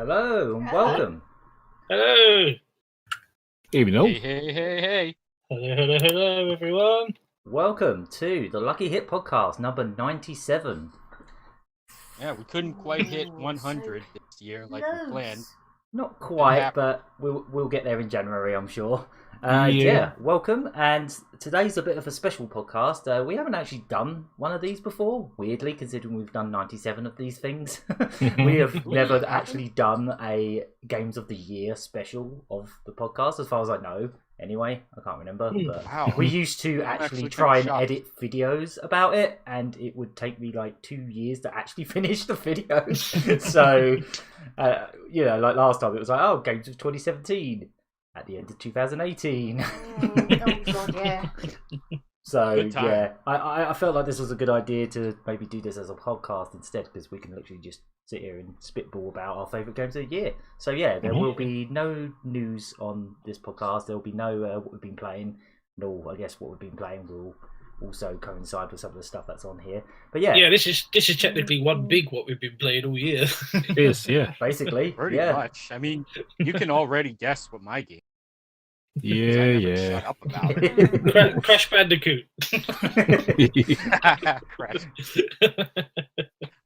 Hello and welcome. Hello. Even though. Hey. Hello, everyone. Welcome to the Lucky Hit Podcast, number 97. Yeah, we couldn't quite hit 100 this year like we planned. Not quite, but we'll get there in January, I'm sure. Welcome. And today's a bit of a special podcast. We haven't actually done one of these before, weirdly, considering we've done 97 of these things. We have never actually done a Games of the Year special of the podcast, as far as I know. Anyway, I can't remember. But Wow. we used to actually try and edit videos about it, and it would take me like 2 years to actually finish the videos. So, like last time, it was like, Games of 2017 at the end of 2018. Oh god, yeah. So yeah, I felt like this was a good idea to maybe do this as a podcast instead, because we can literally just sit here and spitball about our favourite games of the year. So yeah, there will be no news on this podcast. There will be no what we've been playing. No, I guess what we've been playing will also coincide with some of the stuff that's on here. But yeah, this is technically one big what we've been playing all year. It is, yeah. Basically, Pretty much. I mean, you can already guess what my game. Yeah. Shut up about it. Crash Bandicoot. Crash.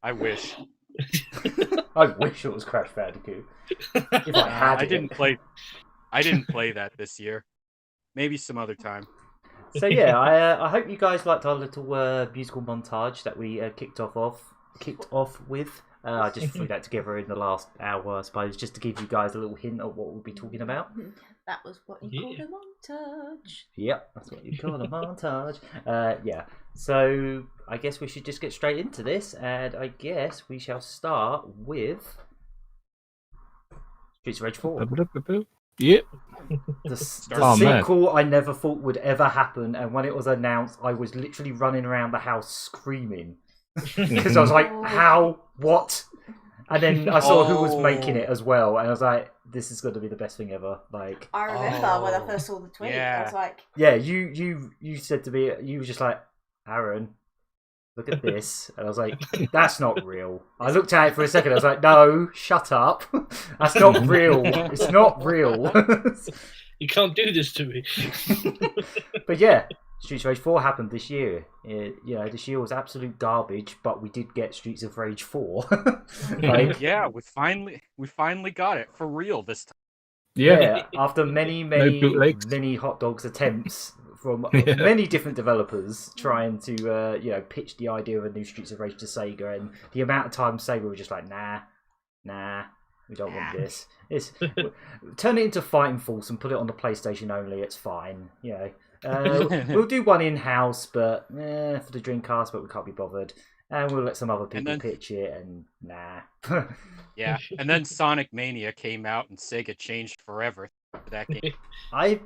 I wish. I wish it was Crash Bandicoot. If I had I didn't play that this year. Maybe some other time. So yeah, I hope you guys liked our little musical montage that we kicked off with. I just threw that together in the last hour, I suppose, just to give you guys a little hint of what we'll be talking about. That was what you called a montage. Yep, that's what you call a montage. Yeah, so I guess we should just get straight into this, and I guess we shall start with Streets of Rage 4. Yep. The sequel I never thought would ever happen, and when it was announced, I was literally running around the house screaming. Because I was like, how? What? And then I saw who was making it as well, and I was like, this is going to be the best thing ever. Like, I remember when I first saw the tweet, I was like... Yeah, you said to me, you were just like, Aaron, look at this. And I was like, that's not real. I looked at it for a second, I was like, no, shut up. That's not real. It's not real. You can't do this to me. But yeah, Streets of Rage 4 happened this year. This year was absolute garbage, but we did get Streets of Rage 4. Yeah, we finally got it for real this time. Yeah, after many hot dogs attempts from many different developers trying to pitch the idea of a new Streets of Rage to Sega, and the amount of time Sega were just like, nah, we don't want this. Turn it into Fighting Force and put it on the PlayStation only. It's fine, we'll do one in-house, but for the Dreamcast, but we can't be bothered. And we'll let some other people pitch it, and nah. Yeah, and then Sonic Mania came out, and Sega changed forever for that game. I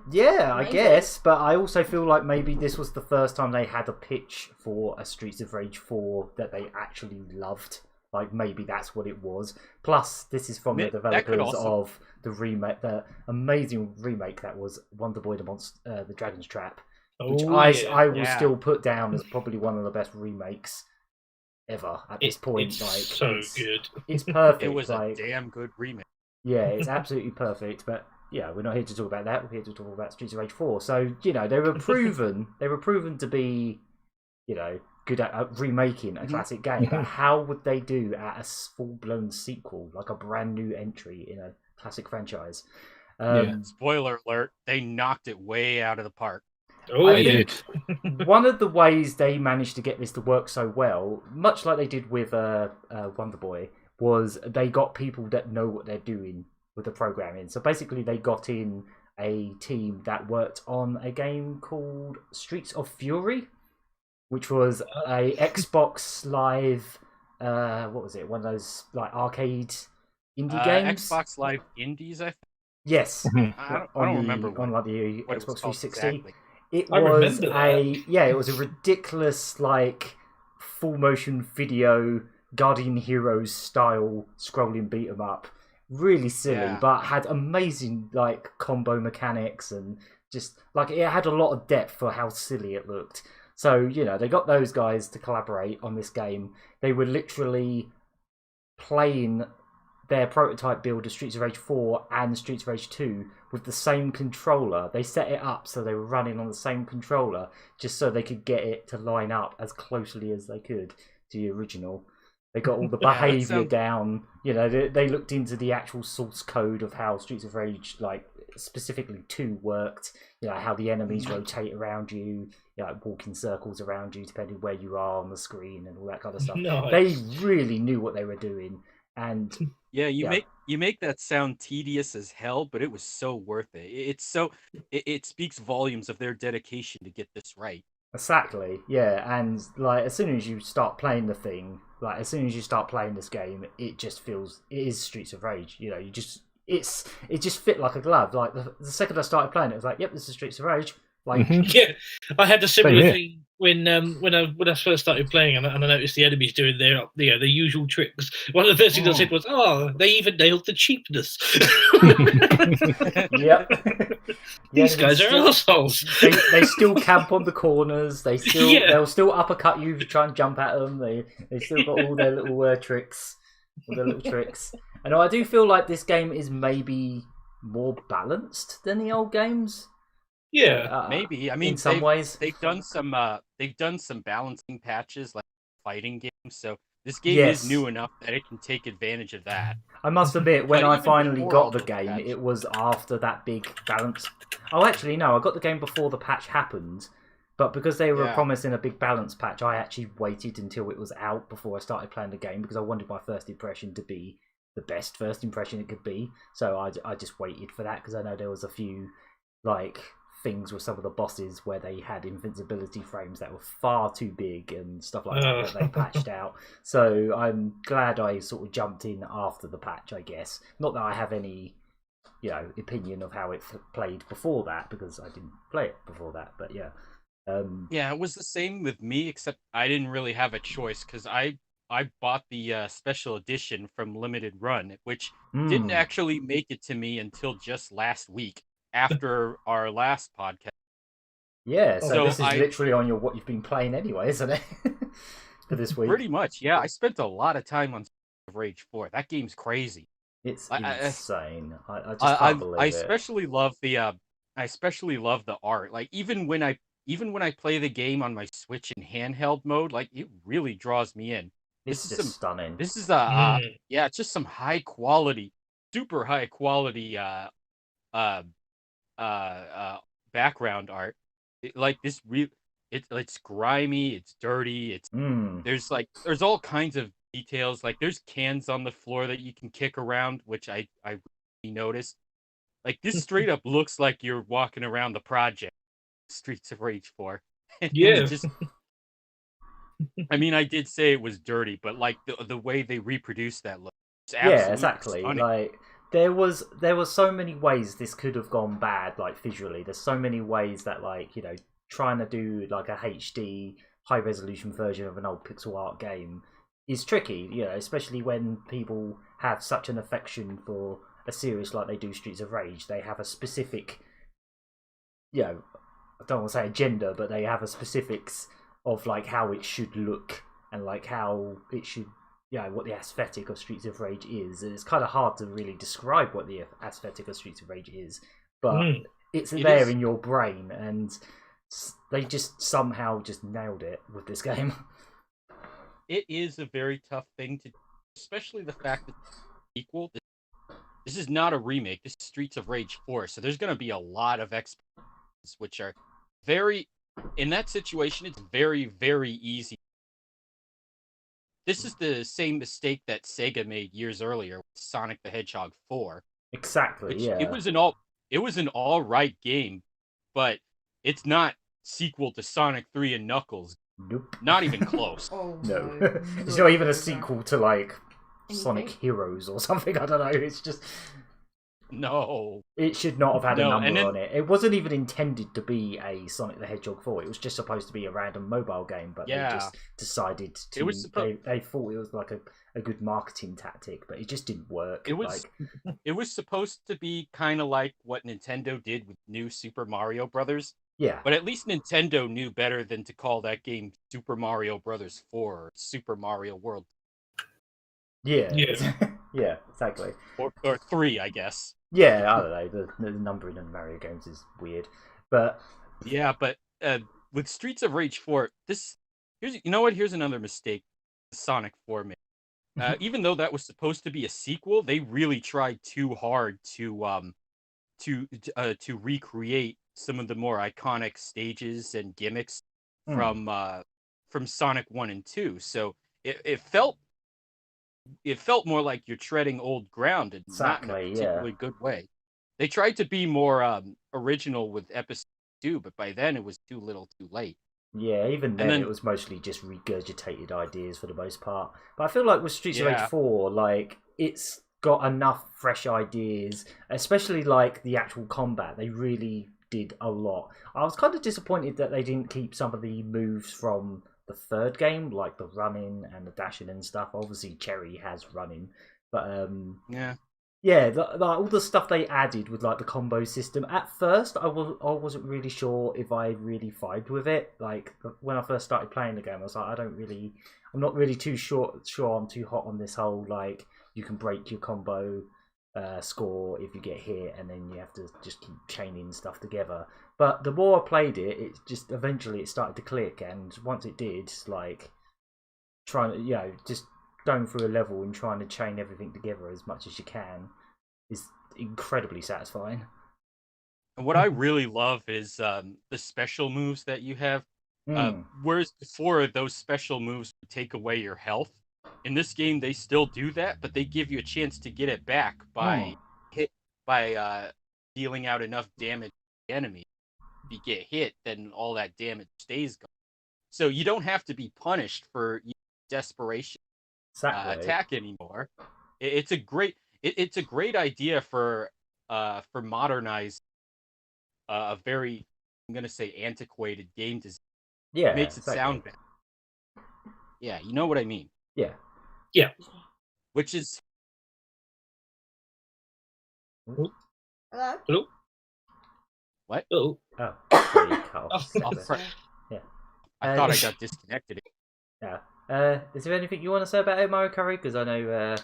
guess, but I also feel like maybe this was the first time they had a pitch for a Streets of Rage 4 that they actually loved. Like, maybe that's what it was. Plus, this is from the developers of the remake, the amazing remake that was Wonder Boy the Dragon's Trap, which I will still put down as probably one of the best remakes ever at this point. It's good. It's perfect. It was a damn good remake. Yeah, it's absolutely perfect. But yeah, we're not here to talk about that. We're here to talk about Streets of Rage 4. So they were proven. They were proven to be, good at remaking a classic game. But how would they do at a full-blown sequel, like a brand new entry in a classic franchise? Spoiler alert: they knocked it way out of the park. I did. One of the ways they managed to get this to work so well, much like they did with Wonder Boy, was they got people that know what they're doing with the programming. So basically, they got in a team that worked on a game called Streets of Fury, which was a Xbox Live. What was it? One of those like arcade indie games. Xbox Live Indies, I think. Yes, I don't remember on like the Xbox 360. Exactly. It was it was a ridiculous like full motion video Guardian Heroes style scrolling beat 'em up. Really silly, but had amazing like combo mechanics, and just like it had a lot of depth for how silly it looked. So they got those guys to collaborate on this game. They were literally playing their prototype build of Streets of Rage 4 and Streets of Rage 2 with the same controller. They set it up so they were running on the same controller just so they could get it to line up as closely as they could to the original. They got all the behaviour down. You know, they looked into the actual source code of how Streets of Rage, like specifically 2, worked. You know, how the enemies rotate around you, you know, like walk in circles around you depending where you are on the screen and all that kind of stuff. Nice. They really knew what they were doing. And yeah, you make that sound tedious as hell, but it was so worth it. It speaks volumes of their dedication to get this right. Exactly, yeah, and like as soon as you start playing the thing, like as soon as you start playing this game, it just feels it is Streets of Rage. You know, it just fit like a glove. Like the second I started playing it, was like, yep, this is Streets of Rage. Like, yeah, I had a similar thing when I first started playing, and I noticed the enemies doing their the usual tricks. One of the first things I said was, "Oh, they even nailed the cheapness." Yep. These guys are assholes. They still camp on the corners. They'll still uppercut you if you try and jump at them. They still got all their little tricks, And I do feel like this game is maybe more balanced than the old games. Yeah, maybe. I mean, in some ways, they've done some balancing patches like fighting games. So this game is new enough that it can take advantage of that. I must admit, when I finally got the game, it was after that big balance. Oh, actually, no, I got the game before the patch happened. But because they were promising a big balance patch, I actually waited until it was out before I started playing the game because I wanted my first impression to be the best first impression it could be. So I just waited for that because I know there was a few like things with some of the bosses where they had invincibility frames that were far too big and stuff like that they patched out. So I'm glad I sort of jumped in after the patch, I guess. Not that I have any, you know, opinion of how it played before that because I didn't play it before that. But yeah. Yeah, it was the same with me, except I didn't really have a choice because I bought the special edition from Limited Run, which didn't actually make it to me until just last week after our last podcast. Yeah, so this is literally on what you've been playing anyway, isn't it? For this week. Pretty much, yeah. I spent a lot of time on Rage 4. That game's crazy. It's insane. I just can't believe it. I especially love the art. Like even when I play the game on my Switch in handheld mode, like it really draws me in. This is stunning. This is it's just some high quality, super high quality background art. It's grimy, it's dirty, there's all kinds of details. Like there's cans on the floor that you can kick around, which I really noticed. Like this straight up looks like you're walking around the project, Streets of Rage 4. Yeah. I mean, I did say it was dirty, but like the way they reproduced that look. Yeah, exactly. Stunning. Like there was so many ways this could have gone bad, like visually. There's so many ways that, like, you know, trying to do like a HD high resolution version of an old pixel art game is tricky, you know, especially when people have such an affection for a series like they do Streets of Rage. They have a specific, you know, I don't want to say agenda, but they have a specifics of like how it should look and like how it should, you know, what the aesthetic of Streets of Rage is. And it's kind of hard to really describe what the aesthetic of Streets of Rage is, but it's there in your brain, and they just somehow just nailed it with this game. It is a very tough thing to do, especially the fact that it's equal. This is not a remake. This is Streets of Rage 4, so there's going to be a lot of experts, which are very... In that situation, it's very, very easy. This is the same mistake that Sega made years earlier with Sonic the Hedgehog 4. Exactly, yeah. It was an all right game, but it's not sequel to Sonic 3 and Knuckles. Nope. Not even close. No. It's not even a sequel to like Sonic Heroes or something. I don't know. It's just... No. It should not have had a number on it. It wasn't even intended to be a Sonic the Hedgehog 4. It was just supposed to be a random mobile game, but they just decided to... They thought it was like a good marketing tactic, but it just didn't work. It was supposed to be kind of like what Nintendo did with New Super Mario Brothers. Yeah. But at least Nintendo knew better than to call that game Super Mario Brothers 4 or Super Mario World. Yeah. Yeah, exactly. Or 3, I guess. Yeah, I don't know. The numbering in Mario games is weird, but Yeah, but with Streets of Rage 4, here's another mistake Sonic 4 made. Even though that was supposed to be a sequel, they really tried too hard to recreate some of the more iconic stages and gimmicks from Sonic 1 and 2. So it felt more like you're treading old ground, and not in a exactly, particularly good way. They tried to be more original with episode 2, but by then it was too little, too late. yeah. Even then, it was mostly just regurgitated ideas for the most part. But I feel like with Streets of Rage 4, like it's got enough fresh ideas, especially like the actual combat. They really did a lot. I was kind of disappointed that they didn't keep some of the moves from the third game, like the running and the dashing and stuff. Obviously, Cherry has running, but yeah, all the stuff they added with like the combo system. At first, I wasn't really sure if I really vibed with it. Like when I first started playing the game, I was like, I'm not really too sure I'm too hot on this whole like you can break your combo score if you get hit, and then you have to just keep chaining stuff together. But the more I played it, it just eventually it started to click, and once it did, like trying to just going through a level and trying to chain everything together as much as you can is incredibly satisfying. And what I really love is the special moves that you have. Whereas before, those special moves would take away your health. In this game, they still do that, but they give you a chance to get it back by dealing out enough damage to the enemy. If you get hit, then all that damage stays gone. So you don't have to be punished for desperation attack anymore. It's a great idea for modernized a very, I'm gonna say, antiquated game design. Yeah, it makes it sound better. Yeah, you know what I mean. Yeah. Which is Hello? what? Oh. Yeah. I thought I got disconnected. Yeah. Is there anything you want to say about Murry Curry? Because I know,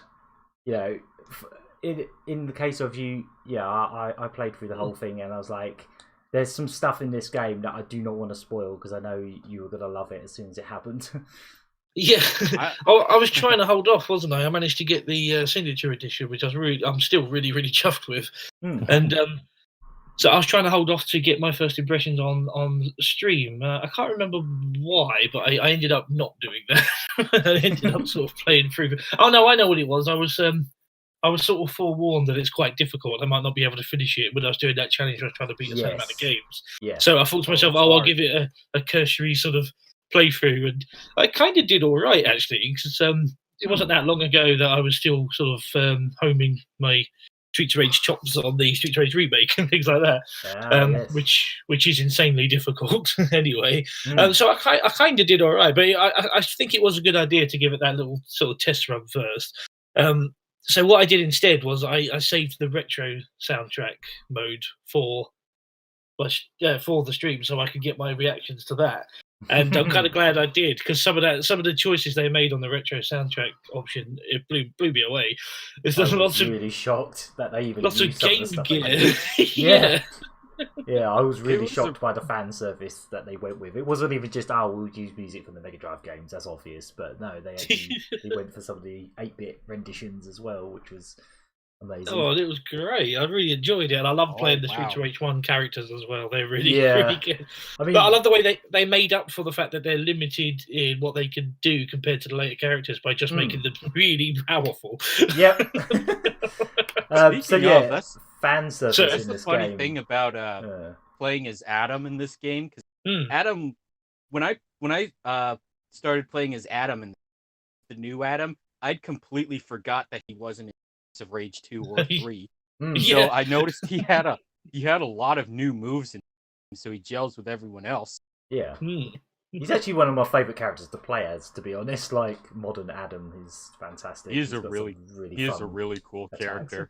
in the case of you, I played through the whole thing, and I was like, there's some stuff in this game that I do not want to spoil because I know you were gonna love it as soon as it happened. Yeah, I was trying to hold off, wasn't I? I managed to get the signature edition, which I'm still really, really chuffed with. And so I was trying to hold off to get my first impressions on stream. I can't remember why, but I ended up not doing that. I ended up sort of playing through. Oh no, I know what it was. I was sort of forewarned that it's quite difficult. I might not be able to finish it when I was doing that challenge. I was trying to beat a certain amount of games. Yeah. So I thought to myself, I'll give it a cursory sort of playthrough, and I kind of did all right actually, because it wasn't that long ago that I was still sort of homing my Streets of Rage chops on the Streets of Rage remake and things like that, which is insanely difficult anyway. So I kind of did all right, but I think it was a good idea to give it that little sort of test run first. So what I did instead was I saved the retro soundtrack mode for the stream, so I could get my reactions to that. And I'm kind of glad I did, because some of the choices they made on the retro soundtrack option, it blew me away. I was really shocked that they even lots used of Game some of Gear. Yeah, I was really shocked by the fan service that they went with. It wasn't even just, we'll use music from the Mega Drive games, that's obvious, but no, they actually they went for some of the 8-bit renditions as well, which was amazing. Oh, it was great. I really enjoyed it, and I love playing the Streets of Rage 1 characters as well. They're really good. But I love the way they made up for the fact that they're limited in what they can do compared to the later characters by just making them really powerful. Yep. That's fan service in this game. That's the funny thing about playing as Adam in this game, because Adam, when I started playing as Adam and the new Adam, I'd completely forgot that he wasn't of Rage 2 or 3. So I noticed he had a lot of new moves in him, so he gels with everyone else. Yeah. He's actually one of my favourite characters to play as, to be honest. Like, modern Adam is fantastic. He's a really cool character.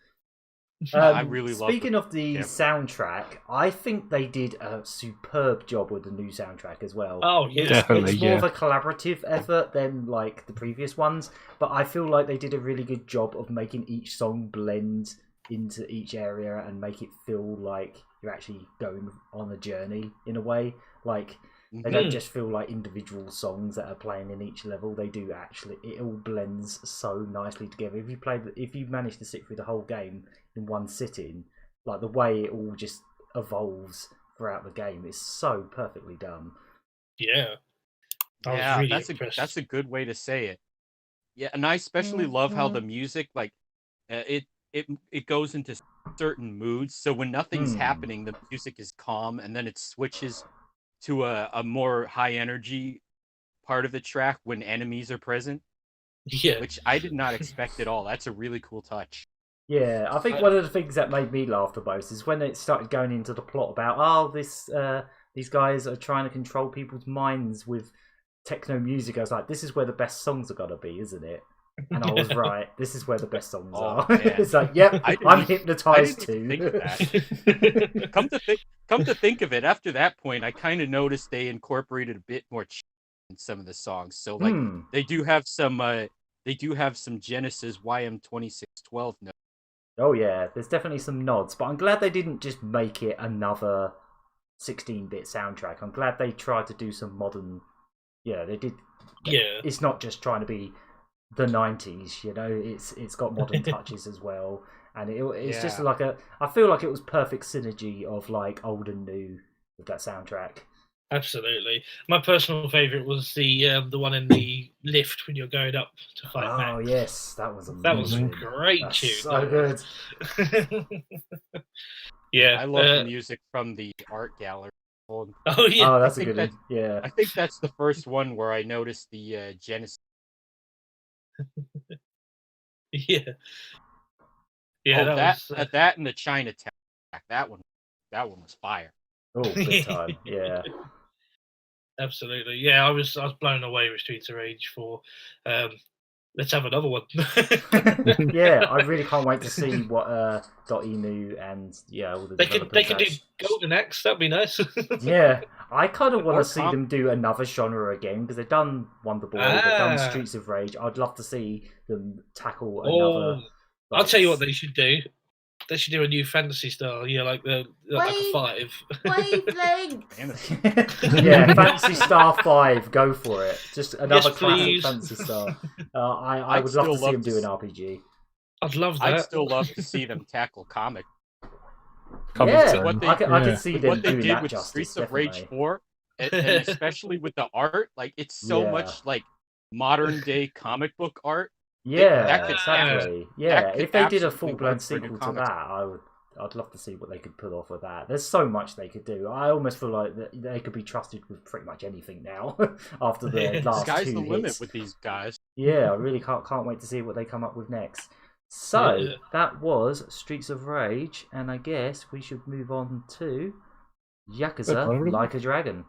I really love. Speaking of the soundtrack, I think they did a superb job with the new soundtrack as well. Oh yeah, definitely. It's more of a collaborative effort than like the previous ones, but I feel like they did a really good job of making each song blend into each area and make it feel like you're actually going on a journey in a way. Like they don't just feel like individual songs that are playing in each level. They do actually. It all blends so nicely together. If you manage to sit through the whole game in one sitting, like the way it all just evolves throughout the game is so perfectly done. Yeah. That's a good way to say it. Yeah, and I especially love how the music, like, it goes into certain moods. So when nothing's happening, the music is calm, and then it switches to a more high energy part of the track when enemies are present. Yeah, which I did not expect at all. That's a really cool touch. Yeah, I think one of the things that made me laugh the most is when it started going into the plot about these guys are trying to control people's minds with techno music. I was like, this is where the best songs are gonna be, isn't it? And I was right. This is where the best songs are. It's like, yep, I'm hypnotized too. Come to think of it, after that point, I kind of noticed they incorporated a bit more in some of the songs. So like they do have some Genesis YM2612 notes. Oh yeah, there's definitely some nods, but I'm glad they didn't just make it another 16-bit soundtrack. I'm glad they tried to do some modern. Yeah, they did. Yeah, it's not just trying to be the 90s, you know. It's got modern touches as well, and it's just like I feel like it was perfect synergy of like old and new with that soundtrack. Absolutely. My personal favourite was the one in the lift when you're going up to fight Max. Oh yes, that was amazing. That was a great tune. So good. Yeah, I love the music from the art gallery. Oh yeah, that's a good one. Yeah, I think that's the first one where I noticed the Genesis. Yeah. That and the Chinatown. That one was fire. Oh, big time. Yeah. Absolutely. Yeah, I was blown away with Streets of Rage 4. Let's have another one. Yeah, I really can't wait to see what .enu and all the they can do Golden Axe. That'd be nice. Yeah, I kind of want to see them do another genre again because they've done Wonder Boy, they've done Streets of Rage. I'd love to see them tackle another. I'll tell you what they should do. They should do a new fantasy style, like a 5. Wavelength. Yeah, Fantasy Star 5. Go for it. Just another classic please. Fantasy Star. I would love to see them do an RPG. I'd love that. I'd still love to see them tackle comic. Yeah, I can see them what they doing did that with justice. Streets of Definitely. Rage 4, and especially with the art, like it's so much like modern day comic book art. Yeah, exactly. Yeah, if they did a full-blown absolutely sequel to that, I'd love to see what they could pull off of that. There's so much they could do. I almost feel like they could be trusted with pretty much anything now after the last Sky's 2 the limit hits. with these guys. Yeah, I really can't wait to see what they come up with next. So that was Streets of Rage, and I guess we should move on to Yakuza Like a Dragon.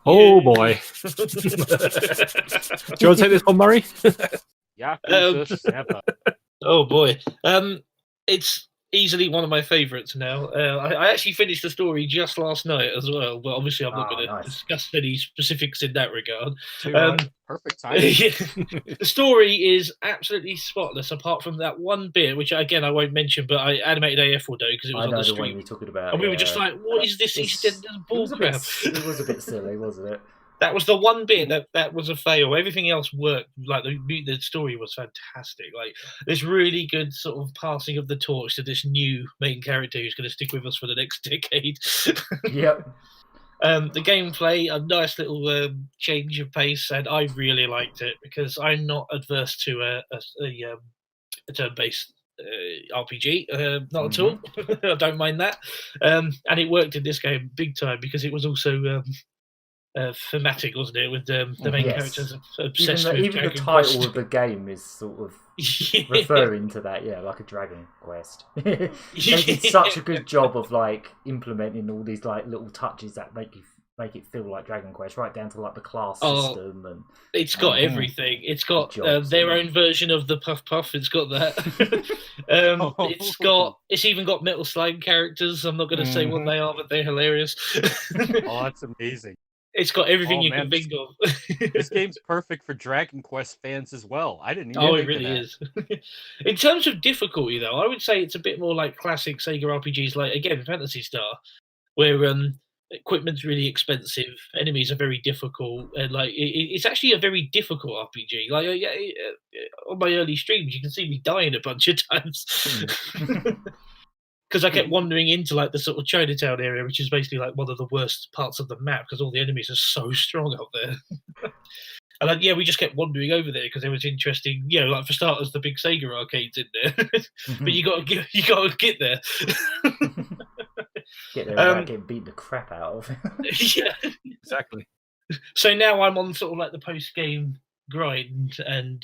Oh boy! Do you want to take this one, Murray? Yakuza 7. Oh boy, it's easily one of my favourites now. I actually finished the story just last night as well, but obviously I'm not going to discuss any specifics in that regard. Perfect time. The story is absolutely spotless, apart from that one bit, which again I won't mention, but AnimatedAF will do because it was on the stream. One you're talking about, and we were just like, "What is this EastEnders bullcrap?" It was a bit silly, wasn't it? That was the one bit that was a fail. Everything else worked. Like the story was fantastic. Like this really good sort of passing of the torch to this new main character who's going to stick with us for the next decade. Yep. The gameplay, a nice little change of pace, and I really liked it because I'm not adverse to a turn-based RPG. Not at all. I don't mind that. And it worked in this game big time because it was also thematic, wasn't it? With the main characters obsessed with even the title of the game is sort of referring to that, like a Dragon Quest. They did such a good job of like implementing all these like little touches that make you make it feel like Dragon Quest, right down to like the class system, and it's got everything. It's got their own version of the Puff Puff. It's got that. It's even got Metal Slime characters. I'm not going to say what they are, but they're hilarious. Oh, that's amazing. It's got everything you can think of. This game's perfect for Dragon Quest fans as well. I didn't even Oh, think it really of that. is. In terms of difficulty, though, I would say it's a bit more like classic Sega RPGs, like, again, Phantasy Star, where equipment's really expensive, enemies are very difficult, and like it's actually a very difficult RPG. Like on my early streams, you can see me dying a bunch of times because I kept wandering into like the sort of Chinatown area, which is basically like one of the worst parts of the map because all the enemies are so strong up there. And like, we just kept wandering over there because it was interesting. Like for starters, the big Sega arcades in there, but you got to get there. Get there without getting beaten the crap out of. Yeah, exactly. So now I'm on sort of like the post-game grind, and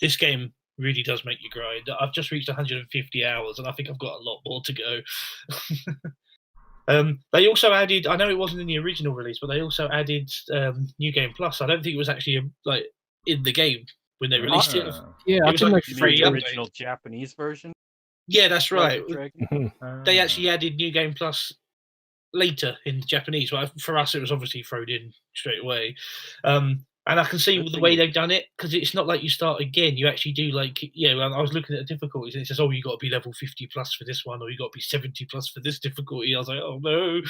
this game really does make you grind. I've just reached 150 hours, and I think I've got a lot more to go. They also added, I know it wasn't in the original release, but they also added New Game Plus. I don't think it was actually like in the game when they released it. Yeah, it was like the original Japanese version. Yeah, that's right. They actually added New Game Plus later in Japanese. Well, for us, it was obviously thrown in straight away. And I can see the way they've done it, because it's not like you start again. You actually do like, I was looking at the difficulties, and it says, oh, you got to be level 50 plus for this one, or you got to be 70 plus for this difficulty. I was like, oh no.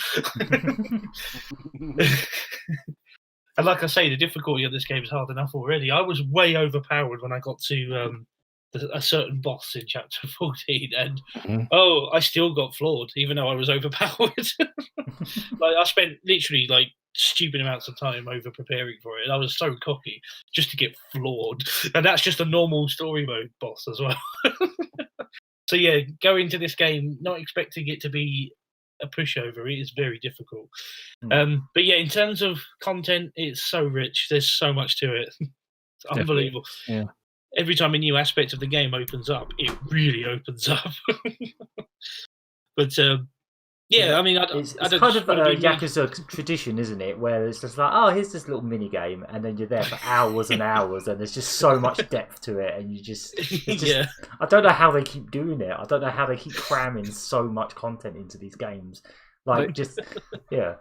And like I say, the difficulty of this game is hard enough already. I was way overpowered when I got to a certain boss in chapter 14, and I still got floored, even though I was overpowered. Like I spent literally like stupid amounts of time over preparing for it, and I was so cocky just to get floored. And that's just a normal story mode boss as well. So go into this game not expecting it to be a pushover. It is very difficult. But in terms of content, it's so rich. There's so much to it. It's unbelievable. Yeah. Every time a new aspect of the game opens up, it really opens up. But I mean, it's kind of a Yakuza tradition, isn't it? Where it's just like, oh, here's this little mini game, and then you're there for hours and hours, and there's just so much depth to it, and you just I don't know how they keep doing it. I don't know how they keep cramming so much content into these games. The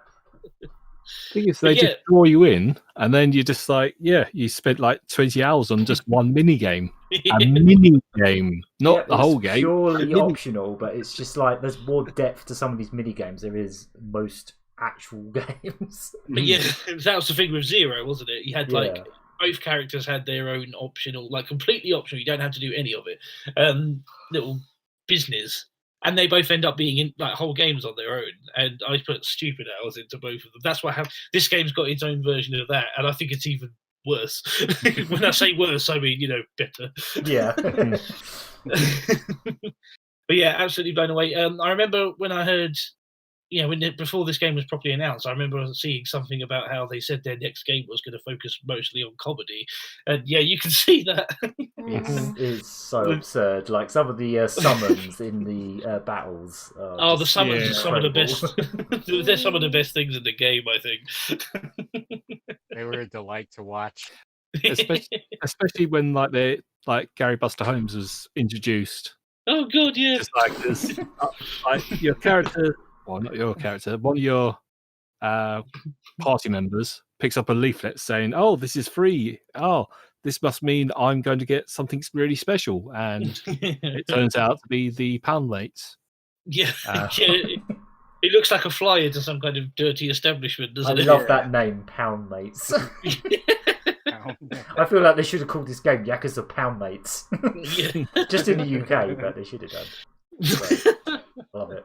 thing is, they just draw you in, and then you're just like, you spent like 20 hours on just one mini game. A mini game, not the whole game. Purely optional, but it's just like there's more depth to some of these mini games there is most actual games. But that was the thing with Zero, wasn't it? You had like both characters had their own optional, like completely optional. You don't have to do any of it. Little business. And they both end up being in like whole games on their own. And I put stupid hours into both of them. That's why this game's got its own version of that. And I think it's even worse. When I say worse, I mean, better. Yeah. But absolutely blown away. I remember when I heard, before this game was properly announced, I remember seeing something about how they said their next game was going to focus mostly on comedy. And you can see that. It's so absurd. Like some of the summons in the battles. The summons are some of the best. They're some of the best things in the game, I think. They were a delight to watch. Especially when Gary Buster Holmes was introduced. Oh god, yeah. Just like this, like your character. Well, not your character. One of your party members picks up a leaflet saying, "Oh, this is free. Oh, this must mean I'm going to get something really special." And it turns out to be the pound mates. Yeah, it looks like a flyer to some kind of dirty establishment, doesn't it? I love that name, Pound Mates. I feel like they should have called this game Yakuza Pound Mates. Just in the UK, but they should have done. So, love it.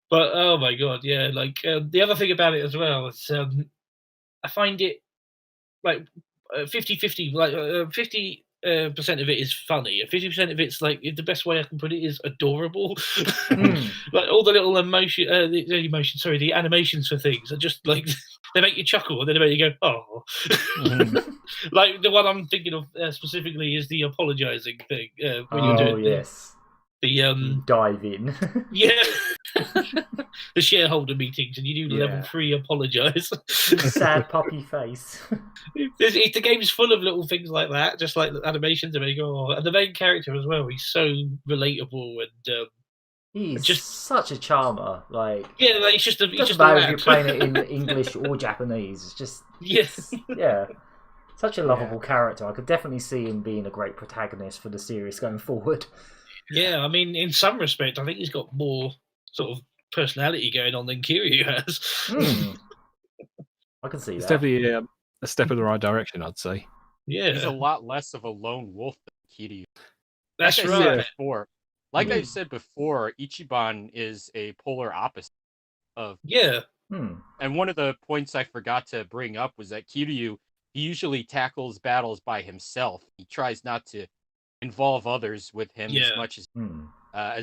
But oh my god, the other thing about it as well is I find it like 50-50, like 50% of it is funny, and 50% of it's like the best way I can put it is adorable. Like all the little the animations for things are just like they make you chuckle, and then they make you go, oh. Like the one I'm thinking of specifically is the apologizing thing when you're doing yes. The dive in. the shareholder meetings, and you do level 3 apologise. Sad puppy face. The game's full of little things like that, just like the animations. And the main character as well. He's so relatable and. He's just such a charmer. Like he's just a. It doesn't matter if you're playing it in English or Japanese. It's just such a lovable character. I could definitely see him being a great protagonist for the series going forward. Yeah, I mean, in some respect, I think he's got more sort of personality going on than Kiryu has. I can see it's that. It's definitely a step in the right direction, I'd say. Yeah, he's a lot less of a lone wolf than Kiryu. That's right. I said before, Ichiban is a polar opposite of. Yeah. And one of the points I forgot to bring up was that Kiryu, he usually tackles battles by himself. He tries not to involve others with him as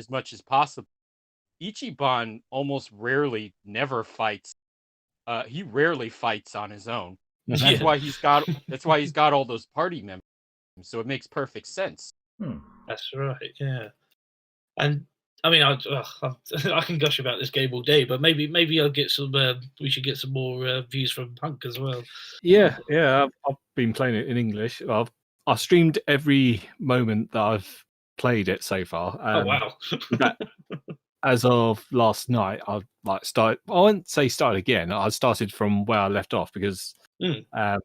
much as possible. Ichiban almost rarely never fights. He rarely fights on his own. That's why he's got all those party members. So it makes perfect sense. That's right. Yeah. And I mean, I can gush about this game all day, but maybe I'll get some. We should get some more views from Hunk as well. Yeah. I've been playing it in English. I've streamed every moment that I've played it so far. Oh wow! As of last night, I've started. I won't say started again. I started from where I left off because, as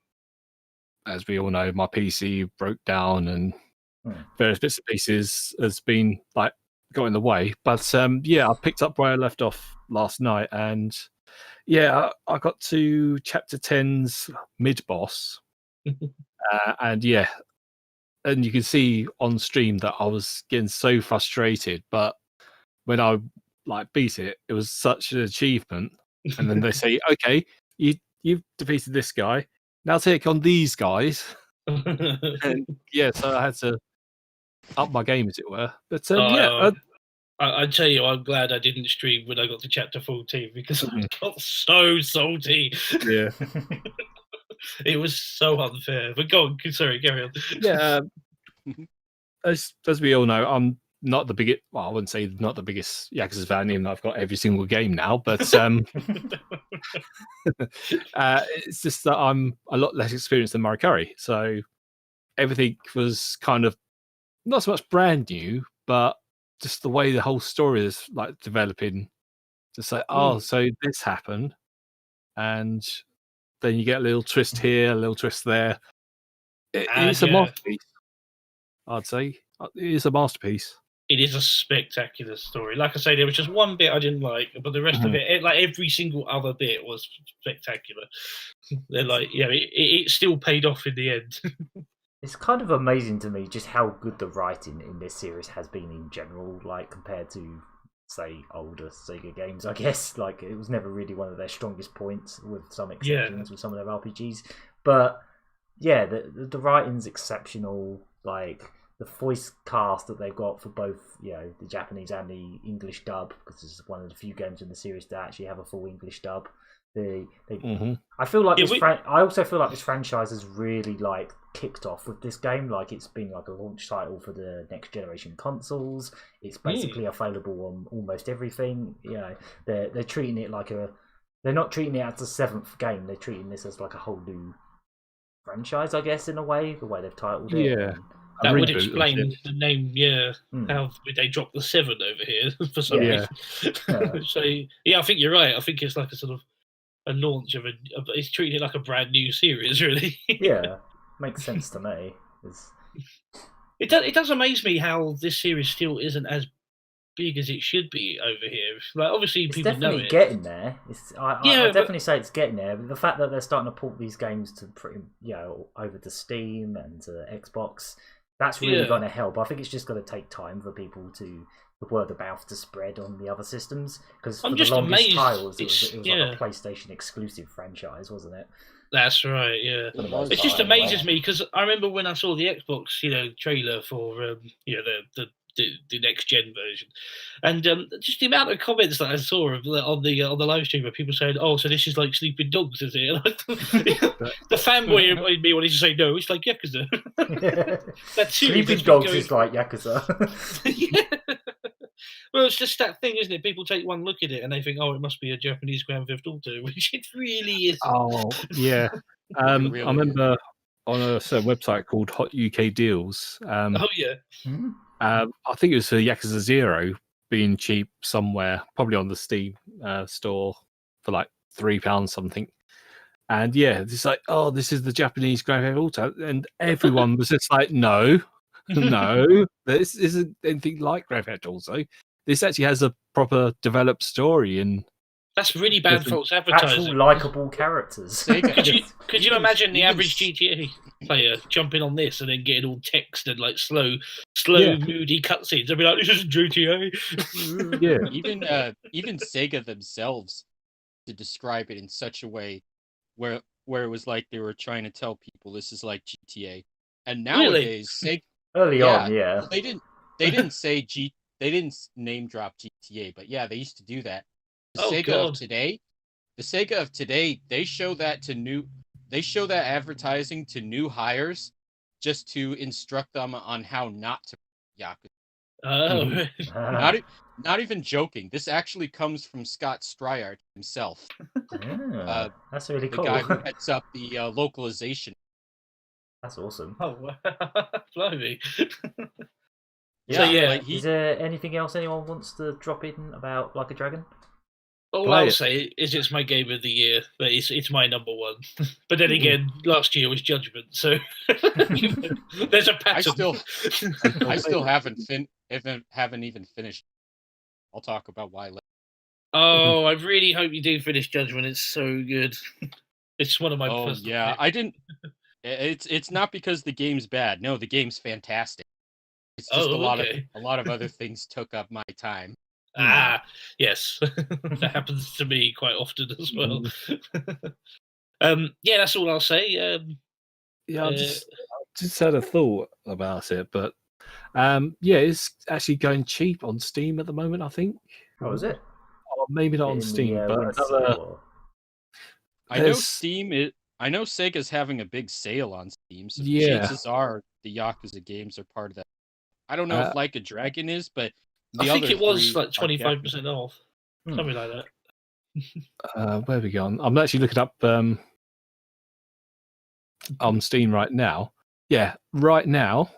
we all know, my PC broke down and various bits and pieces has been got in the way. But I picked up where I left off last night, and I got to chapter 10's mid boss, and you can see on stream that I was getting so frustrated. But when I beat it, it was such an achievement. And then they say, "Okay, you've defeated this guy. Now take on these guys." And so I had to up my game, as it were. But I tell you, I'm glad I didn't stream when I got to chapter 14 because I got so salty. Yeah. It was so unfair. But go on, sorry, carry on. Yeah. As we all know, I'm not the biggest. Well, I wouldn't say not the biggest Yakuza fan, even though I've got every single game now. But it's just that I'm a lot less experienced than Murry Curry, so everything was kind of not so much brand new, but just the way the whole story is developing. To say, so this happened, and then you get a little twist here, a little twist there. It's a masterpiece. I'd say it is a masterpiece. It is a spectacular story. Like I say, there was just one bit I didn't like, but the rest of it, every single other bit, was spectacular. They're it still paid off in the end. It's kind of amazing to me just how good the writing in this series has been in general, compared to, say, older Sega games, I guess. It was never really one of their strongest points, with some exceptions with some of their RPGs. But the writing's exceptional. The voice cast that they've got for both, the Japanese and the English dub, because this is one of the few games in the series that actually have a full English dub. I feel like I also feel like this franchise has really kicked off with this game. It's been a launch title for the next generation consoles. It's basically available on almost everything. They're treating it they're not treating it as the 7th game. They're treating this as a whole new franchise, I guess, in a way, the way they've titled it. Yeah. That would explain the name, how they dropped the 7 over here for some reason. So, I think you're right. I think it's a sort of a launch of it's treating it like a brand new series, really. Yeah, makes sense to me. It does amaze me how this series still isn't as big as it should be over here. Obviously, it's people definitely know it. Getting there. I definitely say it's getting there. But the fact that they're starting to port these games to over to Steam and to Xbox, that's really going to help. I think it's just going to take time for people to the word of mouth to spread on the other systems, because for the longest titles it was a PlayStation exclusive franchise, wasn't it? That's right. Yeah, it just amazes me because I remember when I saw the Xbox, trailer for the next gen version, and just the amount of comments that I saw on the live stream where people saying, "Oh, so this is like Sleeping Dogs, is it?" The fanboy in me wanted to say, "No, it's like Yakuza." Sleeping Dogs is like Yakuza. Well, it's just that thing, isn't it? People take one look at it and they think, "Oh, it must be a Japanese Grand Theft Auto," which it really is. Oh yeah, I remember on a certain website called Hot UK Deals. Oh yeah. I think it was for Yakuza 0 being cheap somewhere, probably on the Steam store for like £3 something. And yeah, it's like, oh, this is the Japanese Grand Theft Auto, and everyone was just like, no, no, this isn't anything like Grand Theft Auto. This actually has a proper developed story, and that's really bad false advertising. Actual likable characters. Could you imagine the average GTA player jumping on this and then getting all text and like slow, moody cutscenes? They'd be like, "This is GTA." Yeah. Even Sega themselves to describe it in such a way where it was like they were trying to tell people this is like GTA. And nowadays, Sega early on, yeah, they didn't say they didn't name drop GTA, but yeah, they used to do that. The Sega of today, they show that advertising to new hires just to instruct them on how not to Yakuza. Oh, not even joking. This actually comes from Scott Striard himself. That's really cool. The guy who heads up the localization. That's awesome. Oh, blimey. Yeah. So, yeah. Is there anything else anyone wants to drop in about Like a Dragon? All I'll say is it's my game of the year, but it's my number one. But then again, last year was Judgment, so there's a pattern. I still haven't even finished. I'll talk about why later. Oh, I really hope you do finish Judgment. It's so good. It's one of my. Oh yeah, I didn't. It's not because the game's bad. No, the game's fantastic. It's just a lot of other things took up my time. Ah, yes, that happens to me quite often as well. Yeah, that's all I'll say. I just had a thought about it, but yeah, it's actually going cheap on Steam at the moment, I think. Oh, is it? Or maybe not on Steam, but another. I know Steam. I know Sega's having a big sale on Steam, so chances are the Yakuza games are part of that. I don't know if Like a Dragon is, but I think it was like 25% off, something like that. Where have we gone? I'm actually looking up on Steam right now. Yeah, right now,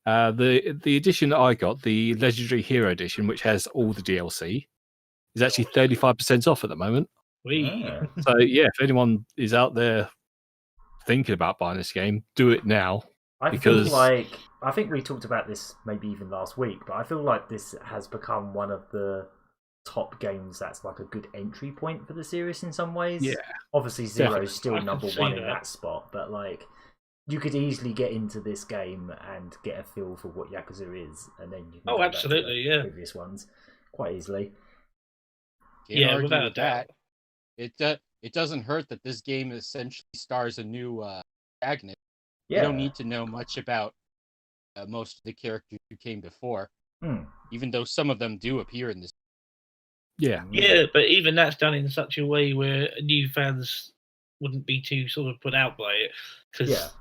the edition that I got, the Legendary Hero Edition, which has all the DLC, is actually 35% off at the moment. So yeah, if anyone is out there thinking about buying this game, do it now. I think we talked about this maybe even last week, but I feel like this has become one of the top games that's like a good entry point for the series in some ways. Yeah. Obviously Zero is still number one in that spot, but like you could easily get into this game and get a feel for what Yakuza is, and then you can go absolutely, back to the previous ones quite easily. Can't without a doubt. It doesn't hurt that this game essentially stars a new protagonist. You don't need to know much about most of the characters who came before, even though some of them do appear in this. Yeah, but even that's done in such a way where new fans wouldn't be too sort of put out by it, because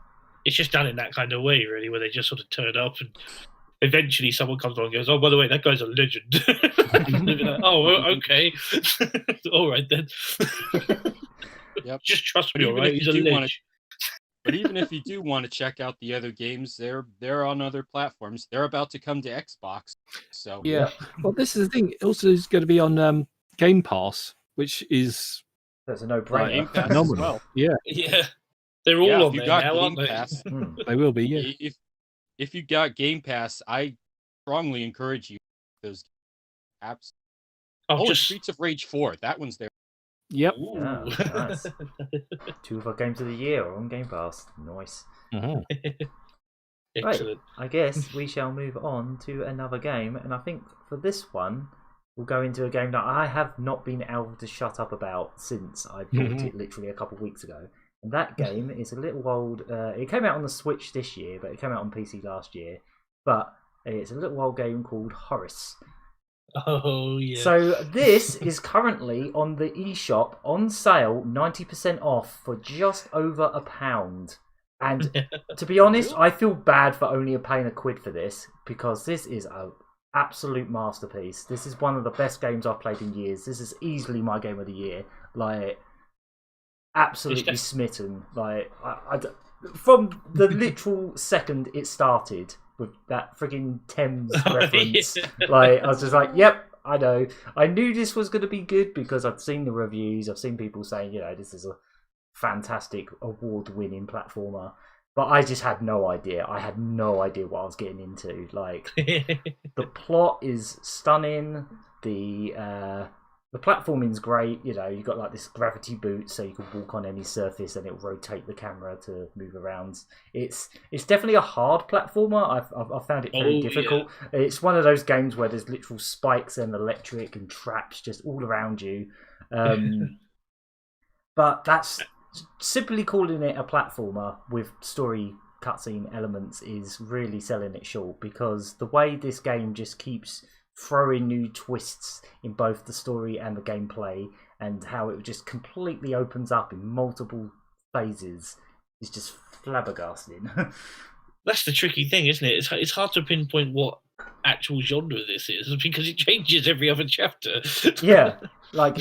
it's just done in that kind of way, really, where they just sort of turn up and eventually someone comes on and goes, "Oh, by the way, that guy's a legend." Like, "Oh, okay, all right then." Yep. Just trust me, all right? He's a legend. But even if you do want to check out the other games, they're on other platforms. They're about to come to Xbox. So yeah. Well, this is the thing. It also is going to be on Game Pass, which is that's a no-brainer. Game Pass as well. Yeah. They're all on there now, aren't they? Pass, they will be. Yeah. If you got Game Pass, I strongly encourage you those apps. Streets of Rage 4. That one's there. Yep. Oh, nice. 2 of our games of the year are on Game Pass. Nice. Excellent. Right, I guess we shall move on to another game, and I think for this one we'll go into a game that I have not been able to shut up about since I bought it literally a couple of weeks ago. And that game is a little old. It came out on the Switch this year, but it came out on PC last year. But it's a little old game called Horace. Oh, yeah. So this is currently on the eShop on sale, 90% off for just over £1. And to be honest, I feel bad for only paying £1 for this, because this is an absolute masterpiece. This is one of the best games I've played in years. This is easily my game of the year. Like, absolutely smitten. Like, from the literal second it started with that frigging Thames reference, like, I was just like, yep, I know. I knew this was going to be good because I've seen the reviews. I've seen people saying, you know, this is a fantastic award-winning platformer. But I just had no idea. I had no idea what I was getting into. Like, the plot is stunning. The platforming's great. You know, you've got like this gravity boot, so you can walk on any surface, and it'll rotate the camera to move around. It's definitely a hard platformer. I've found it very difficult. Yeah. It's one of those games where there's literal spikes and electric and traps just all around you. But that's simply calling it a platformer with story cutscene elements is really selling it short, because the way this game just keeps throwing new twists in both the story and the gameplay, and how it just completely opens up in multiple phases, is just flabbergasting. That's the tricky thing, isn't it? It's hard to pinpoint what actual genre this is, because it changes every other chapter. Yeah, like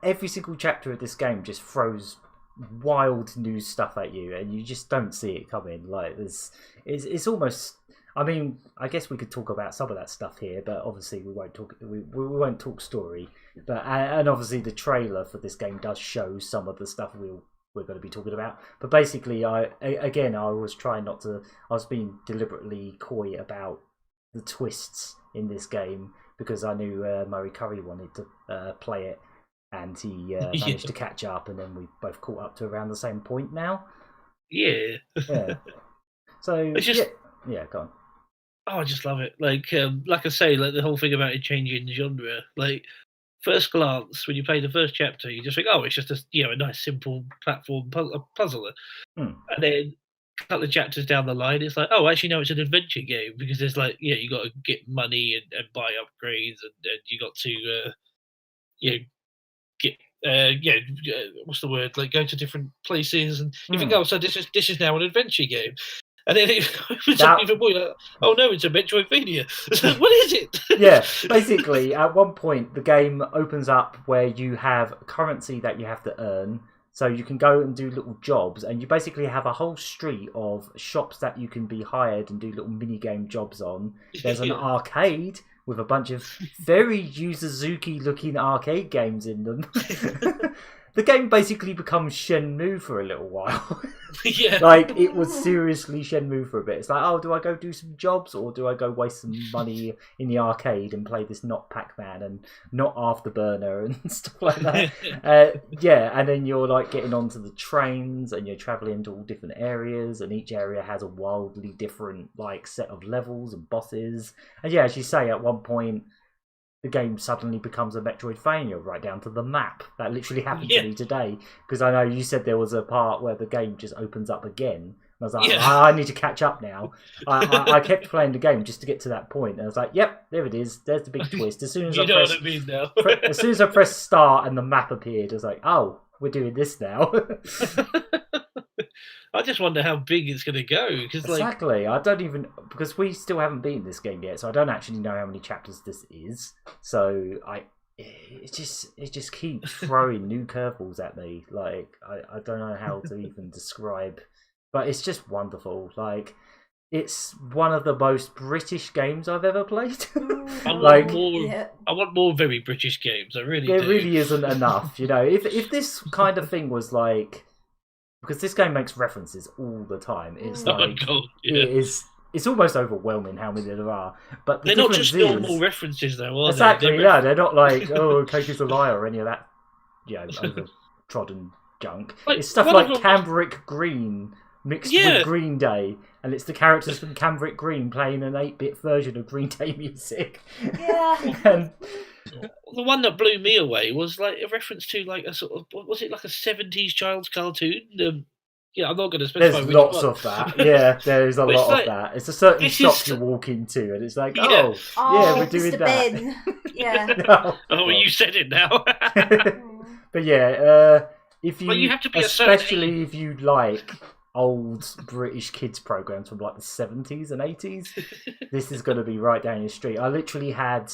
every single chapter of this game just throws wild new stuff at you, and you just don't see it coming. Like, it's almost, I mean, I guess we could talk about some of that stuff here, but obviously we won't talk story. But and obviously the trailer for this game does show some of the stuff we're going to be talking about. But basically, I was trying not to. I was being deliberately coy about the twists in this game because I knew Murry Curry wanted to play it, and he managed to catch up, and then we both caught up to around the same point now. Yeah. Yeah. So it's just go on. Oh, I just love it. Like I say, like the whole thing about it changing genre. Like, first glance, when you play the first chapter, you just think, oh, it's just a nice simple platform puzzler. And then a couple of chapters down the line, it's like, oh, actually, no, it's an adventure game, because there's like, you got to get money and buy upgrades, and you got to get what's the word? Like, go to different places, and you think, oh, so this is now an adventure game. And then it opens up even more. Like, oh no, it's a Metroidvania. What is it? Yeah, basically, at one point, the game opens up where you have currency that you have to earn. So you can go and do little jobs, and you basically have a whole street of shops that you can be hired and do little mini-game jobs on. There's an arcade with a bunch of very Yu-Suzuki-looking arcade games in them. The game basically becomes Shenmue for a little while. Yeah. Like, it was seriously Shenmue for a bit. It's like, oh, do I go do some jobs, or do I go waste some money in the arcade and play this not Pac-Man and not Afterburner and stuff like that? And then you're like getting onto the trains, and you're traveling to all different areas, and each area has a wildly different like set of levels and bosses. And yeah, as you say, at one point, the game suddenly becomes a Metroidvania right down to the map. That literally happened to me today, because I know you said there was a part where the game just opens up again. And I was like, I need to catch up now. I kept playing the game just to get to that point. And I was like, yep, there it is. There's the big twist. As soon as as soon as I pressed start and the map appeared, I was like, oh, we're doing this now. I just wonder how big it's going to go. Exactly. I don't even, because we still haven't beaten this game yet, so I don't actually know how many chapters this is. So it just keeps throwing new curveballs at me. Like, I don't know how to even describe, but it's just wonderful. Like, it's one of the most British games I've ever played. I want more very British games. I really do. There really isn't enough. You know, if this kind of thing was like, because this game makes references all the time. It's like, it's almost overwhelmhelming how many there are. But they're not just normal references, though, are exactly, they? They're not like, oh, Cake is a Liar or any of that, overtrodden junk. Like, it's stuff like Cambric Green mixed with Green Day, and it's the characters from Cambric Green playing an 8-bit version of Green Day music. Yeah. And the one that blew me away was like a reference to like a sort of, was it like a 70s child's cartoon? I'm not going to specify. There's lots of that. Yeah, there's a lot of that. It's a certain shop you walk into, and it's like, we're doing Mr. that. Ben. Yeah. No. Oh, you said it now. But yeah, if you have to be especially if you like old British kids programs from like the 70s and 80s. This is going to be right down your street. I literally had,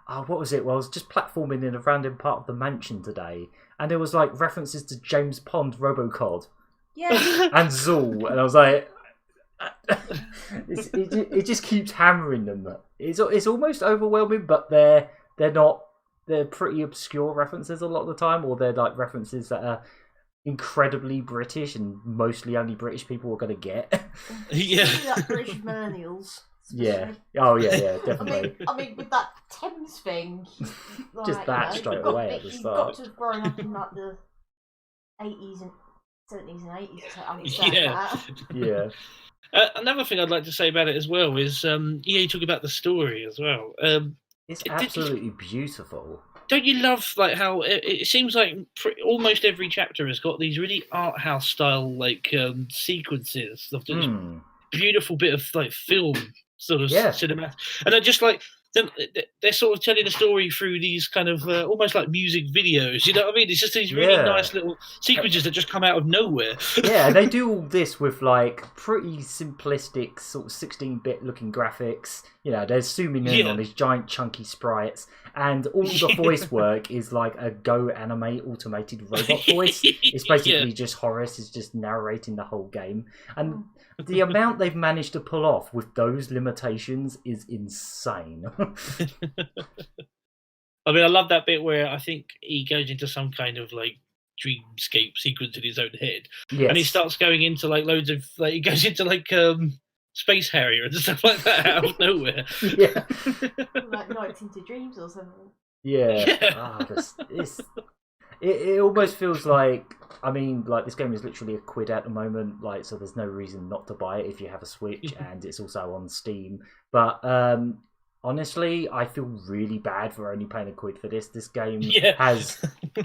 what was it? Well, I was just platforming in a random part of the mansion today, and there was like references to James Pond, Robocod, and Zool, and I was like, it just keeps hammering them. It's almost overwhelming, but they're not. They're pretty obscure references a lot of the time, or they're like references that are incredibly British and mostly only British people are going to get. Yeah. Like British millennials. Yeah. Oh yeah, definitely. I mean, with that Thames thing, like, Just that straight away at the you've start. got to have grown up in like the 80s and 70s and 80s to understand that. Yeah. Another thing I'd like to say about it as well is, you talk about the story as well. It's absolutely beautiful. Don't you love like how it seems like almost every chapter has got these really art house style like sequences of just beautiful bit of like film sort of cinematic, and they're just like they're sort of telling the story through these kind of almost like music videos. You know what I mean? It's just these really nice little sequences that just come out of nowhere. Yeah, they do all this with like pretty simplistic sort of 16-bit looking graphics. You know, they're zooming in on these giant chunky sprites, and all the voice work is like a Go Animate automated robot voice. It's basically just Horace is just narrating the whole game, and the amount they've managed to pull off with those limitations is insane. I mean, I love that bit where I think he goes into some kind of like dreamscape sequence in his own head, and he starts going into like loads of like he goes into like Space Harrier and stuff like that out of nowhere. Like Nights into Dreams or something. It almost feels like, I mean, like this game is literally £1 at the moment, like, so there's no reason not to buy it if you have a Switch, and it's also on Steam. But honestly, I feel really bad for only paying £1 for this. This game has...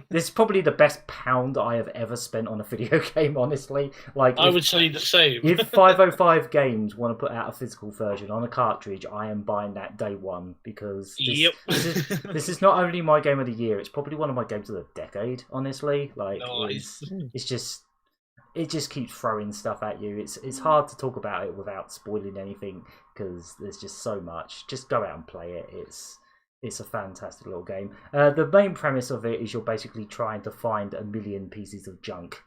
This is probably the best pound I have ever spent on a video game, honestly. Like, I would say the same. If 505 Games want to put out a physical version on a cartridge, I am buying that day one, because this is not only my game of the year, it's probably one of my games of the decade, honestly. Like, it just keeps throwing stuff at you. It's hard to talk about it without spoiling anything, because there's just so much. Just go out and play it. It's a fantastic little game. The main premise of it is you're basically trying to find 1 million pieces of junk.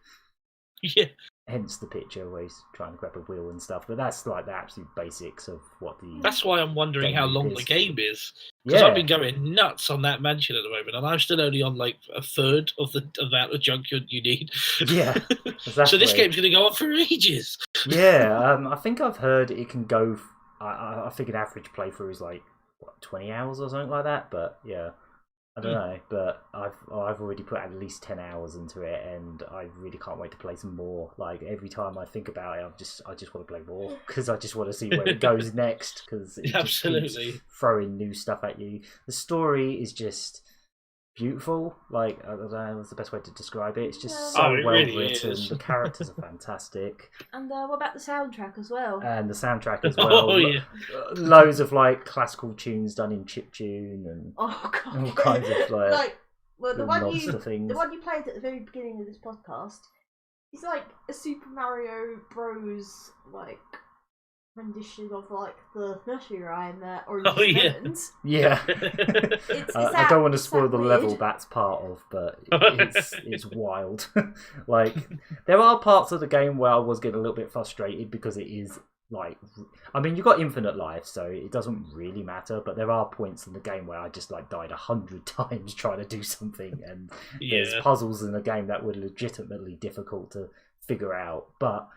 Yeah. Hence the picture where he's trying to grab a wheel and stuff. But that's like the absolute basics of what the... That's why I'm wondering how long the game is. Because I've been going nuts on that mansion at the moment, and I'm still only on like a third of the amount of junk you need. Yeah, exactly. So this game's going to go on for ages. Yeah, I think I've heard it can go... I think an average playthrough is like, 20 hours or something like that, but yeah, I don't know. But I've already put at least 10 hours into it, and I really can't wait to play some more. Like, every time I think about it, I just want to play more, because I just want to see where it goes next, because it just keeps throwing new stuff at you. The story is just beautiful. Like, I don't know, that's the best way to describe it. It's just so well written. The characters are fantastic. And what about the soundtrack as well? And the soundtrack as well. Loads of like classical tunes done in chiptune and all kinds of the monster things. The one you played at the very beginning of this podcast is like a Super Mario Bros. Like rendition of like the nursery rhyme that Orange Melons. Yeah. I don't want to spoil the level that's part of, but it's wild. Like, there are parts of the game where I was getting a little bit frustrated, because it is like, I mean, you've got infinite life, so it doesn't really matter, but there are points in the game where I just like died 100 times trying to do something, and there's puzzles in the game that were legitimately difficult to figure out, but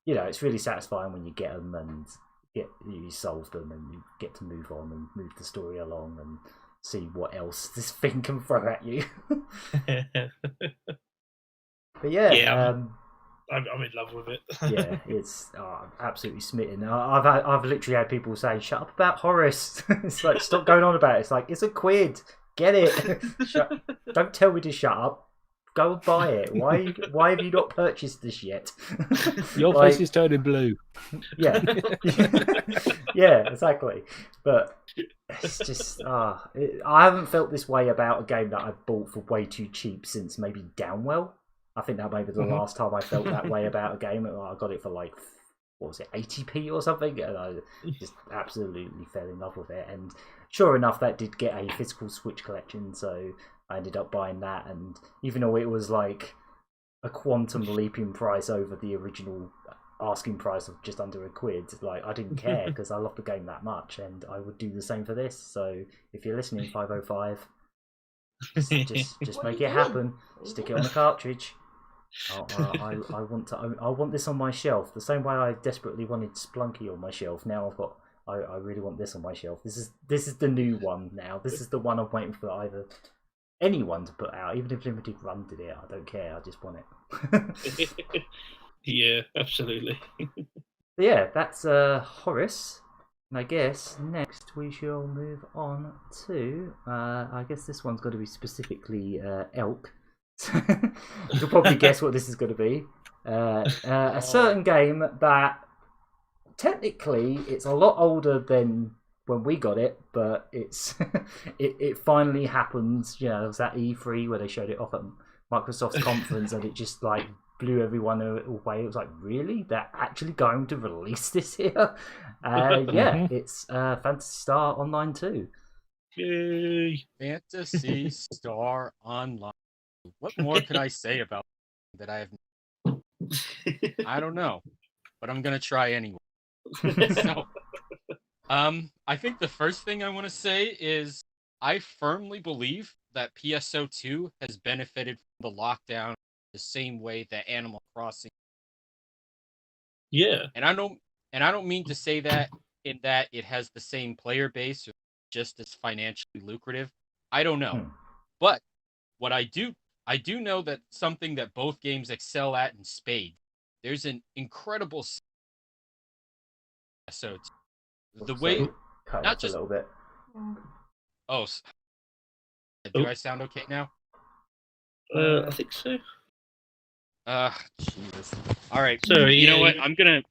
you know, it's really satisfying when you get them and you solve them, and you get to move on and move the story along and see what else this thing can throw at you. But I'm in love with it. Yeah, it's absolutely smitten. I've literally had people say, "Shut up about Horace." It's like, stop going on about it. It's like, it's £1. Get it. Don't tell me to shut up. Go and buy it. Why have you not purchased this yet? Your face is turning blue. Yeah. Yeah, exactly. But it's just... I haven't felt this way about a game that I've bought for way too cheap since maybe Downwell. I think that may be the last time I felt that way about a game. I got it for like, what was it, 80p or something, and I just absolutely fell in love with it. And sure enough, that did get a physical Switch collection, so I ended up buying that. And even though it was like a quantum leap in price over the original asking price of just under £1, like I didn't care because I love the game that much, and I would do the same for this. So if you're listening, 505, just make it happen. Stick it on a cartridge. I want this on my shelf. The same way I desperately wanted Spelunky on my shelf. Now I really want this on my shelf. This is the new one now. This is the one I'm waiting for either anyone to put out, even if Limited Run did it. I don't care. I just want it. Yeah, absolutely. Yeah, that's Horace. And I guess next we shall move on to I guess this one's got to be specifically Elk. You'll probably guess what this is going to be. A certain game that technically it's a lot older than when we got it, but it's it finally happened. You know, it was at E3 where they showed it off at Microsoft's conference, and it just like blew everyone away. It was like, really? They're actually going to release this here? Yeah, it's Phantasy Star Online 2. Yay! Phantasy Star Online. What more could I say about that I have? I don't know, but I'm gonna try anyway. So, I think the first thing I want to say is I firmly believe that PSO2 has benefited from the lockdown the same way that Animal Crossing. Yeah, and I don't mean to say that in that it has the same player base or just as financially lucrative. I don't know, but what I do know that something that both games excel at in spades. There's an incredible PSO2. The way not just a little bit. Oh, do I sound okay now? I think so. Jesus. All right. Sorry, you know what? I'm gonna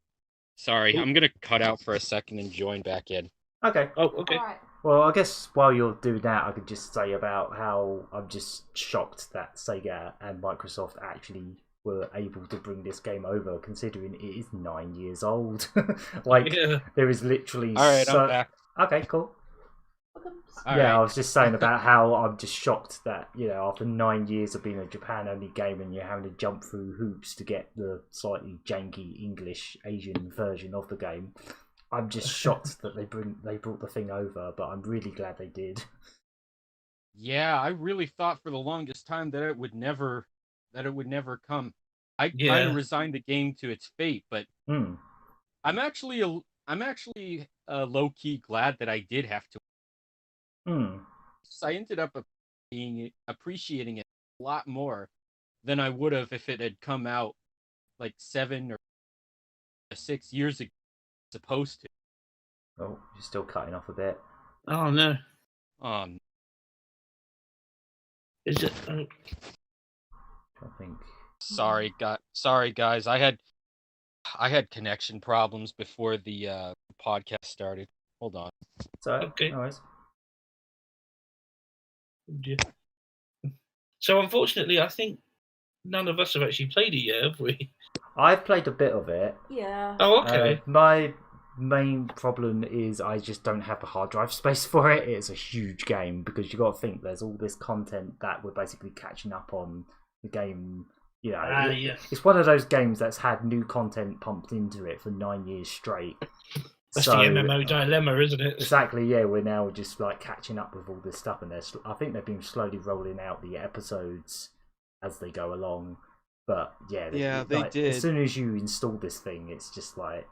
cut out for a second and join back in. Okay. Oh, okay. All right. Well, I guess while you're doing that, I could just say about how I'm just shocked that Sega and Microsoft actually were able to bring this game over, considering it is 9 years old. There is literally. All right, I'm back. Okay, cool. Right. I was just saying about how I'm just shocked that, you know, after 9 years of being a Japan-only game and you're having to jump through hoops to get the slightly janky English Asian version of the game, I'm just shocked that they brought the thing over. But I'm really glad they did. Yeah, I really thought for the longest time that it would never come. I kind of resigned the game to its fate, but I'm actually low key glad that I did have to. So I ended up appreciating it a lot more than I would have if it had come out like 7 or 6 years ago. Supposed to. Oh, you're still cutting off a bit. Oh no. Is it? I think. Sorry, guys. I had connection problems before the podcast started. Hold on. Sorry. Okay. No worries. So unfortunately, I think none of us have actually played it yet, have we? I've played a bit of it. Yeah. Oh, okay. My main problem is I just don't have the hard drive space for it. It's a huge game because you got to think there's all this content that we're basically catching up on the game. You know, it's one of those games that's had new content pumped into it for 9 years straight. That's the MMO dilemma, isn't it? Exactly, yeah. We're now just like catching up with all this stuff, and I think they've been slowly rolling out the episodes as they go along. But yeah, they did. As soon as you install this thing, it's just like,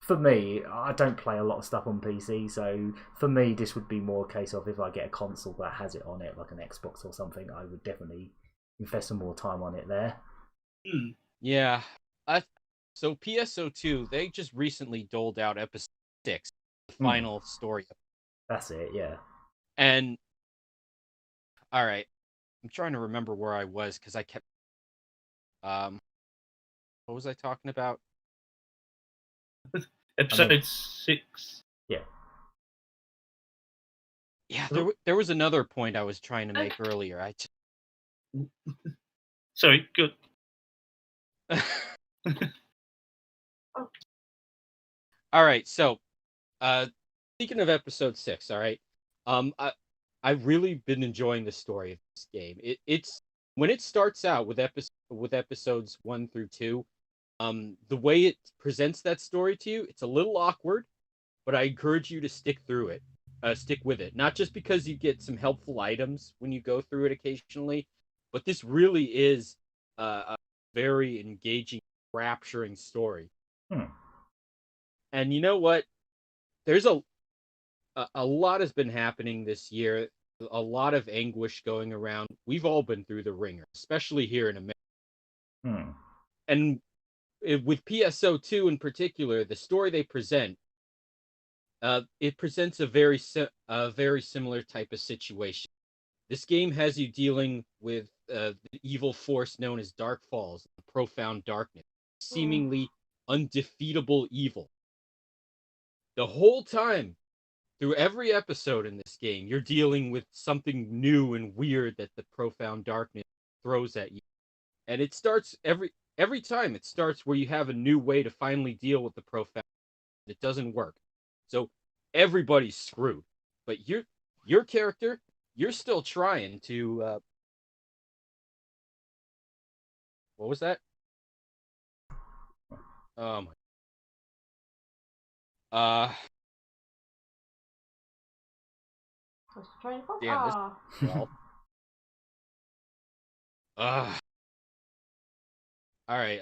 for me, I don't play a lot of stuff on PC, so for me, this would be more a case of if I get a console that has it on it, like an Xbox or something, I would definitely invest some more time on it there. Yeah. So PSO2, they just recently doled out episode 6, the final story. That's it, yeah. And, all right, I'm trying to remember where I was because I kept. What was I talking about? Episode 6. Yeah. Yeah, there was another point I was trying to make earlier. Sorry, good. All right, so speaking of episode 6, all right, I've really been enjoying the story of this game. It's when it starts out with episodes 1 through 2, the way it presents that story to you, it's a little awkward, but I encourage you to stick with it. Not just because you get some helpful items when you go through it occasionally, but this really is a very engaging, rapturing story. And you know what? There's a lot has been happening this year. A lot of anguish going around. We've all been through the ringer, especially here in America. And with PSO2 in particular, the story they present, it presents a very similar type of situation. This game has you dealing with the evil force known as Dark Falls, the profound darkness, seemingly undefeatable evil. The whole time, through every episode in this game, you're dealing with something new and weird that the profound darkness throws at you. And it starts every time it starts where you have a new way to finally deal with the profound. It doesn't work. So everybody's screwed. But your character, you're still trying to what was that? Damn this. Well. All right.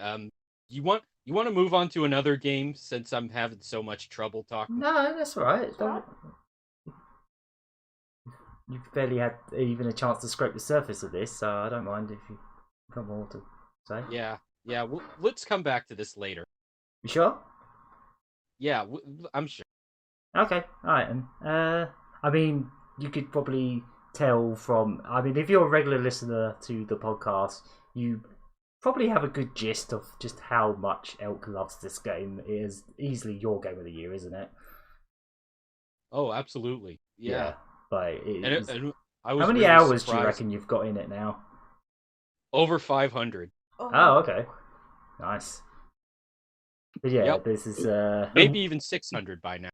You want to move on to another game since I'm having so much trouble talking? No, that's all right. You've barely had even a chance to scrape the surface of this, so I don't mind if you've got more to say. Yeah. Let's come back to this later. You sure? Yeah, I'm sure. Okay, all right. I mean, you could probably tell from. I mean, if you're a regular listener to the podcast, you probably have a good gist of just how much Elk loves this game. It is easily your game of the year, isn't it? Oh, absolutely. Yeah. But how many really hours surprised. do you reckon you've got in it now? Over 500. Oh, okay. Nice. But yeah, Yep. This is maybe even 600 by now.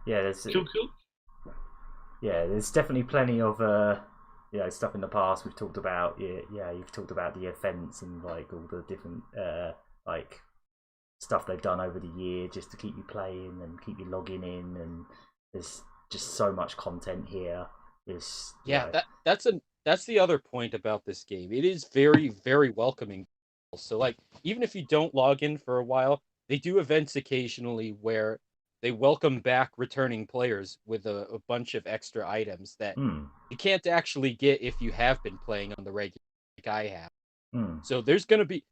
Yeah, there's Cool. Yeah, there's definitely plenty of stuff in the past we've talked about. Yeah, you've talked about the events and like all the different like stuff they've done over the year just to keep you playing and keep you logging in, and there's just so much content here. That's the other point about this game. It is very, very welcoming. So like, even if you don't log in for a while, they do events occasionally where they welcome back returning players with a bunch of extra items that you can't actually get if you have been playing on the regular like I have. So there's going to be,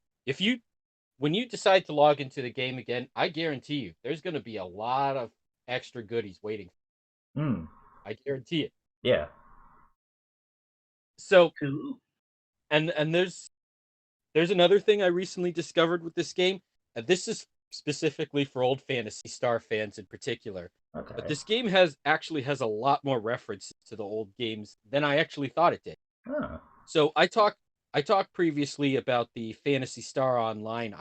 when you decide to log into the game again, I guarantee you there's going to be a lot of extra goodies waiting. I guarantee it. Yeah. So, and there's another thing I recently discovered with this game. This is specifically for old Phantasy Star fans in particular. Okay. But this game has a lot more references to the old games than I actually thought it did. Oh. So I talked previously about the Phantasy Star Online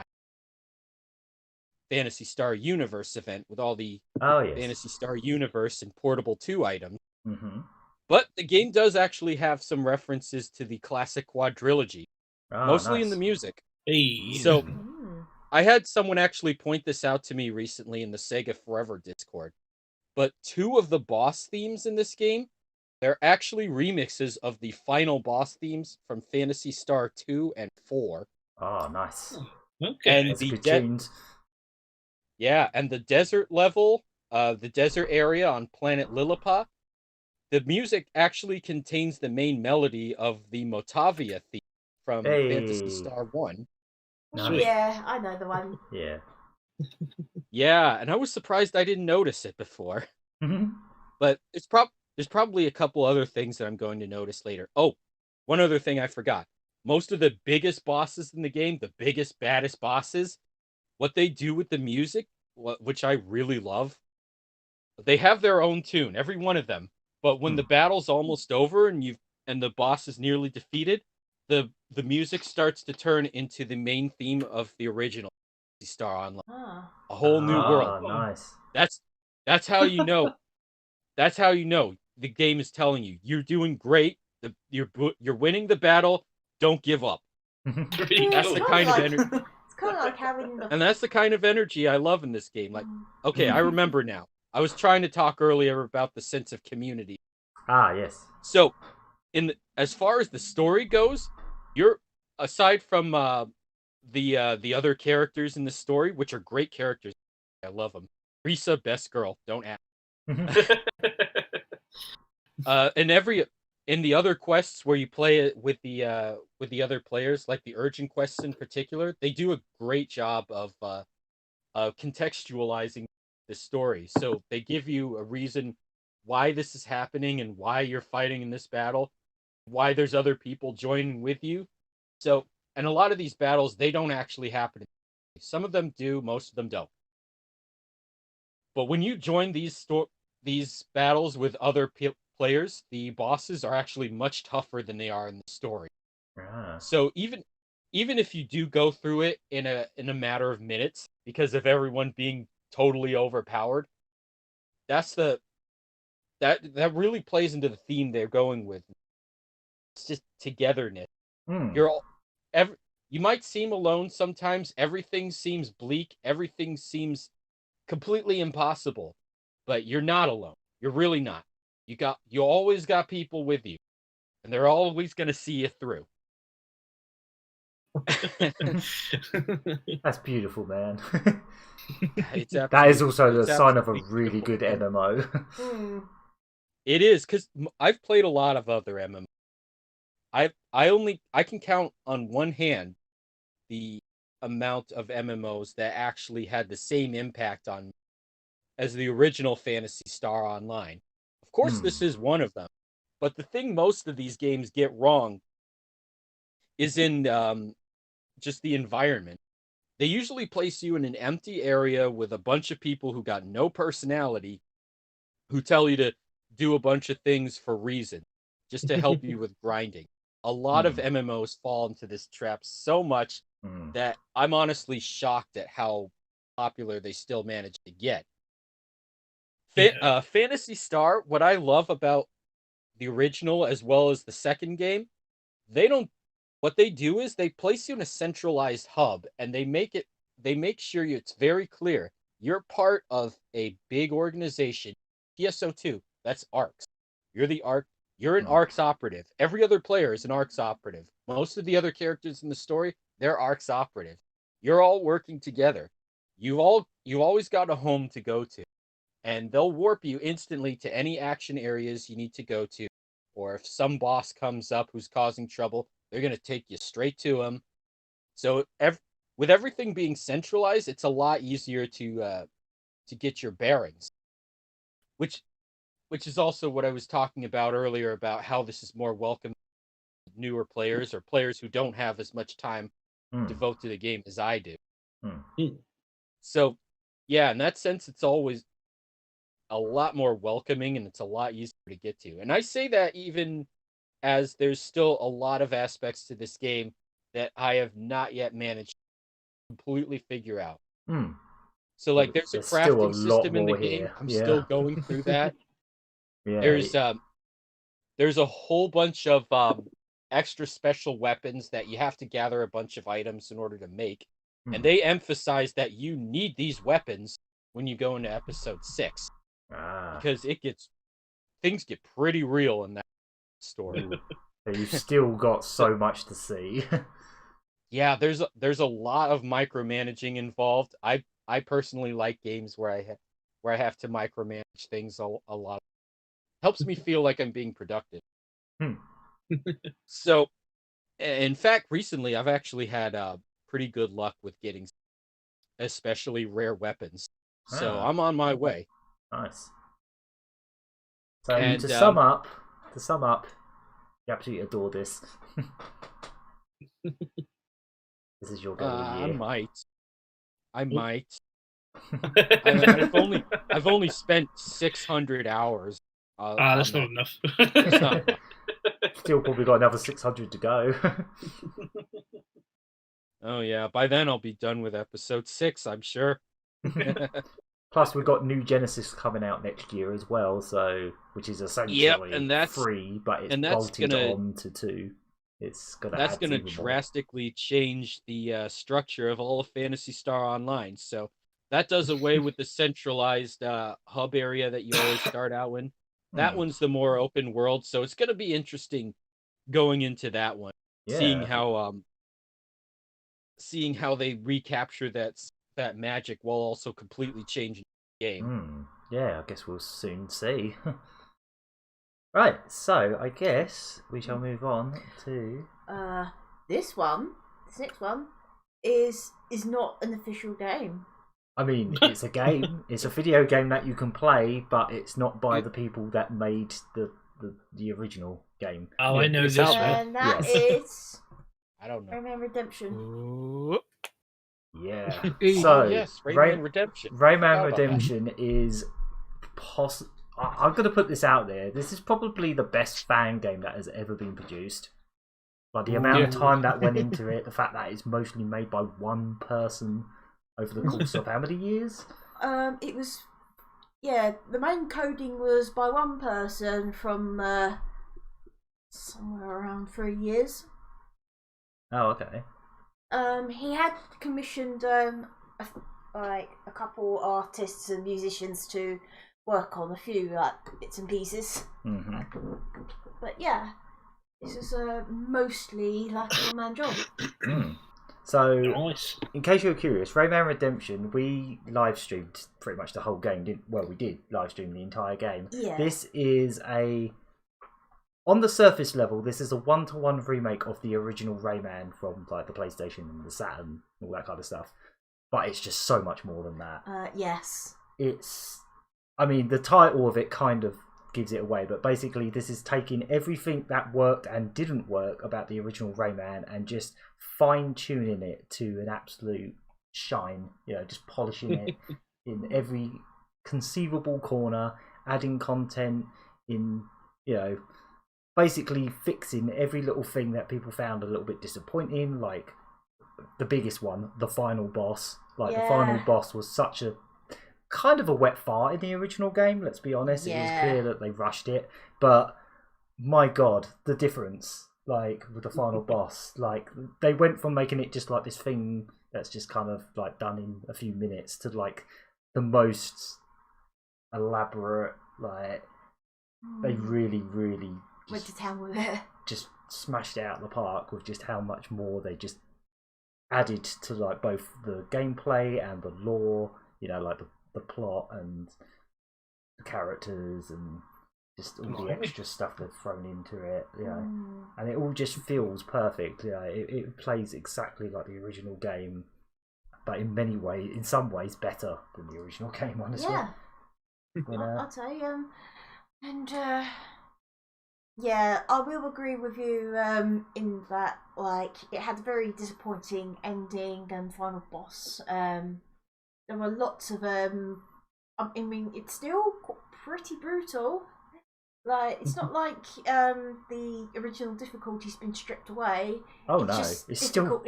Phantasy Star Universe event with all the Phantasy Star Universe and Portable 2 items. But the game does actually have some references to the classic quadrilogy, mostly in the music. So I had someone actually point this out to me recently in the Sega Forever Discord. But 2 of the boss themes in this game, they're actually remixes of the final boss themes from Phantasy Star 2 and 4. Oh, nice. Okay. And and the desert level, the desert area on planet Lilliput, the music actually contains the main melody of the Motavia theme from Phantasy Star 1. Nice. Yeah, I know the one. Yeah. Yeah, and I was surprised I didn't notice it before. But there's probably a couple other things that I'm going to notice later. Oh, one other thing I forgot. Most of the biggest bosses in the game, the biggest, baddest bosses, what they do with the music, which I really love, they have their own tune, every one of them. But when the battle's almost over and the boss is nearly defeated, the music starts to turn into the main theme of the original Star Online. A whole new world. Nice. That's how you know. That's how you know the game is telling you you're doing great. You're winning the battle. Don't give up. That's the kind of energy. It's kind of like having the. And that's the kind of energy I love in this game. Like, okay, I remember now. I was trying to talk earlier about the sense of community. Yes. So, as far as the story goes, you're aside from the other characters in the story, which are great characters. I love them. Risa, best girl. Don't ask. In the other quests where you play it with the other players, like the urgent quests in particular, they do a great job of contextualizing the story. So they give you a reason why this is happening and why you're fighting in this battle, why there's other people joining with you. So, and a lot of these battles, they don't actually happen. Some of them do, most of them don't. But when you join these battles with other players, the bosses are actually much tougher than they are in the story. So even if you do go through it in a matter of minutes because of everyone being totally overpowered, that really plays into the theme they're going with. It's just togetherness. You might seem alone sometimes. Everything seems bleak. Everything seems completely impossible, but you're not alone. You're really not. You always got people with you, and they're always going to see you through. That's beautiful, man. That is also the sign of a really good MMO. It is, because I've played a lot of other MMOs. I can count on one hand the amount of MMOs that actually had the same impact on me as the original Phantasy Star Online. Of course, this is one of them. But the thing most of these games get wrong is in just the environment. They usually place you in an empty area with a bunch of people who got no personality, who tell you to do a bunch of things for reason, just to help you with grinding. A lot of MMOs fall into this trap so much that I'm honestly shocked at how popular they still manage to get. Phantasy Star, what I love about the original as well as the second game, what they do is they place you in a centralized hub, and they make sure it's very clear you're part of a big organization. PSO2, that's ARCs. You're an ARCs operative. Every other player is an ARCs operative. Most of the other characters in the story, they're ARCs operative. You're all working together. You always got a home to go to, and they'll warp you instantly to any action areas you need to go to. Or if some boss comes up who's causing trouble, they're going to take you straight to him. So with everything being centralized, it's a lot easier to get your bearings. Which is also what I was talking about earlier about how this is more welcome to newer players or players who don't have as much time to devote to the game as I do. So, yeah, in that sense, it's always a lot more welcoming and it's a lot easier to get to. And I say that even as there's still a lot of aspects to this game that I have not yet managed to completely figure out. So, like, there's a crafting system in the game. I'm still going through that. There's a whole bunch of extra special weapons that you have to gather a bunch of items in order to make. And they emphasize that you need these weapons when you go into episode 6. Because things get pretty real in that story. You've still got so much to see. Yeah, there's a lot of micromanaging involved. I personally like games where I have to micromanage things a lot. Helps me feel like I'm being productive. So, in fact, recently I've actually had pretty good luck with getting especially rare weapons. So I'm on my way. Nice. So to sum up, you absolutely adore this. This is your goal year. I might. I've only spent 600 hours. That's not enough. It's not enough. Still probably got another 600 to go. Oh yeah, by then I'll be done with episode 6, I'm sure. Plus, we've got new Genesis coming out next year as well, so which is essentially and that's free, but it's and that's bolted gonna on to 2. That's going to drastically change the structure of all of Phantasy Star Online. So that does away with the centralized hub area that you always start out in. That one's the more open world, so it's going to be interesting going into that one, seeing how they recapture that magic while also completely changing the game. Yeah, I guess we'll soon see. Right, so I guess we shall move on to this next one is not an official game. I mean, it's a game. It's a video game that you can play, but it's not by the people that made the original game. Oh, I know this one. And that is I don't know. Rayman Redemption. Yeah. So yes, Rayman Redemption. Rayman Redemption is I'm going to put this out there. This is probably the best fan game that has ever been produced. Like the amount of time that went into it, the fact that it's mostly made by one person over the course of how many years? It was, the main coding was by one person from somewhere around 3 years. Oh, okay. He had commissioned a couple artists and musicians to work on a few bits and pieces. But yeah, this is mostly like a one-man job. So, nice. In case you're curious, Rayman Redemption, we live streamed pretty much the whole game. We did live stream the entire game. Yeah. This is on the surface level, this is a 1-to-1 remake of the original Rayman from like the PlayStation and the Saturn, all that kind of stuff. But it's just so much more than that. Yes. The title of it kind of gives it away, but basically this is taking everything that worked and didn't work about the original Rayman and just fine-tuning it to an absolute shine, just polishing it in every conceivable corner, adding content in, basically fixing every little thing that people found a little bit disappointing, like the biggest one, the final boss. The final boss was such a kind of a wet fart in the original game, let's be honest. It was clear that they rushed it, but my god, the difference with the final boss, they went from making it just like this thing that's just kind of done in a few minutes to the most elaborate, they really went to town with it, just smashed it out of the park with just how much more they just added to both the gameplay and the lore, the plot and the characters and just all the extra stuff they've thrown into it, and it all just feels perfect. It plays exactly like the original game, but in some ways better than the original game, honestly. I'll tell you, and I will agree with you in that it had a very disappointing ending and final boss. There were lots of it's still pretty brutal. It's not like the original difficulty's been stripped away. Oh no, it's still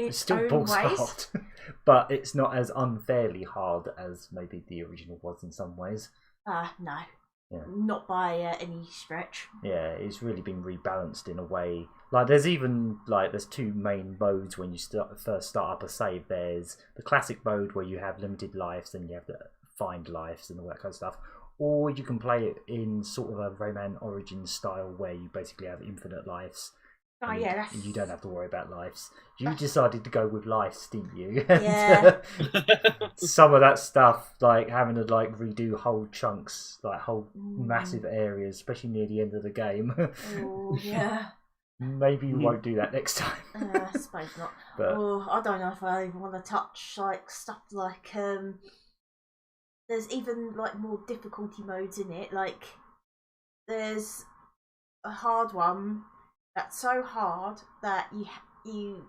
balls hard, but it's not as unfairly hard as maybe the original was in some ways. No. Yeah. Not by any stretch. Yeah, it's really been rebalanced in a way. There's even there's two main modes when you first start up a save. There's the classic mode where you have limited lives and you have to find lives and all that kind of stuff. Or you can play it in sort of a Rayman Origins style where you basically have infinite lives. Oh yeah, you don't have to worry about lives. You decided to go with lives, didn't you? Yeah. Some of that stuff, having to redo whole chunks, whole massive areas, especially near the end of the game. Oh yeah. Maybe you won't do that next time. I suppose not. But I don't know if I even want to touch stuff there's even more difficulty modes in it. There's a hard one that's so hard that you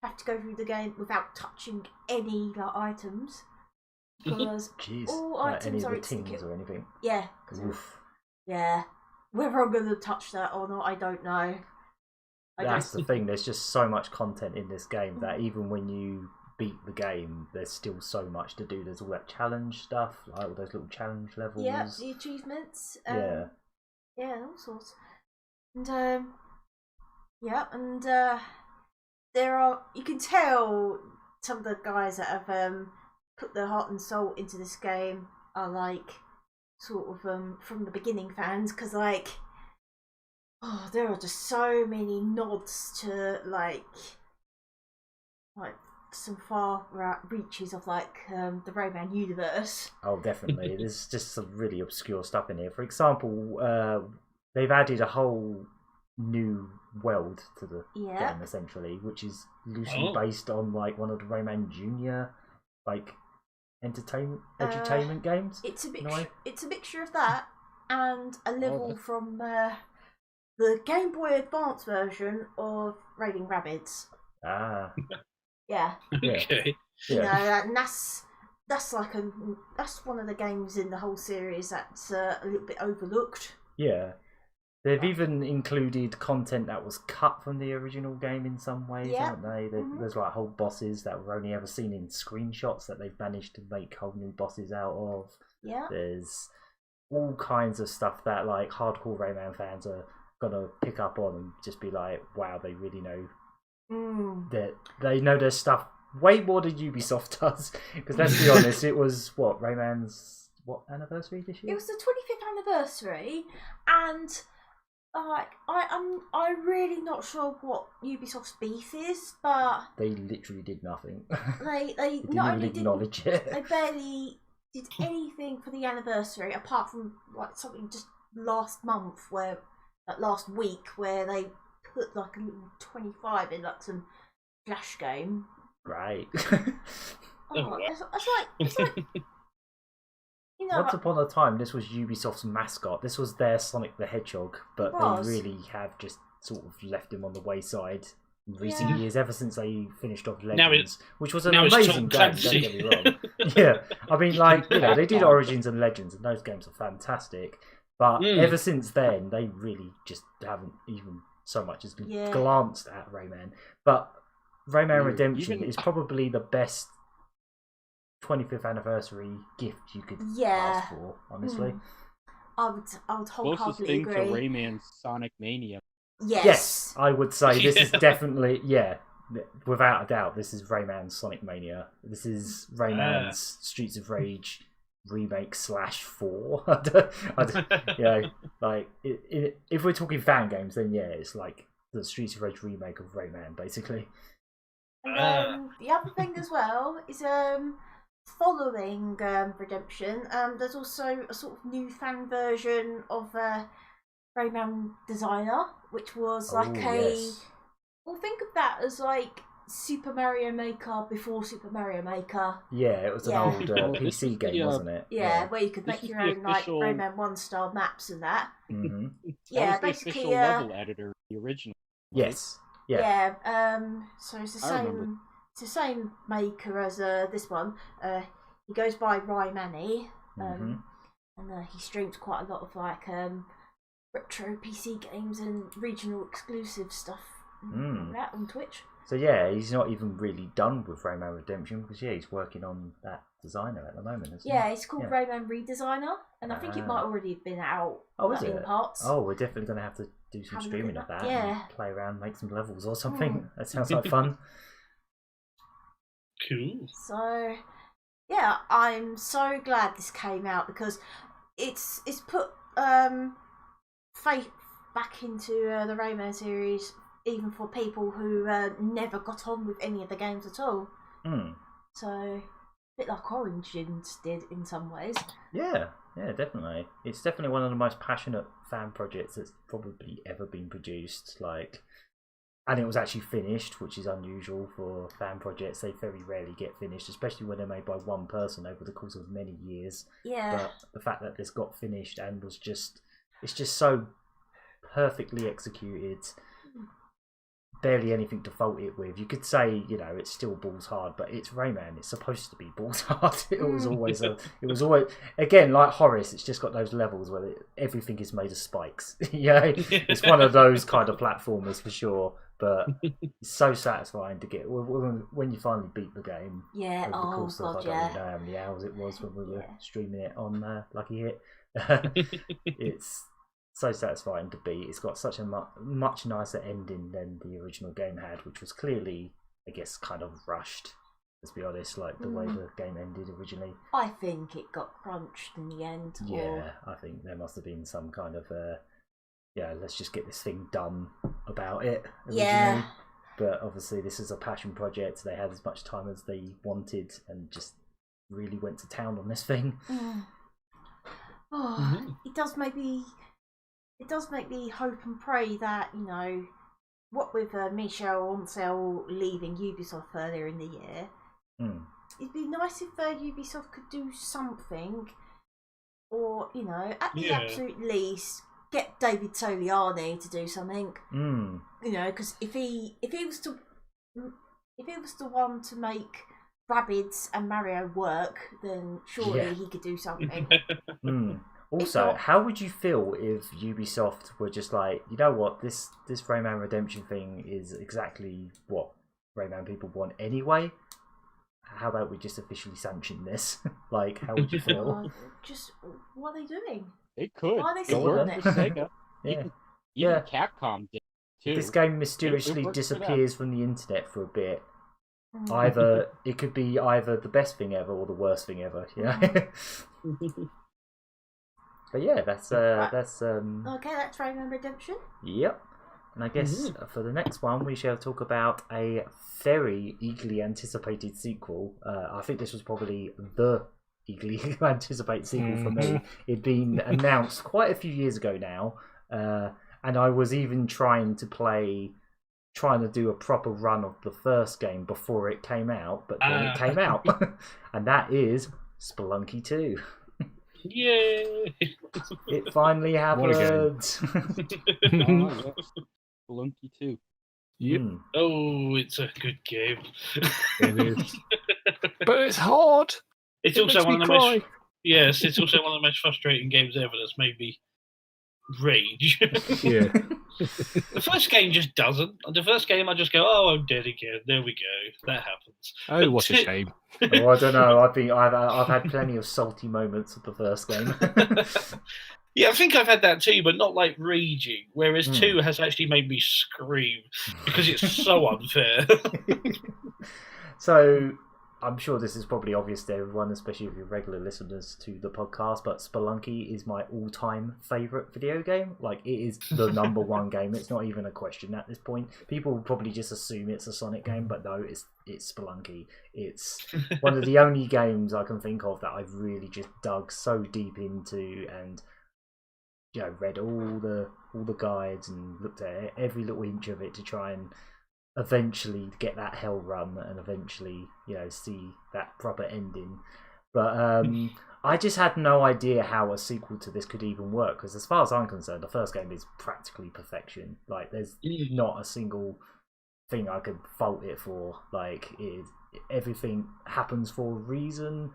have to go through the game without touching any items, because all items are tins or anything. Yeah. Yeah. Whether I'm gonna touch that or not, I don't know. That's the thing. There's just so much content in this game that even when you beat the game, there's still so much to do. There's all that challenge stuff, like all those little challenge levels. Yeah, the achievements. Yeah, all sorts. And there are. You can tell some of the guys that have put their heart and soul into this game are like sort of from the beginning fans, because like. Oh, there are just so many nods to like some far reaches of like the Rayman universe. Oh, definitely. There's just some really obscure stuff in here. For example, they've added a whole new world to the game essentially, which is loosely based on like one of the Rayman Junior like entertainment games. It's a mixture of that and a level from the Game Boy Advance version of Raving Rabbids. Ah. Yeah. Okay. You know, and that's one of the games in the whole series that's a little bit overlooked. Yeah. They've even included content that was cut from the original game in some ways, haven't they? There's like whole bosses that were only ever seen in screenshots that they've managed to make whole new bosses out of. Yeah. There's all kinds of stuff that like hardcore Rayman fans are gonna pick up on and just be like, wow, they really know that they know their stuff way more than Ubisoft does. Because let's be honest, it was what Rayman's anniversary this year? It was the 25th anniversary, and I'm really not sure what Ubisoft's beef is, but they literally did nothing. They didn't not even only acknowledge it. They barely did anything for the anniversary apart from like something just last week where they put like a little 25 in like some flash game. Right. It's like you know, once upon a time this was Ubisoft's mascot. This was their Sonic the Hedgehog, but they really have just sort of left him on the wayside in recent years, ever since they finished off Legends, which was an amazing game, don't get me wrong. Yeah, I mean, like, you know, they did Origins and Legends, and those games are fantastic. But ever since then, they really just haven't even so much as glanced at Rayman. But Rayman Redemption is probably the best 25th anniversary gift you could ask for, honestly. I would wholeheartedly agree. Closest thing to Rayman's Sonic Mania. Yes, I would say this is definitely, without a doubt, this is Rayman's Sonic Mania. This is Rayman's Streets of Rage remake /4. If we're talking fan games, then it's like the Streets of Rage remake of Rayman, basically. And then the other thing as well is following Redemption, there's also a sort of new fan version of Rayman Designer, which was like well, think of that as like Super Mario Maker before Super Mario Maker. Yeah, it was an old PC game, wasn't it? Yeah, where you could make your own like Rayman 1-style maps and that. Mm-hmm. Yeah, that was the official level editor, the original. Yes. Yeah. So it's the same maker as this one. He goes by Rayman, and he streams quite a lot of like retro PC games and regional exclusive stuff like that on Twitch. So he's not even really done with Rayman Redemption because he's working on that designer at the moment, isn't he? It's called Rayman Redesigner, and I think it might already have been out in parts. Oh, we're definitely going to have to do some streaming of that and play around, make some levels or something. That sounds like fun. Cool. So I'm so glad this came out because it's put faith back into the Rayman series, even for people who never got on with any of the games at all. So a bit like Origins did in some ways. Yeah, definitely. It's definitely one of the most passionate fan projects that's probably ever been produced. And it was actually finished, which is unusual for fan projects. They very rarely get finished, especially when they're made by one person over the course of many years. Yeah. But the fact that this got finished and it's just so perfectly executed. barely anything to fault it with. You could say, you know, it's still balls hard, but it's Rayman. It's supposed to be balls hard. It was always again, like Horace. It's just got those levels where everything is made of spikes. Yeah, it's one of those kind of platformers for sure. But it's so satisfying to get when you finally beat the game. Yeah. Over the course of, I don't even know how many hours it was when we were streaming it on Lucky Hit. It's so satisfying to beat. It's got such a much nicer ending than the original game had, which was clearly, I guess, kind of rushed. Let's be honest, like the way the game ended originally. I think it got crunched in the end. Yeah, I think there must have been some kind of let's just get this thing done about it originally. Yeah. But obviously this is a passion project. They had as much time as they wanted and just really went to town on this thing. It does make me hope and pray that, you know, what with Michel Ancel leaving Ubisoft earlier in the year, it'd be nice if Ubisoft could do something, or, you know, at the absolute least, get David Soliani to do something. You know, because if he was the one to make Rabbids and Mario work, then surely he could do something. Also, how would you feel if Ubisoft were just like, you know what, this Rayman Redemption thing is exactly what Rayman people want anyway? How about we just officially sanction this? Like, how would you feel? Just, what are they doing? They could. Why are they still doing it? Sega. Even Capcom did too. If this game mysteriously disappears from the internet for a bit, either it could be either the best thing ever or the worst thing ever, you know? But yeah, that's okay, that's Rayman Redemption. Yep. And I guess for the next one we shall talk about a very eagerly anticipated sequel. I think this was probably the eagerly anticipated sequel for me. It'd been announced quite a few years ago now, and I was even trying to do a proper run of the first game before it came out, but then it came out. And that is Spelunky 2. Yay! It finally happened. Spelunky 2. Yep. Oh, it's a good game. It is. But it's hard. It's also one of the most. Yes, it's also one of the most frustrating games ever. That's made me rage. Yeah. The first game just doesn't. The first game, I just go, "Oh, I'm dead again." There we go. That happens. Oh, what a shame. Oh, I don't know. I've had plenty of salty moments with the first game. Yeah, I think I've had that too, but not like raging. Whereas 2 has actually made me scream because it's so unfair. So I'm sure this is probably obvious to everyone, especially if you're regular listeners to the podcast, but Spelunky is my all-time favourite video game. Like, it is the number one game. It's not even a question at this point. People will probably just assume it's a Sonic game, but no, it's Spelunky. It's one of the only games I can think of that I've really just dug so deep into, and you know, read all the guides and looked at every little inch of it to try and eventually get that hell run and eventually, you know, see that proper ending. But I just had no idea how a sequel to this could even work, because as far as I'm concerned, the first game is practically perfection. Like, there's not a single thing I could fault it for. Like, everything happens for a reason.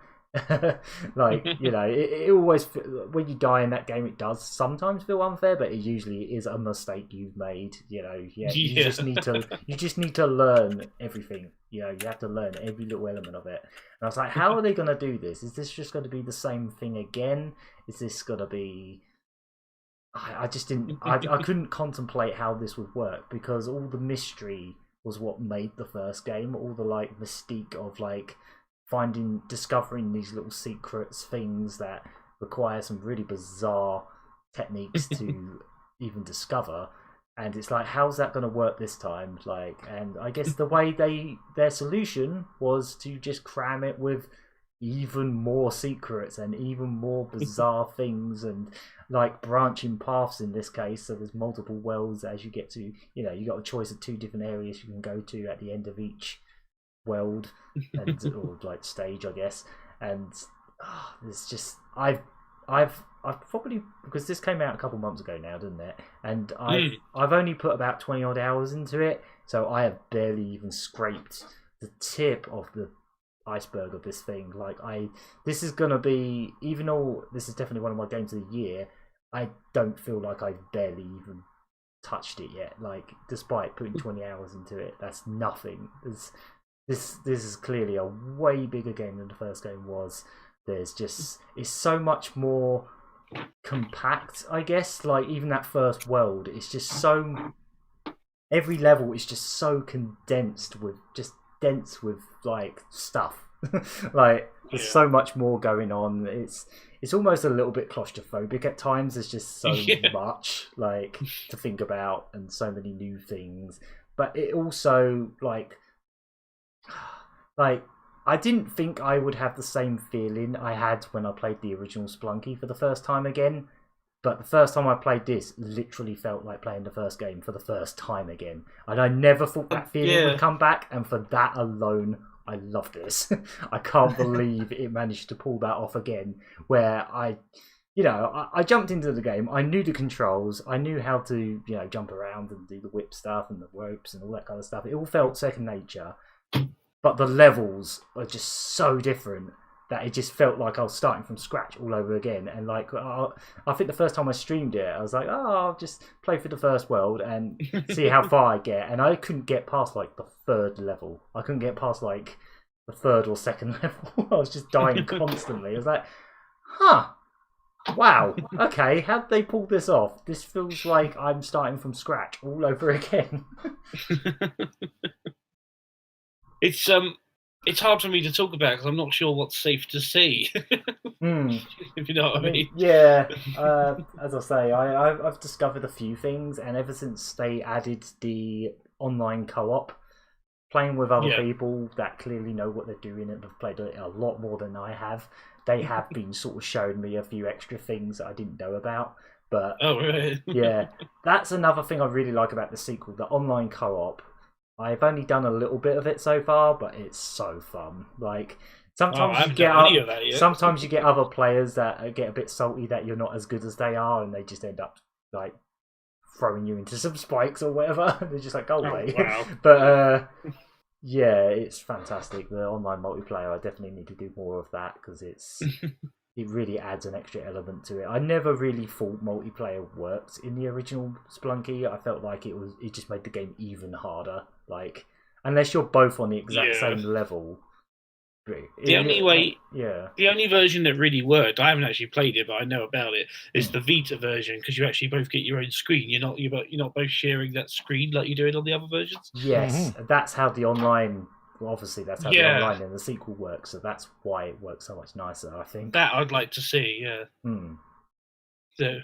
Like, you know, it always, when you die in that game, it does sometimes feel unfair, but it usually is a mistake you've made. You know, you just need to learn everything. You know, you have to learn every little element of it. And I was like, how are they going to do this? Is this just going to be the same thing again? Is this going to be? I just didn't. I couldn't contemplate how this would work, because all the mystery was what made the first game. All the like mystique of like discovering these little secrets, things that require some really bizarre techniques to even discover. And it's like, how's that going to work this time? Like, and I guess the way their solution was to just cram it with even more secrets and even more bizarre things, and like branching paths in this case. So there's multiple worlds as you get to, you know, you got a choice of 2 different areas you can go to at the end of each world, and or like stage, I guess. And it's just, I I've probably, because this came out a couple months ago now, didn't it? And I've only put about 20 odd hours into it, so I have barely even scraped the tip of the iceberg of this thing. Like this is gonna be, even though this is definitely one of my games of the year, I don't feel like I've barely even touched it yet. Like, despite putting 20 hours into it, that's nothing. This is clearly a way bigger game than the first game was. There's just, it's so much more compact, I guess. Like, even that first world, it's just so, every level is just so condensed with, just dense with like stuff. Like, there's so much more going on. It's almost a little bit claustrophobic at times. There's just so much like to think about and so many new things. But it also like I didn't think I would have the same feeling I had when I played the original Spelunky for the first time again. But the first time I played this literally felt like playing the first game for the first time again. And I never thought that feeling would come back. And for that alone, I love this. I can't believe it managed to pull that off again. Where I jumped into the game. I knew the controls. I knew how to, jump around and do the whip stuff and the ropes and all that kind of stuff. It all felt second nature. But the levels are just so different that it just felt like I was starting from scratch all over again. And like, I think the first time I streamed it, I was like, I'll just play for the first world and see how far I get. And I couldn't get past like the third level. I couldn't get past like the third or second level. I was just dying constantly. I was like, wow, okay, how'd they pull this off? This feels like I'm starting from scratch all over again. It's hard for me to talk about because I'm not sure what's safe to say. If you know what I mean. Yeah, as I say, I've discovered a few things, and ever since they added the online co-op, playing with other people that clearly know what they're doing and have played it a lot more than I have, they have been sort of showing me a few extra things that I didn't know about. But yeah, that's another thing I really like about the sequel, the online co-op. I've only done a little bit of it so far, but it's so fun. Like, sometimes sometimes you get other players that get a bit salty that you're not as good as they are, and they just end up like throwing you into some spikes or whatever. They're just like, go away. Wow. But yeah, it's fantastic. The online multiplayer, I definitely need to do more of that because it really adds an extra element to it. I never really thought multiplayer worked in the original Spelunky. I felt like it just made the game even harder. Like, unless you're both on the exact same level. The only version that really worked, I haven't actually played it, but I know about it, is the Vita version, because you actually both get your own screen. You're not both sharing that screen like you're doing on the other versions. Yes, that's how the online. Well, obviously, that's how the online and the sequel works, so that's why it works so much nicer, I think. That I'd like to see, So,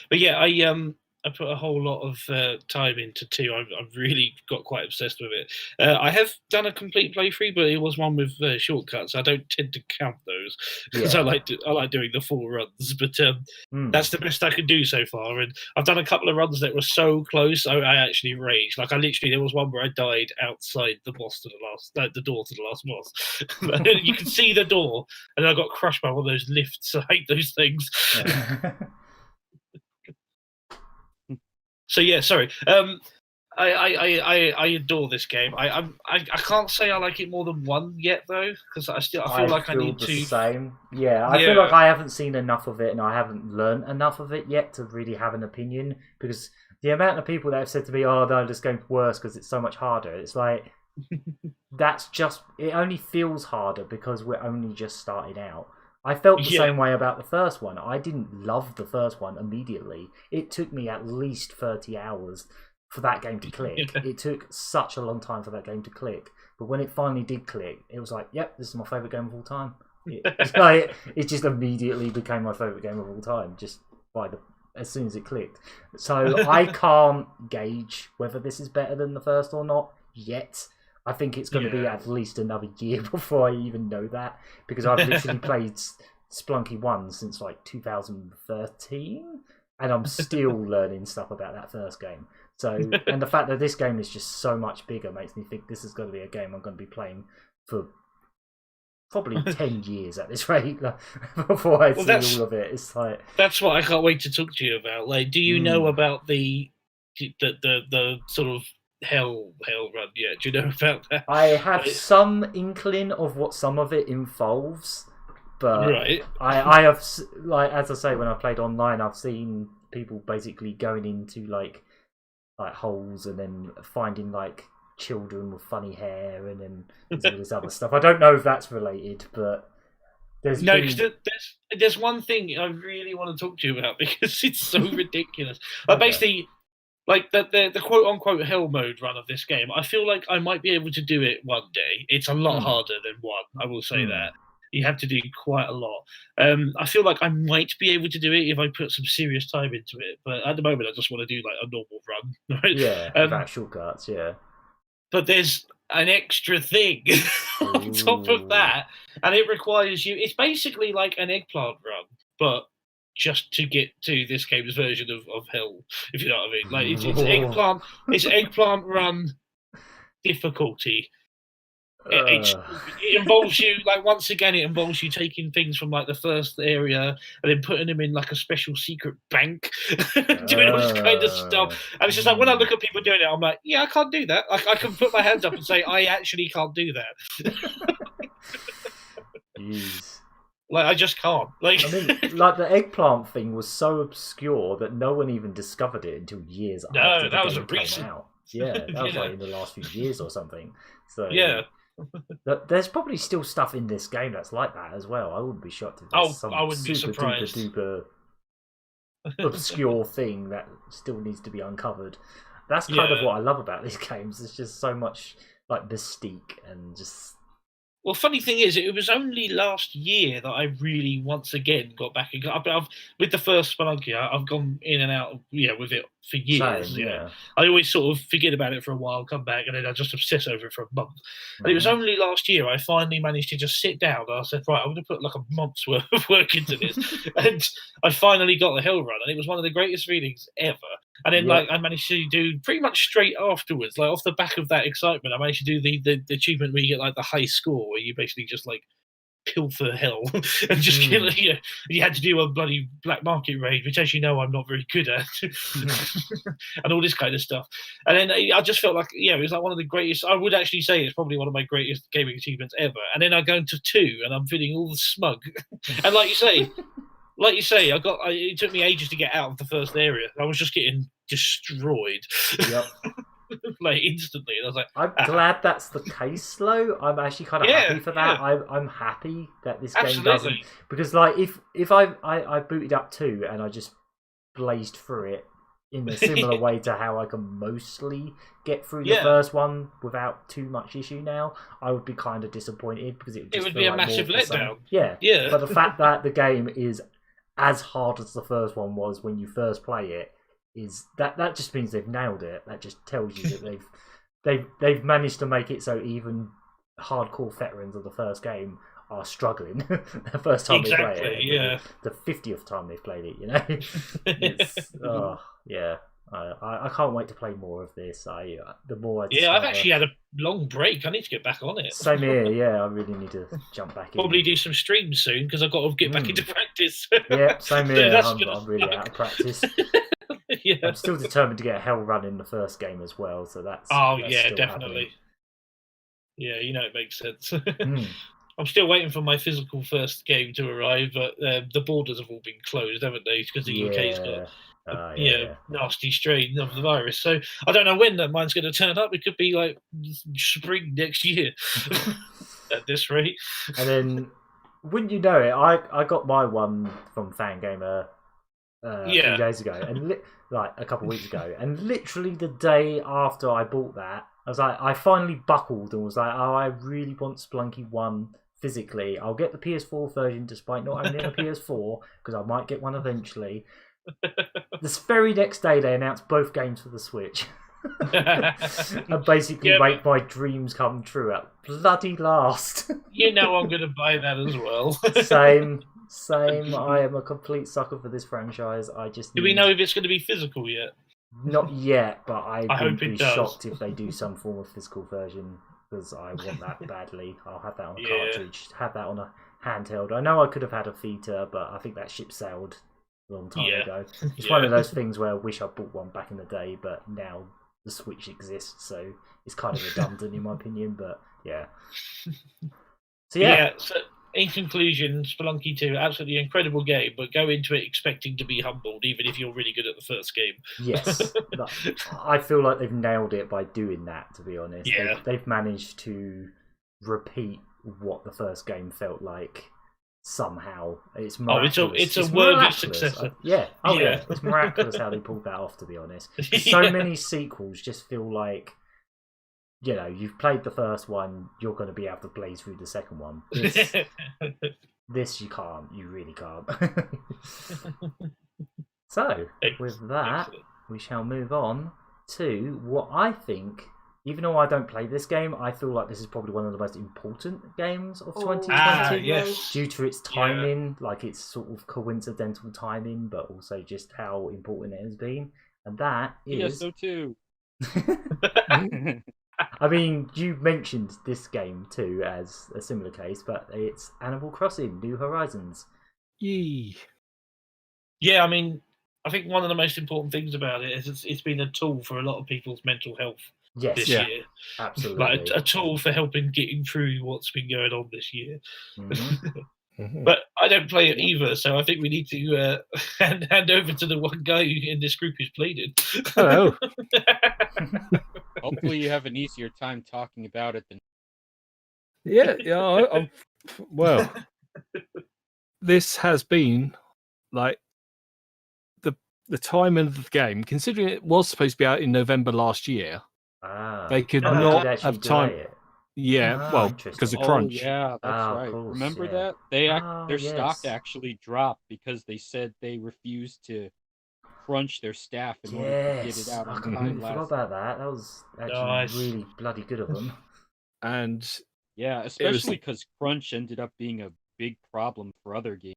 but yeah, I put a whole lot of time into 2. I've really got quite obsessed with it. I have done a complete playthrough, but it was one with shortcuts. I don't tend to count those because I like doing the full runs. But that's the best I could do so far. And I've done a couple of runs that were so close, I actually raged. Like, there was one where I died outside the boss to the door to the last boss. You can see the door, and I got crushed by one of those lifts. I hate those things. Yeah. So yeah, sorry. I adore this game. I can't say I like it more than one yet though, because I feel like I need to. Same. Yeah, I feel like I haven't seen enough of it and I haven't learned enough of it yet to really have an opinion. Because the amount of people that have said to me, "Oh no, this game's worse because it's so much harder," it's like that's just. It only feels harder because we're only just starting out. I felt the same way about the first one. I didn't love the first one immediately. It took me at least 30 hours for that game to click. It took such a long time for that game to click. But when it finally did click, it was like, yep, this is my favourite game of all time. It just immediately became my favourite game of all time, just as soon as it clicked. So I can't gauge whether this is better than the first or not yet. I think it's going to be at least another year before I even know that, because I've literally played Spelunky 1 since like 2013, and I'm still learning stuff about that first game. So, and the fact that this game is just so much bigger makes me think this is going to be a game I'm going to be playing for probably 10 years at this rate before I see all of it. It's like that's what I can't wait to talk to you about. Like, do you know about the sort of hell run yet? Do you know about that? I have some inkling of what some of it involves, but I have, like, as I say, when I played online, I've seen people basically going into like holes and then finding like children with funny hair and then all this other stuff. I don't know if that's related, but there's one thing I really want to talk to you about because it's so ridiculous. Basically, like the quote unquote hell mode run of this game, I feel like I might be able to do it one day. It's a lot harder than one, I will say that. You have to do quite a lot. I feel like I might be able to do it if I put some serious time into it, but at the moment I just want to do like a normal run. Right? Yeah, without shortcuts, yeah. But there's an extra thing on top of that, and it requires you. It's basically like an eggplant run, but just to get to this game's version of hell, if you know what I mean. Like it's eggplant run difficulty. It involves you, like, once again, it involves you taking things from like the first area and then putting them in like a special secret bank, doing all this kind of stuff. And it's just like when I look at people doing it, I'm like, yeah, I can't do that. I can put my hands up and say I actually can't do that. Jeez. Like, I just can't. Like, I mean, like the eggplant thing was so obscure that no one even discovered it until years after the game came out. Yeah, that was like in the last few years or something. So yeah. There's probably still stuff in this game that's like that as well. I wouldn't be shocked if there's some I wouldn't be super surprised. duper obscure thing that still needs to be uncovered. That's kind of what I love about these games. There's just so much like mystique and just. Well, funny thing is, it was only last year that I really, once again, got back and I've with the first Spelunky, I've gone in and out, with it for years. Same, I always sort of forget about it for a while, come back, and then I just obsess over it for a month. And it was only last year I finally managed to just sit down and I said, right, I'm going to put like a month's worth of work into this, and I finally got the hell run, and it was one of the greatest feelings ever. And then, like, I managed to do pretty much straight afterwards, like off the back of that excitement, I managed to do the achievement where you get like the high score, where you basically just like pilfer hell and just kill it. You had to do a bloody black market raid, which, as you know, I'm not very good at, and all this kind of stuff. And then I just felt like, it was like one of the greatest. I would actually say it's probably one of my greatest gaming achievements ever. And then I go into 2, and I'm feeling all smug. And like you say. It took me ages to get out of the first area. I was just getting destroyed, like instantly. And I was like, I'm glad that's the case, though. I'm actually kind of happy for that. I'm happy that this game doesn't, because like if I booted up 2 and I just blazed through it in a similar way to how I can mostly get through the first one without too much issue now, I would be kind of disappointed because it would be like a massive letdown. Yeah. But the fact that the game is as hard as the first one was when you first play it is that just means they've nailed it. That just tells you that they've managed to make it so even hardcore veterans of the first game are struggling the first time they play it. The 50th time they've played it, I can't wait to play more of this. The more I've actually had a long break. I need to get back on it. Same here. I really need to jump back in. Probably do some streams soon because I've got to get back into practice. Same here. I'm really out of practice. I'm still determined to get a hell run in the first game as well. So that's definitely. Happening. Yeah, it makes sense. I'm still waiting for my physical first game to arrive, but the borders have all been closed, haven't they? Because the UK's got nasty strain of the virus. So I don't know when that mine's going to turn up. It could be like spring next year at this rate. And then, wouldn't you know it, I got my one from Fangamer a few days ago, and like a couple of weeks ago, and literally the day after I bought that, I was like, I finally buckled and was like, oh, I really want Spelunky 1 physically. I'll get the PS4 version despite not owning a PS4 because I might get one eventually. This very next day, they announced both games for the Switch. And basically make my dreams come true at bloody last. I'm going to buy that as well. Same. I am a complete sucker for this franchise. Do we know if it's going to be physical yet? Not yet, but I hope would be it does. shocked if they do some form of physical version. because I want that badly. I'll have that on a Yeah. cartridge, have that on a handheld. I know I could have had a Vita, but I think that ship sailed a long time ago. It's one of those things where I wish I bought one back in the day, but now the Switch exists, so it's kind of redundant in my opinion. But yeah. So yeah. So in conclusion, Spelunky 2, absolutely incredible game, but go into it expecting to be humbled, even if you're really good at the first game. Yes, I feel like they've nailed it by doing that. To be honest, they've managed to repeat what the first game felt like somehow. It's miraculous. It's a worthy successor. Yeah, it's miraculous how they pulled that off. To be honest, so many sequels just feel like, you know, you've played the first one, you're going to be able to blaze through the second one. This you can't. You really can't. So, with that, we shall move on to what I think, even though I don't play this game, I feel like this is probably one of the most important games of 2020. Due to its timing, like its sort of coincidental timing, but also just how important it has been. And that is... Yes, so too. I mean, you mentioned this game too as a similar case, but it's Animal Crossing: New Horizons. Yee. Yeah, I mean, I think one of the most important things about it is it's been a tool for a lot of people's mental health this year. Absolutely. Like a tool for helping getting through what's been going on this year. Mm-hmm. But I don't play it either, so I think we need to hand over to the one guy in this group who's played it. Hello. Hopefully you have an easier time talking about it than... Well, this has been like the timing of the game, considering it was supposed to be out in November last year. They could not have time. Because of crunch. Yeah, that's right. Course, remember that? Their stock actually dropped because they said they refused to crunch their staff in order to get it out on time. I forgot about that. That was actually really bloody good of them. And yeah, especially because crunch ended up being a big problem for other games.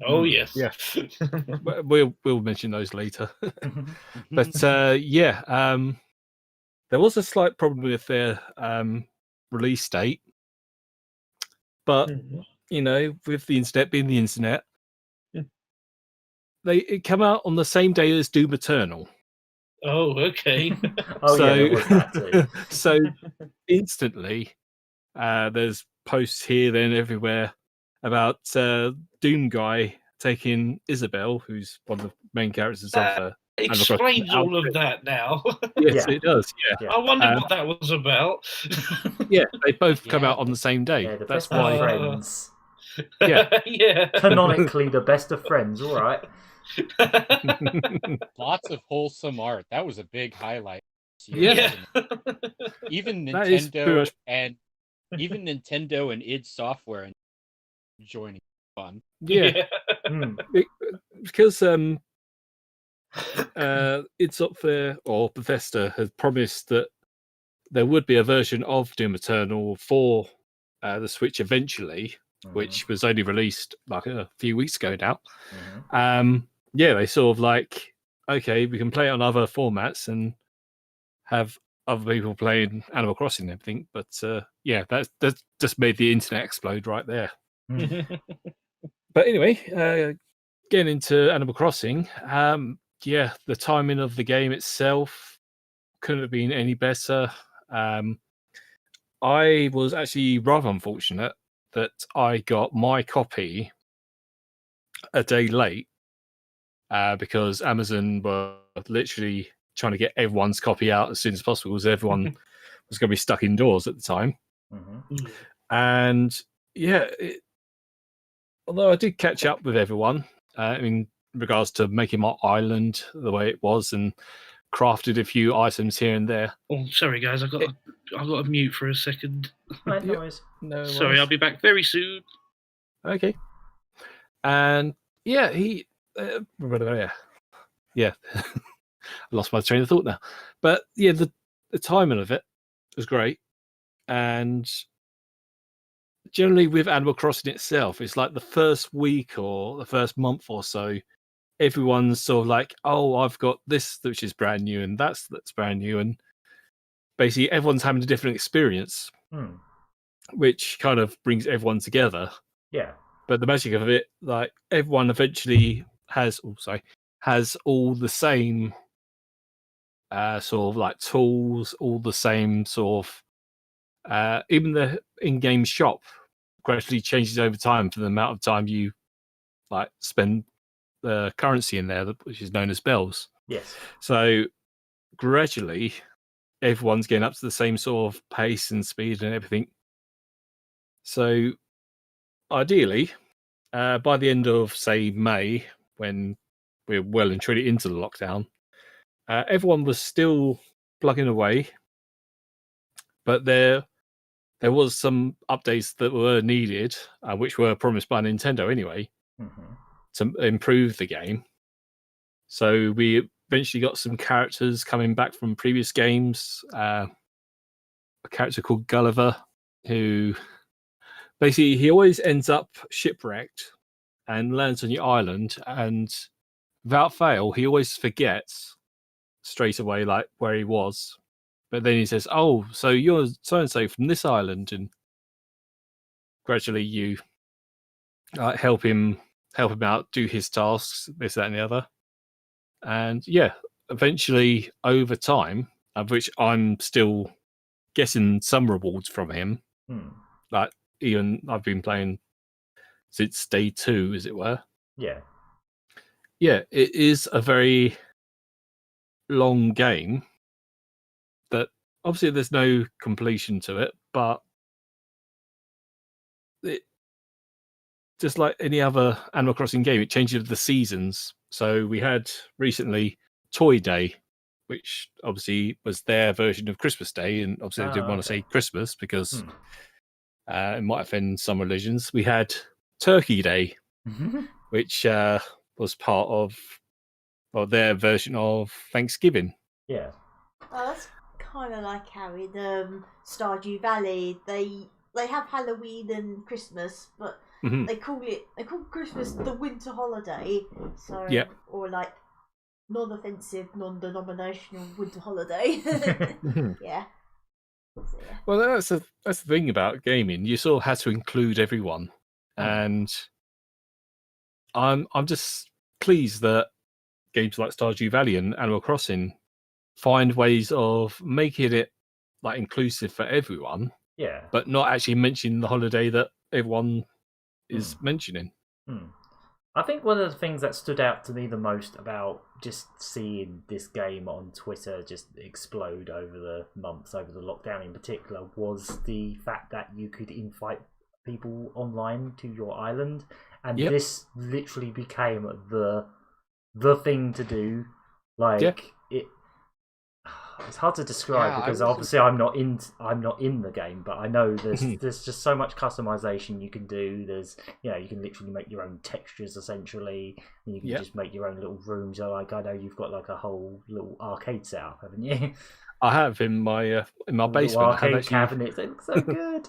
Oh yes, yeah. we'll mention those later. But there was a slight problem with their release date, but you know, with the internet being the internet, it came out on the same day as Doom Eternal. Oh, okay. There was that too. So instantly, there's posts here, then everywhere about Doom Guy taking Isabel, who's one of the main characters of explains all of that now. Yes, it does. Yeah. I wonder what that was about. Yeah, they both come out on the same day. Yeah, the That's best why. of friends. Yeah. Canonically, the best of friends. All right. Lots of wholesome art. That was a big highlight. Yeah. Even Nintendo and id Software joining fun. Yeah. Because id Software or Bethesda had promised that there would be a version of Doom Eternal for the Switch eventually, which was only released like a few weeks ago now. They sort of like, okay, we can play it on other formats and have other people playing Animal Crossing and everything. But that's just made the internet explode right there. But anyway, getting into Animal Crossing, the timing of the game itself couldn't have been any better. I was actually rather unfortunate that I got my copy a day late because Amazon were literally trying to get everyone's copy out as soon as possible because everyone was going to be stuck indoors at the time. And although I did catch up with everyone in regards to making my island the way it was and crafted a few items here and there. Oh, sorry guys, I've got to mute for a second. Right, no worries. Sorry, I'll be back very soon. Okay. And I lost my train of thought now. But the timing of it was great. And generally with Animal Crossing itself, it's like the first week or the first month or so, everyone's sort of like, oh, I've got this which is brand new and that's brand new, and basically everyone's having a different experience. which kind of brings everyone together. Yeah. But the magic of it, like everyone eventually has all the same sort of like tools, all the same sort of even the in-game shop gradually changes over time for the amount of time you like spend the currency in there, which is known as bells. Yes. So gradually, everyone's getting up to the same sort of pace and speed and everything. So ideally, by the end of say May, when we're well and truly into the lockdown, everyone was still plugging away, but there was some updates that were needed, which were promised by Nintendo anyway, to improve the game. So we eventually got some characters coming back from previous games. A character called Gulliver, who basically he always ends up shipwrecked and lands on your island, and without fail, he always forgets straight away like where he was. But then he says, "Oh, so you're so and so from this island," and gradually you help him out, do his tasks, this, that, and the other. And yeah, eventually over time, of which I'm still getting some rewards from him. Like even I've been playing since day 2, as it were. Yeah. Yeah, it is a very long game that obviously there's no completion to it, but it just like any other Animal Crossing game, it changes the seasons. So we had recently Toy Day, which obviously was their version of Christmas Day, and obviously they didn't want to say Christmas because it might offend some religions. We had Turkey Day, which was part of their version of Thanksgiving. Yeah. Well, that's kind of like how in Stardew Valley they have Halloween and Christmas, but they call Christmas the winter holiday. So or like non-offensive, non-denominational winter holiday. Yeah. So, yeah. Well, that's the thing about gaming. You sort of had to include everyone, and I'm just pleased that games like Stardew Valley and Animal Crossing find ways of making it like inclusive for everyone. Yeah. But not actually mentioning the holiday that everyone is mentioning. I think one of the things that stood out to me the most about just seeing this game on Twitter just explode over the months, over the lockdown in particular, was the fact that you could invite people online to your island, and this literally became the thing to do. Like it's hard to describe because obviously I'm not in the game, but I know there's just so much customization you can do. There's you can literally make your own textures essentially, and you can just make your own little rooms. So like I know you've got like a whole little arcade setup, haven't you? I have in my basement. Arcade cabinets. They look so good.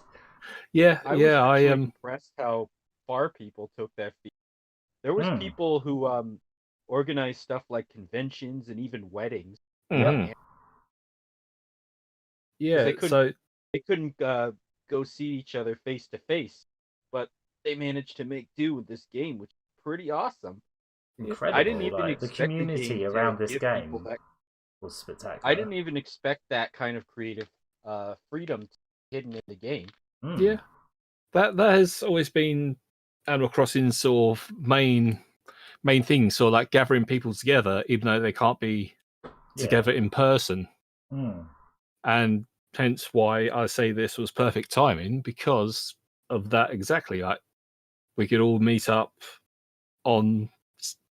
I was impressed how far people took that feat. There was people who organized stuff like conventions and even weddings. Yeah, they couldn't go see each other face to face, but they managed to make do with this game, which is pretty awesome. Incredible! I didn't even expect the community around this game was spectacular. I didn't even expect that kind of creative freedom hidden in the game. Yeah, that has always been Animal Crossing's sort of main thing. So like gathering people together, even though they can't be together in person. And hence why I say this was perfect timing, because of that exactly. Like we could all meet up on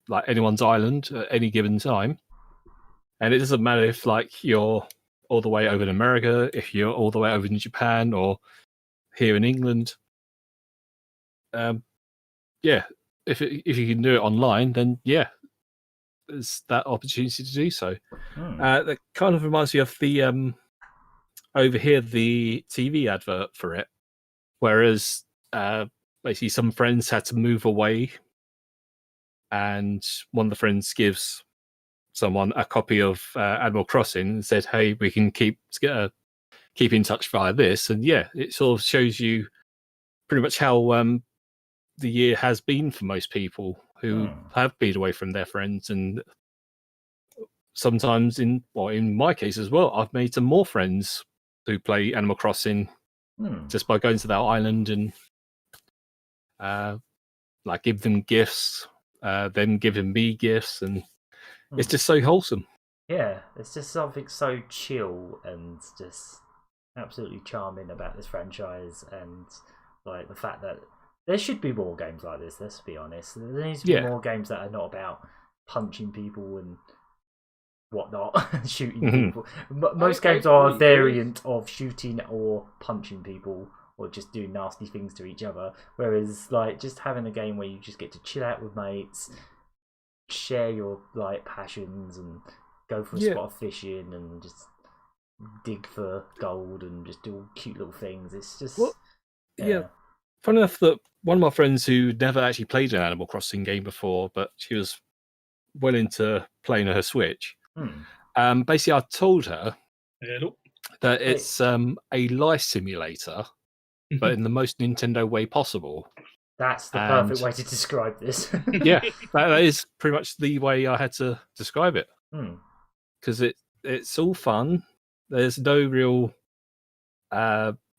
like anyone's island at any given time, and it doesn't matter if like you're all the way over in America, if you're all the way over in Japan, or here in England. If you can do it online, then there's that opportunity to do so. That kind of reminds me of the over here, the TV advert for it, whereas basically some friends had to move away, and one of the friends gives someone a copy of Animal Crossing and said, "Hey, we can keep keep in touch via this, and yeah, it sort of shows you pretty much how the year has been for most people who have been away from their friends, and sometimes in my case as well, I've made some more friends who play Animal Crossing just by going to that island and like give them gifts, them giving me gifts, and it's just so wholesome. Yeah, it's just something so chill and just absolutely charming about this franchise, and like the fact that there should be more games like this. Let's be honest. There needs to be more games that are not about punching people and whatnot, shooting people. Most games are a variant of shooting or punching people, or just doing nasty things to each other. Whereas, like, just having a game where you just get to chill out with mates, share your like passions, and go for a spot of fishing, and just dig for gold, and just do all cute little things. It's just Funny enough that one of my friends who never actually played an Animal Crossing game before, but she was well into playing her Switch. Basically, I told her that it's a life simulator, but in the most Nintendo way possible. That's the perfect way to describe this. Yeah, that is pretty much the way I had to describe it. Because it's all fun. There's no real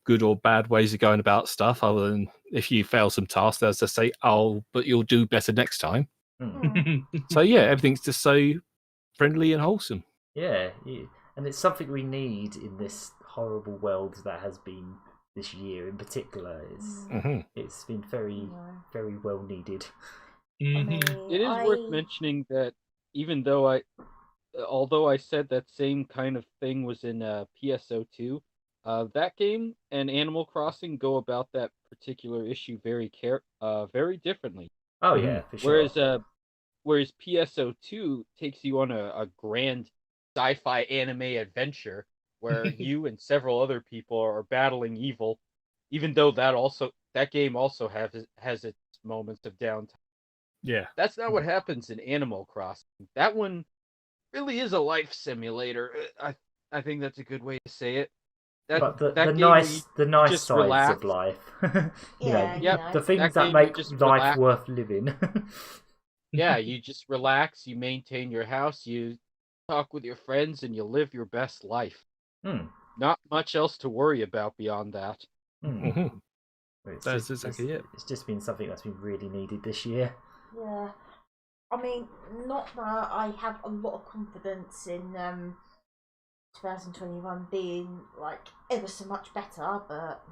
good or bad ways of going about stuff, other than if you fail some tasks, there's to say, "Oh, but you'll do better next time." So yeah, everything's just so friendly and wholesome. Yeah, and it's something we need in this horrible world that has been this year in particular. It's been very, very well needed. It is worth mentioning that even though although I said that same kind of thing was in PSO2, that game and Animal Crossing go about that particular issue very differently. Oh yeah, for sure. Whereas PSO2 takes you on a grand sci-fi anime adventure where you and several other people are battling evil, even though that game also has its moments of downtime. Yeah. That's not what happens in Animal Crossing. That one really is a life simulator. I think that's a good way to say it. But the nice sides relax. Of life. The things that make life worth living. Yeah, you just relax, you maintain your house, you talk with your friends, and you live your best life. Not much else to worry about beyond that. That's exactly it. It's just been something that's been really needed this year. Yeah. I mean, not that I have a lot of confidence in 2021 being like ever so much better, but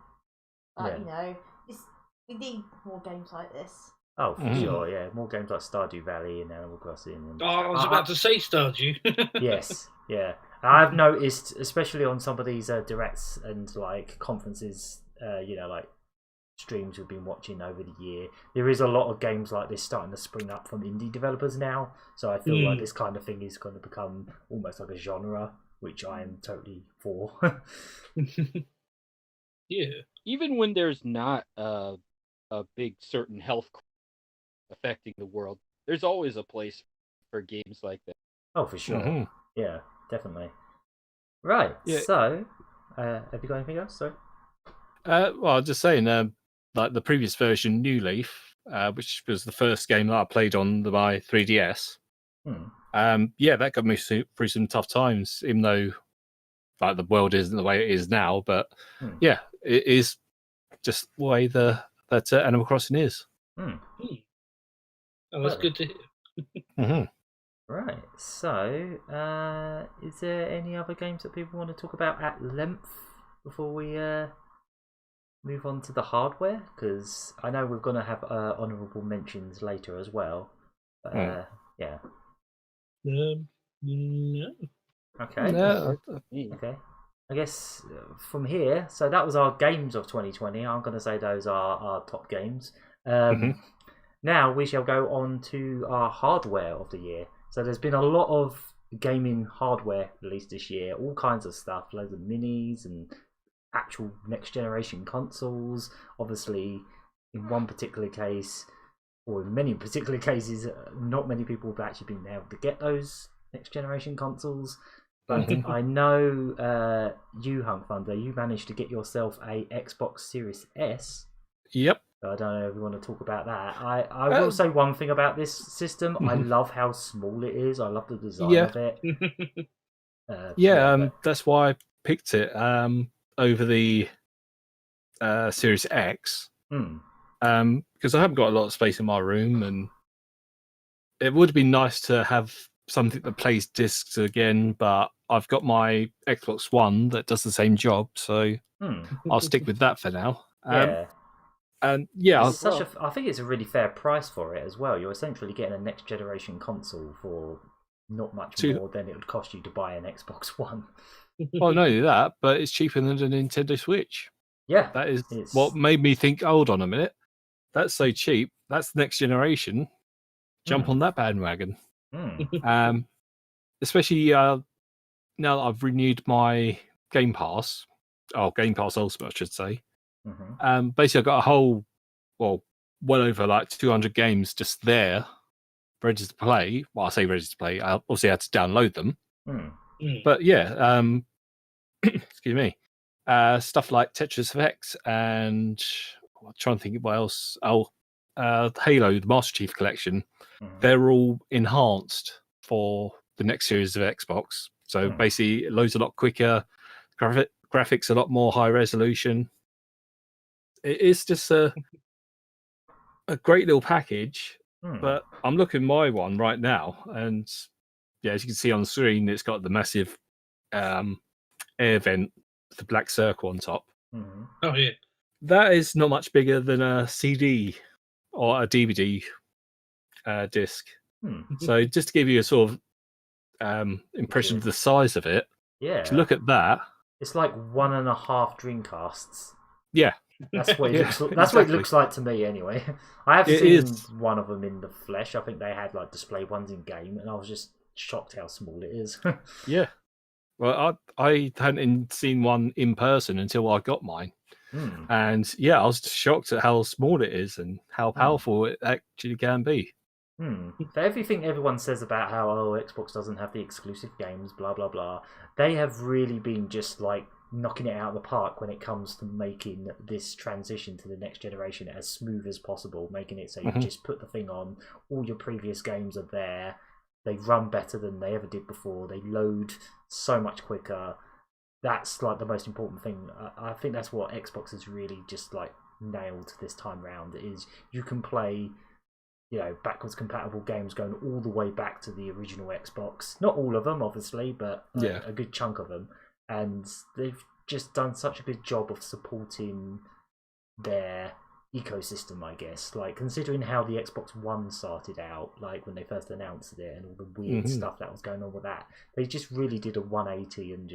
we need more games like this. Oh, for sure, yeah. More games like Stardew Valley and Animal Crossing. And I was about to say Stardew. Yes, yeah. I've noticed, especially on some of these directs and like conferences, like streams we've been watching over the year, there is a lot of games like this starting to spring up from indie developers now. So I feel like this kind of thing is going to become almost like a genre, which I am totally for. Yeah. Even when there's not a big certain health affecting the world, there's always a place for games like that. Oh, for sure. Yeah, definitely. Right. Yeah. So, have you got anything else? Sorry. Well, I was just saying, like the previous version, New Leaf, which was the first game that I played on my 3DS. That got me through some tough times, even though like the world isn't the way it is now. But yeah, it is just the way that Animal Crossing is. Oh, that's good to hear. Right, so is there any other games that people want to talk about at length before we move on to the hardware? Because I know we're going to have honourable mentions later as well. But, yeah. No. Okay. No. Okay. I guess from here, so that was our games of 2020. I'm going to say those are our top games. Now we shall go on to our hardware of the year. So there's been a lot of gaming hardware released this year, all kinds of stuff, loads of minis and actual next generation consoles. Obviously, in one particular case, or in many particular cases, not many people have actually been able to get those next generation consoles. But I know you, Hunk Thunder, you managed to get yourself a Xbox Series S. Yep. So I don't know if we want to talk about that. I will say one thing about this system. I love how small it is. I love the design of it. That's why I picked it over the Series X. Because I haven't got a lot of space in my room, and it would be nice to have something that plays discs again, but I've got my Xbox One that does the same job, so I'll stick with that for now. And yeah, I think it's a really fair price for it as well. You're essentially getting a next generation console for not much more than it would cost you to buy an Xbox One. Well, not only that, but it's cheaper than the Nintendo Switch. Yeah, that is what made me think. Hold on a minute, that's so cheap. That's the next generation. Jump on that bandwagon. Especially now that I've renewed my Game Pass. Game Pass Ultimate, I should say. Basically, I've got a whole, well over like 200 games just there, ready to play. Well, I say ready to play. I obviously had to download them. But yeah, excuse me. Stuff like Tetris Effect and I'm trying to think of what else. Halo, the Master Chief Collection. They're all enhanced for the next series of Xbox. So basically, it loads a lot quicker. Graphics a lot more high resolution. It is just a great little package. But I'm looking at my one right now, and yeah, as you can see on the screen, it's got the massive air vent with the black circle on top. Oh yeah, that is not much bigger than a CD or a DVD disc. So just to give you a sort of impression of the size of it, if you look at that, it's like 1.5 Dreamcasts. Yeah, that's what it looks. That's what it looks like to me, anyway. I have seen one of them in the flesh. I think they had like display ones in game, and I was just shocked how small it is. Yeah, well, I hadn't seen one in person until I got mine, and yeah, I was shocked at how small it is and how powerful it actually can be. For everything everyone says about how Xbox doesn't have the exclusive games, blah blah blah, they have really been just like knocking it out of the park when it comes to making this transition to the next generation as smooth as possible, making it so you just put the thing on, all your previous games are there, they run better than they ever did before, they load so much quicker. That's like the most important thing. I think that's what Xbox has really just like nailed this time round, is you can play backwards compatible games going all the way back to the original Xbox. Not all of them, obviously, but a good chunk of them. And they've just done such a good job of supporting their ecosystem, I guess. Like, considering how the Xbox One started out, like when they first announced it and all the weird stuff that was going on with that, they just really did a 180 and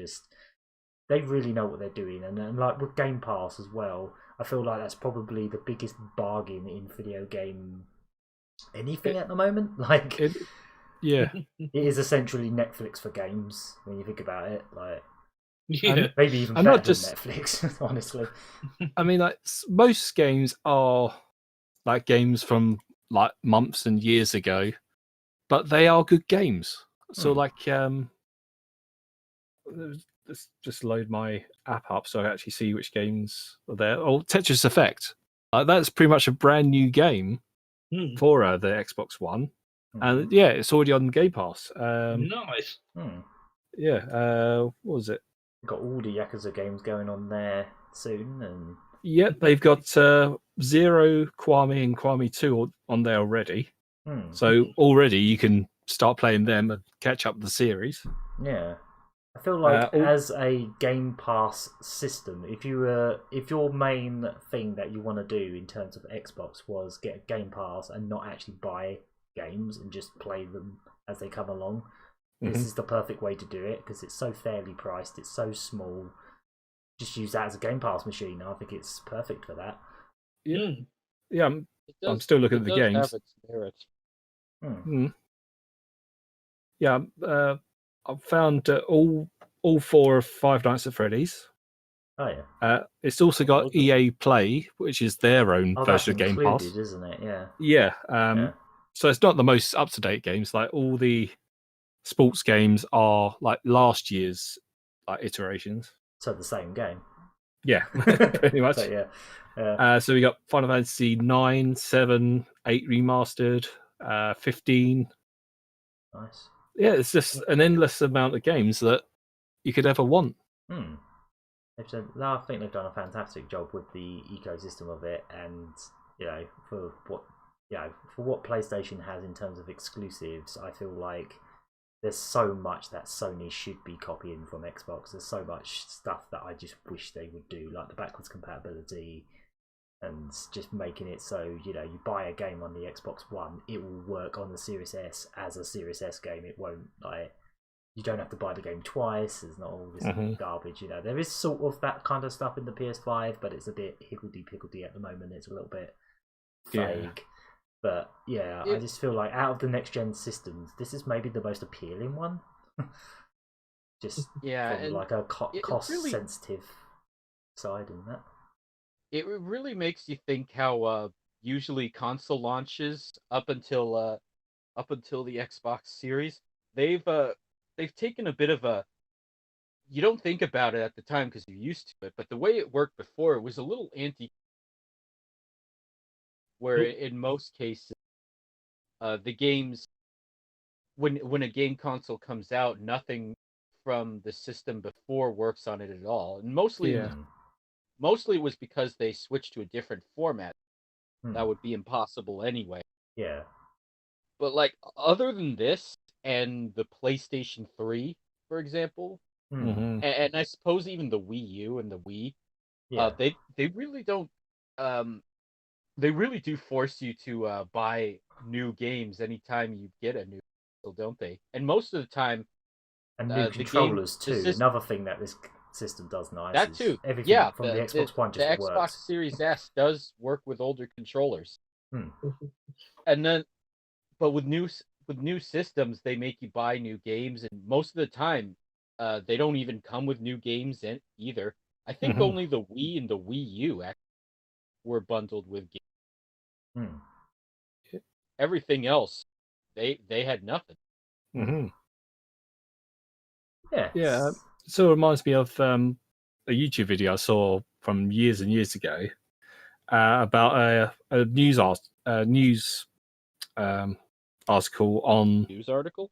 they really know what they're doing. And like with Game Pass as well, I feel like that's probably the biggest bargain in video game anything at the moment. Like, it is essentially Netflix for games when you think about it. Like, maybe even better than Netflix, honestly. I mean, like, most games are like games from like months and years ago, but they are good games. So like, let's just load my app up so I actually see which games are there. Tetris Effect. That's pretty much a brand new game for the Xbox One. And yeah, it's already on Game Pass. Nice. Yeah, what was it? Got all the Yakuza games going on there soon, and they've got Zero, Kwame, and Kwame 2 on there already. So already you can start playing them and catch up the series. Yeah, I feel like as a Game Pass system, if your main thing that you want to do in terms of Xbox was get a Game Pass and not actually buy games and just play them as they come along, this is the perfect way to do it, because it's so fairly priced, it's so small. Just use that as a Game Pass machine. I think it's perfect for that. Yeah, I'm still looking at the games. Have its merits. Yeah, I've found all 4 of Five Nights at Freddy's. Oh yeah. It's also got EA Play, which is their own version of Game Pass, isn't it? Yeah. Yeah. So it's not the most up to date games. Like all the sports games are like last year's iterations. So the same game. Yeah, pretty much. So, yeah. So we got Final Fantasy 9, 7, 8 remastered, 15. Nice. Yeah, it's just an endless amount of games that you could ever want. I think they've done a fantastic job with the ecosystem of it, and for what PlayStation has in terms of exclusives, I feel like there's so much that Sony should be copying from Xbox. There's so much stuff that I just wish they would do, like the backwards compatibility, and just making it so you buy a game on the Xbox One, it will work on the Series S as a Series S game. It won't you don't have to buy the game twice. There's not all this garbage. There is sort of that kind of stuff in the PS5, but it's a bit higgledy-piggledy at the moment. It's a little bit vague. But yeah, I just feel like out of the next gen systems, this is maybe the most appealing one. Just from like a cost sensitive side in that. It really makes you think how usually console launches up until the Xbox Series, they've taken a bit of a, you don't think about it at the time because you're used to it, but the way it worked before, it was a little where in most cases, the games, when a game console comes out, nothing from the system before works on it at all, and mostly it was because they switched to a different format. That would be impossible anyway. Yeah. But like other than this and the PlayStation 3, for example, and I suppose even the Wii U and the Wii, they really don't. They really do force you to buy new games anytime you get a new console, don't they? And most of the time, and new controllers too. Another thing that this system does nice. That too. Everything from the Xbox One just works. The works. Xbox Series S does work with older controllers. And then, but with new systems, they make you buy new games, and most of the time, they don't even come with new games either. I think only the Wii and the Wii U actually were bundled with games. Everything else, they had nothing. Yeah. So it reminds me of a YouTube video I saw from years and years ago about a news article on news article.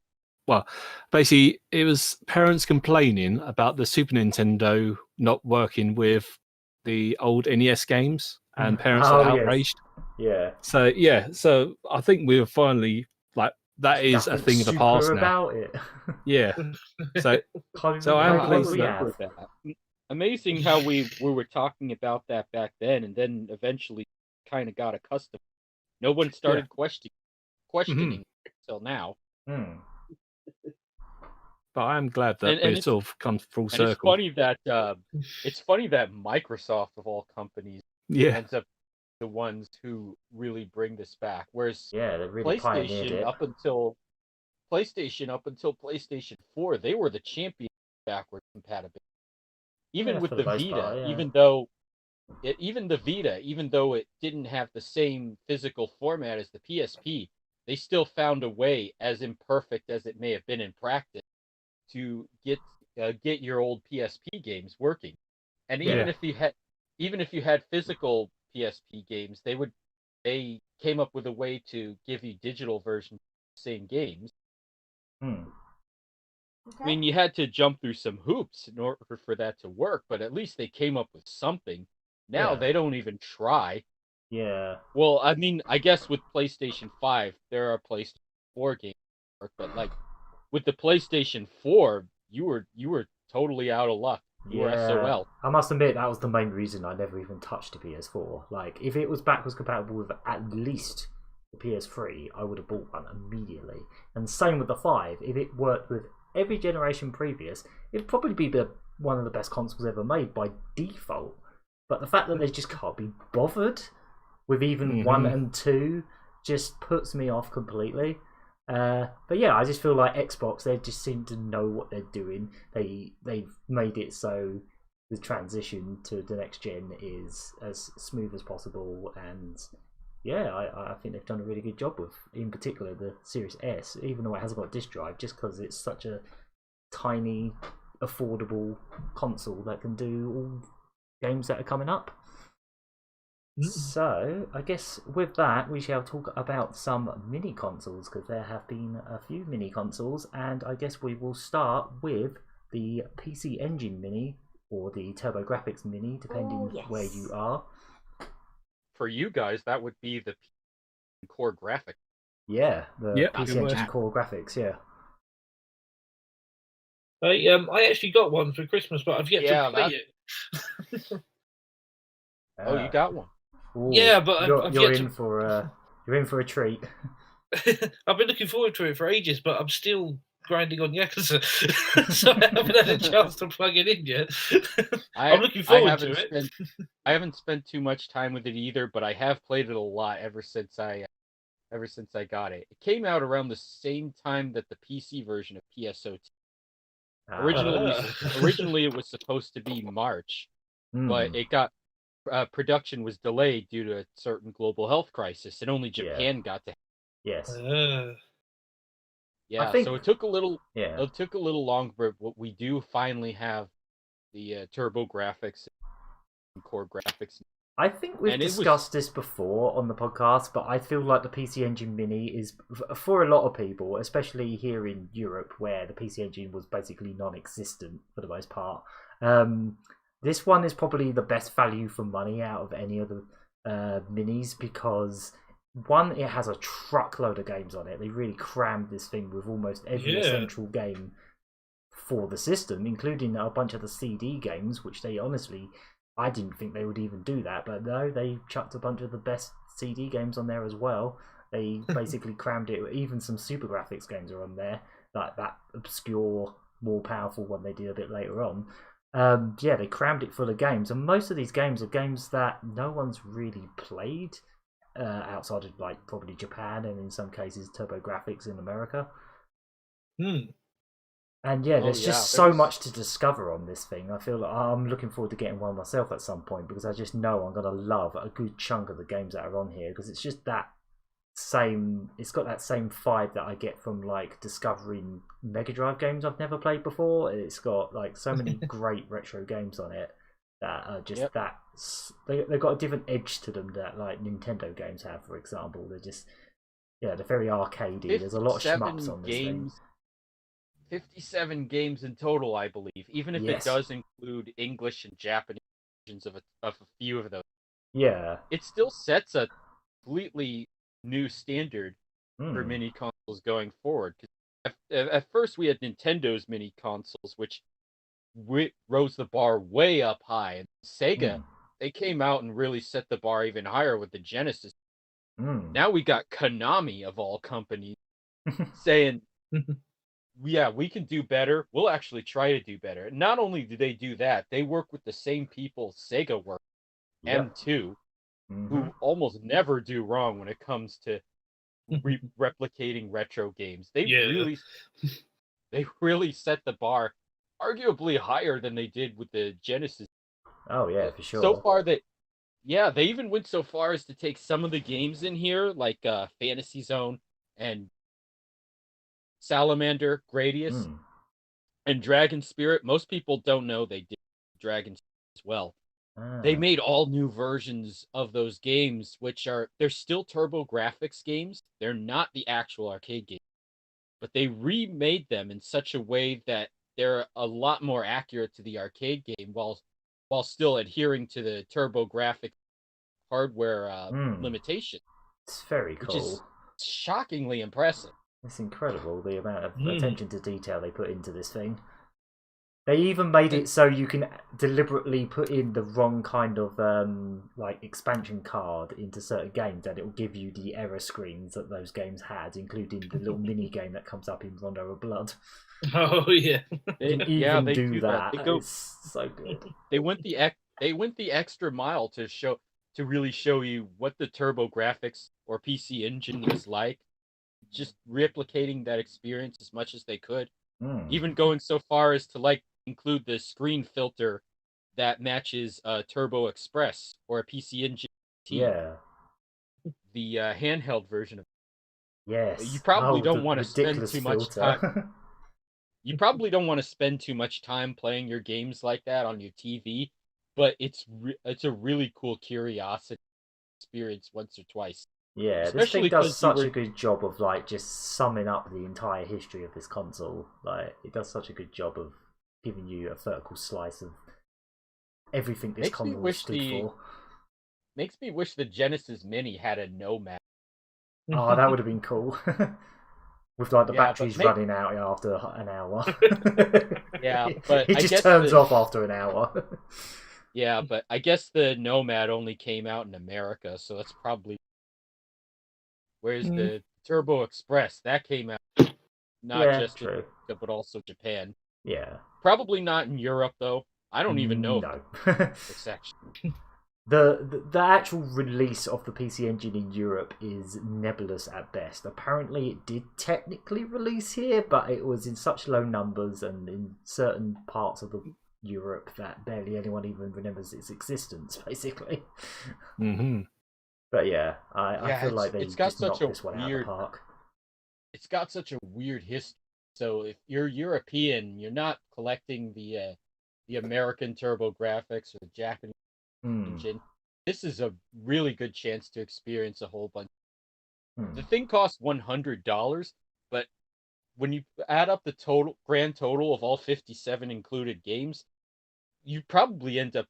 Well, basically, it was parents complaining about the Super Nintendo not working with the old NES games, and parents are outraged. Yes. So I think we're finally that is a thing of the past now. About it. Yeah. So I'm pleased that. Amazing how we were talking about that back then, and then eventually kind of got accustomed. No one started questioning until now. But I'm glad that it sort of comes full circle. It's funny that Microsoft of all companies ends up the ones who really bring this back, whereas they really PlayStation up until PlayStation 4, they were the champion of backward compatibility. Even with the Vita, even though it didn't have the same physical format as the PSP, they still found a way, as imperfect as it may have been in practice, to get your old PSP games working. And even if you had physical PSP games, they came up with a way to give you digital versions of the same games. Okay. I mean, you had to jump through some hoops in order for that to work, but at least they came up with something. Now they don't even try. Yeah. Well, I mean, I guess with PlayStation 5, there are PlayStation 4 games, but with the PlayStation 4, you were totally out of luck. You were SOL. I must admit that was the main reason I never even touched the PS4. Like, if it was backwards compatible with at least the PS3, I would have bought one immediately. And same with the 5. If it worked with every generation previous, it'd probably be one of the best consoles ever made by default. But the fact that they just can't be bothered with even 1 and 2 just puts me off completely. But yeah, I just feel like Xbox, they just seem to know what they're doing. They've made it so the transition to the next gen is as smooth as possible, and yeah, I think they've done a really good job with, in particular, the Series S, even though it hasn't got a disc drive, just because it's such a tiny, affordable console that can do all games that are coming up. So, I guess with that, we shall talk about some mini consoles, because there have been a few mini consoles, and I guess we will start with the PC Engine Mini, or the TurboGrafx Mini, depending where you are. For you guys, that would be the core graphic. Yeah, the PC Engine core graphics, yeah. I actually got one for Christmas, but I've yet to play it. Oh, you got one? Ooh, yeah, but you're in for a treat. I've been looking forward to it for ages, but I'm still grinding on Yakuza, so I haven't had a chance to plug it in yet. I'm looking forward to it. I haven't spent too much time with it either, but I have played it a lot ever since I got it. It came out around the same time that the PC version of PSO2. Originally, it was supposed to be March, but it got production was delayed due to a certain global health crisis, and only Japan got to. Yes. Yeah, so it took a little. Yeah. It took a little longer, but we do finally have the TurboGrafx and core graphics. I think we've discussed this before on the podcast, but I feel like the PC Engine Mini is, for a lot of people, especially here in Europe, where the PC Engine was basically non-existent for the most part. This one is probably the best value for money out of any of the minis, because one, it has a truckload of games on it. They really crammed this thing with almost every essential game for the system, including a bunch of the CD games, which they honestly, I didn't think they would even do that, but no, they chucked a bunch of the best CD games on there as well. They basically crammed it. Even some Super Graphics games are on there, like that obscure, more powerful one they did a bit later on. Yeah, they crammed it full of games, and most of these games are games that no one's really played outside of like probably Japan and in some cases TurboGrafx in America. And yeah, there's just so much to discover on this thing. I feel like I'm looking forward to getting one myself at some point, because I just know I'm going to love a good chunk of the games that are on here, because it's just that same, it's got that same vibe that I get from like discovering Mega Drive games I've never played before. It's got like so many great retro games on it that are just they've got a different edge to them that like Nintendo games have, for example. They're just, they're very arcadey. There's a lot of shmups on this thing. 57 games in total, I believe, even if it does include English and Japanese versions of a few of those. Yeah. It still sets a completely new standard for mini consoles going forward. At first, we had Nintendo's mini consoles, which rose the bar way up high. And Sega, they came out and really set the bar even higher with the Genesis. Now we got Konami, of all companies, saying... Yeah, we can do better. We'll actually try to do better. And not only do they do that, they work with the same people Sega work, M2, who almost never do wrong when it comes to replicating retro games. They really set the bar arguably higher than they did with the Genesis. Oh yeah, for sure. So far they even went so far as to take some of the games in here, like Fantasy Zone and Salamander, Gradius, and Dragon Spirit. Most people don't know they did Dragon as well. They made all new versions of those games, which they're still TurboGrafx games. They're not the actual arcade games, but they remade them in such a way that they're a lot more accurate to the arcade game, while still adhering to the TurboGrafx hardware limitation. It's very cool. Which is shockingly impressive. It's incredible the amount of attention to detail they put into this thing. They even made it so you can deliberately put in the wrong kind of like expansion card into certain games, and it will give you the error screens that those games had, including the little mini game that comes up in Rondo of Blood. Oh yeah, they do that. It's so good. They went the extra mile to really show you what the TurboGrafx or PC Engine was like. Just replicating that experience as much as they could, even going so far as to like include the screen filter that matches Turbo Express or a PC Engine. the handheld version of. Yes. You probably don't the want to spend ridiculous too much filter. time. You probably don't want to spend too much time playing your games like that on your TV, but it's a really cool curiosity experience once or twice. Yeah, this thing Especially does 'cause you such a were good job of like just summing up the entire history of this console. Like, it does such a good job of giving you a vertical slice of everything this makes me console wish stood for. makes me wish the Genesis Mini had a Nomad. Oh, that would have been cool. With like the Yeah, batteries running out after an hour. Yeah, but it I just guess turns off after an hour. Yeah, but I guess the Nomad only came out in America, so that's probably. Whereas the Turbo Express, that came out not Yeah, just in true. America, but also Japan. Yeah. Probably not in Europe, though. I don't even know No. it's actually. The actual release of the PC Engine in Europe is nebulous at best. Apparently, it did technically release here, but it was in such low numbers and in certain parts of Europe that barely anyone even remembers its existence, basically. Mm-hmm. But yeah, I feel like they it's got just such knocked a this one out of the park. It's got such a weird history. So if you're European, you're not collecting the American Turbo Graphics or the Japanese engine. This is a really good chance to experience a whole bunch. The thing costs $100, but when you add up the grand total of all 57 included games, you probably end up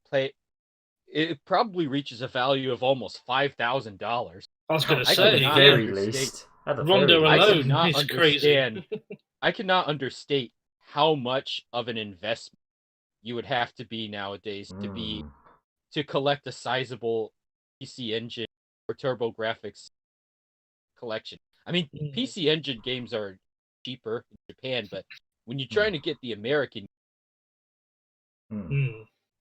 it probably reaches a value of almost $5,000. I was going to At say, the very least. Rondo alone is crazy. I cannot understate how much of an investment you would have to be nowadays to collect a sizable PC Engine or TurboGrafx collection. I mean, PC Engine games are cheaper in Japan, but when you're trying to get the American,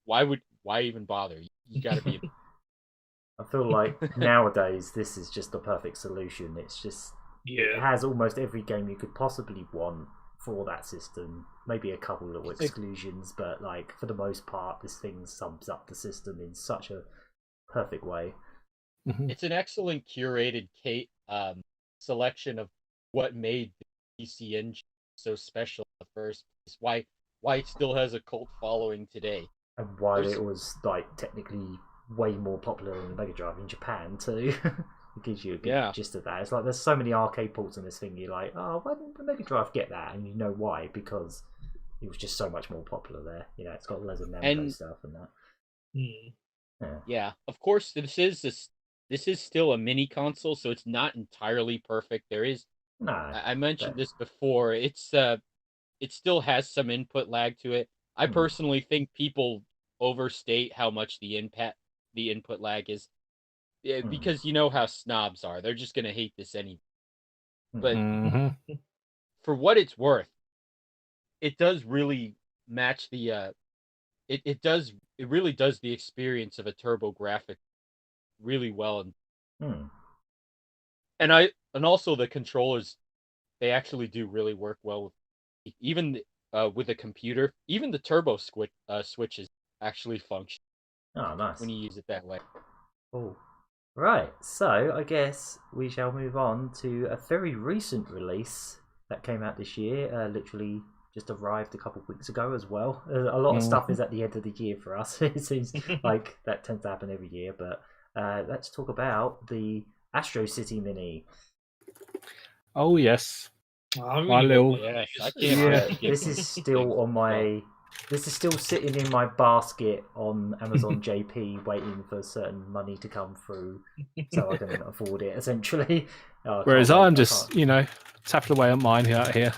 why even bother? You got to be. I feel like nowadays this is just the perfect solution. It's just it has almost every game you could possibly want for that system. Maybe a couple of exclusions, but like for the most part, this thing sums up the system in such a perfect way. It's an excellent curated selection of what made the PC Engine so special in the first place. Why it still has a cult following today, and why it was like technically way more popular than the Mega Drive in Japan too. It gives you a good gist of that. It's like there's so many arcade ports on this thing. You're like, oh, why didn't the Mega Drive get that? And you know why? Because it was just so much more popular there. You know, it's got loads of Namco stuff and that. Yeah, of course, this is still a mini console, so it's not entirely perfect. There is, I mentioned this before. It still has some input lag to it. I personally think people overstate how much the input lag is, because you know how snobs are. They're just gonna hate this anyway. But for what it's worth, it does really match the it really does the experience of a TurboGrafx really well, and also the controllers, they actually do really work well with, even with a computer. Even the turbo switches actually function. Oh, nice. When you use it that way. Oh, right. So I guess we shall move on to a very recent release that came out this year. Literally just arrived a couple of weeks ago as well. A lot of stuff is at the end of the year for us. It seems like that tends to happen every year. But let's talk about the Astro City Mini. Oh yes, my little. This is still on my. This is still sitting in my basket on Amazon JP, waiting for certain money to come through, so I can afford it. Essentially, whereas I'm just, tapping away on mine out here.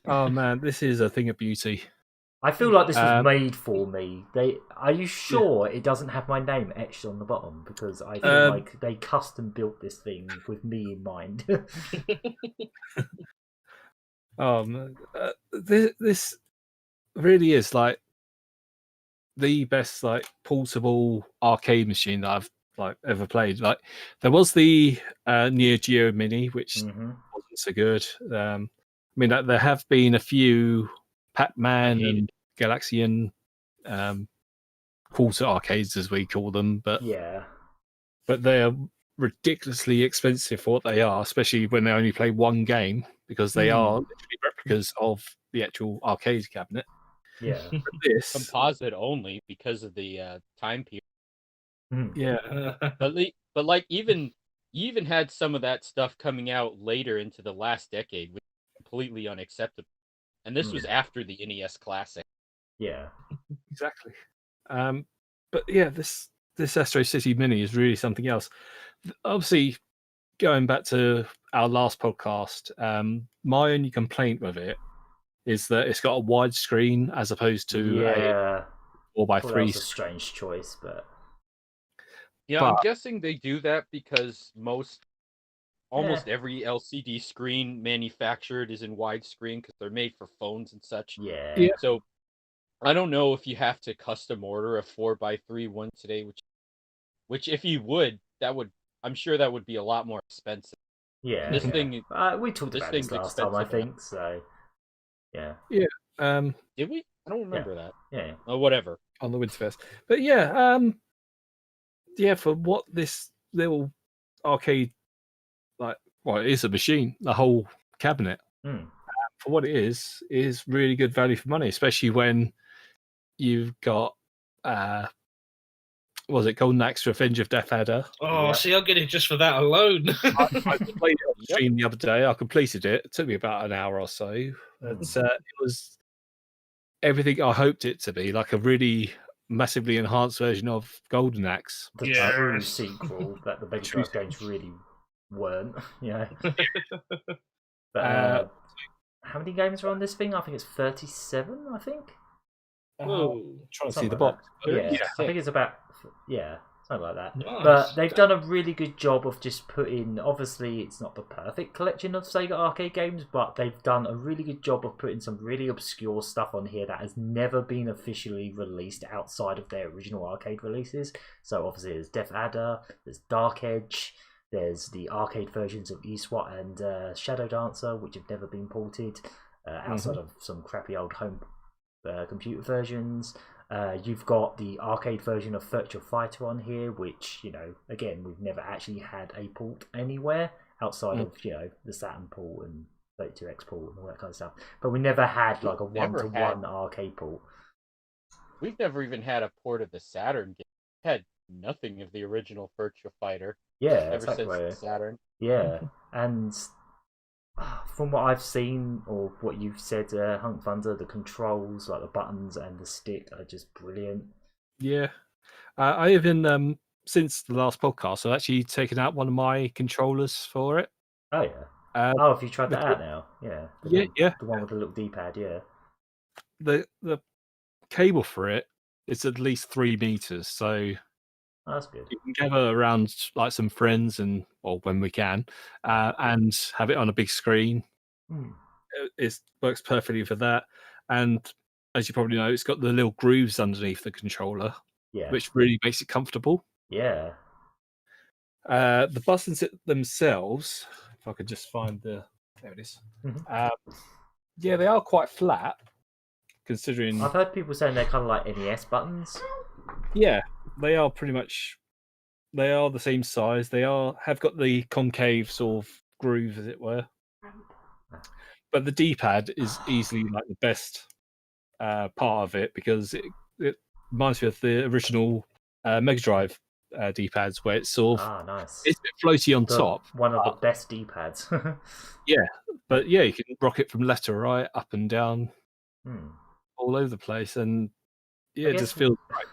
Oh man, this is a thing of beauty. I feel like this was made for me. Are you sure it doesn't have my name etched on the bottom? Because I feel like they custom built this thing with me in mind. This really is like the best portable arcade machine that I've ever played. Like there was the Neo Geo Mini, which wasn't so good. I mean, there have been a few Pac-Man and Galaxian quarter arcades, as we call them, but but they're ridiculously expensive for what they are, especially when they only play one game, because they are literally replicas of the actual arcade cabinet. Yeah. But this composite only because of the time period. Yeah. But like you even had some of that stuff coming out later into the last decade, which was completely unacceptable. And this was after the NES Classic. Yeah. Exactly. But yeah, this Astro City Mini is really something else. Obviously, going back to our last podcast, my only complaint with it is that it's got a wide screen as opposed to a 4x3. That was a strange choice, but yeah, I'm guessing they do that because almost every LCD screen manufactured is in widescreen because they're made for phones and such. Yeah. So I don't know if you have to custom order a 4x3 one today, which if you would, I'm sure that would be a lot more expensive. Yeah. And this thing we talked about this last time, I think. So yeah. Yeah. Did we? I don't remember that. Yeah. Oh, whatever. On the Winterfest. But yeah, for what this little arcade, it is a machine, the whole cabinet. For what it is really good value for money, especially when you've got was it Golden Axe Revenge of Death Adder? Oh, see, I'll get it just for that alone. I played it on the stream the other day. I completed it. It took me about an hour or so. It was everything I hoped it to be, like a really massively enhanced version of Golden Axe. The true sequel that the Mega Drive games really weren't. But how many games are on this thing? I think it's 37, I think. Trying to see the box. Yeah, I think it's about something like that. Nice. But they've done a really good job of just putting. Obviously, it's not the perfect collection of Sega arcade games, but they've done a really good job of putting some really obscure stuff on here that has never been officially released outside of their original arcade releases. So obviously, there's Death Adder, there's Dark Edge, there's the arcade versions of eSWAT and Shadow Dancer, which have never been ported outside of some crappy old home computer versions. You've got the arcade version of Virtua Fighter on here, which, again, we've never actually had a port anywhere outside of, the Saturn port and 32X port and all that kind of stuff. But we never had like a one-to-one arcade port. We've never even had a port of the Saturn game. We had nothing of the original Virtua Fighter. Ever since the Saturn. Yeah, and from what I've seen, or what you've said, Hunk Thunder, the controls, like the buttons and the stick, are just brilliant. Yeah. I even, since the last podcast, I've actually taken out one of my controllers for it. Oh, yeah. Have you tried that out now? Yeah. The one with the little D-pad, yeah. The cable for it is at least 3 meters, so that's good. You can gather around like some friends or when we can, and have it on a big screen. It works perfectly for that. And as you probably know, it's got the little grooves underneath the controller, which really makes it comfortable. Yeah. The buttons themselves, if I could just find there it is. They are quite flat, considering. I've heard people saying they're kind of like NES buttons. Yeah, they are pretty much. They are the same size. They have got the concave sort of groove, as it were. But the D-pad is easily like the best part of it, because it reminds me of the original Mega Drive D-pads, where it's sort of nice. It's a bit floaty on top. One of the best D-pads. But you can rock it from left to right, up and down, all over the place, and it just feels right.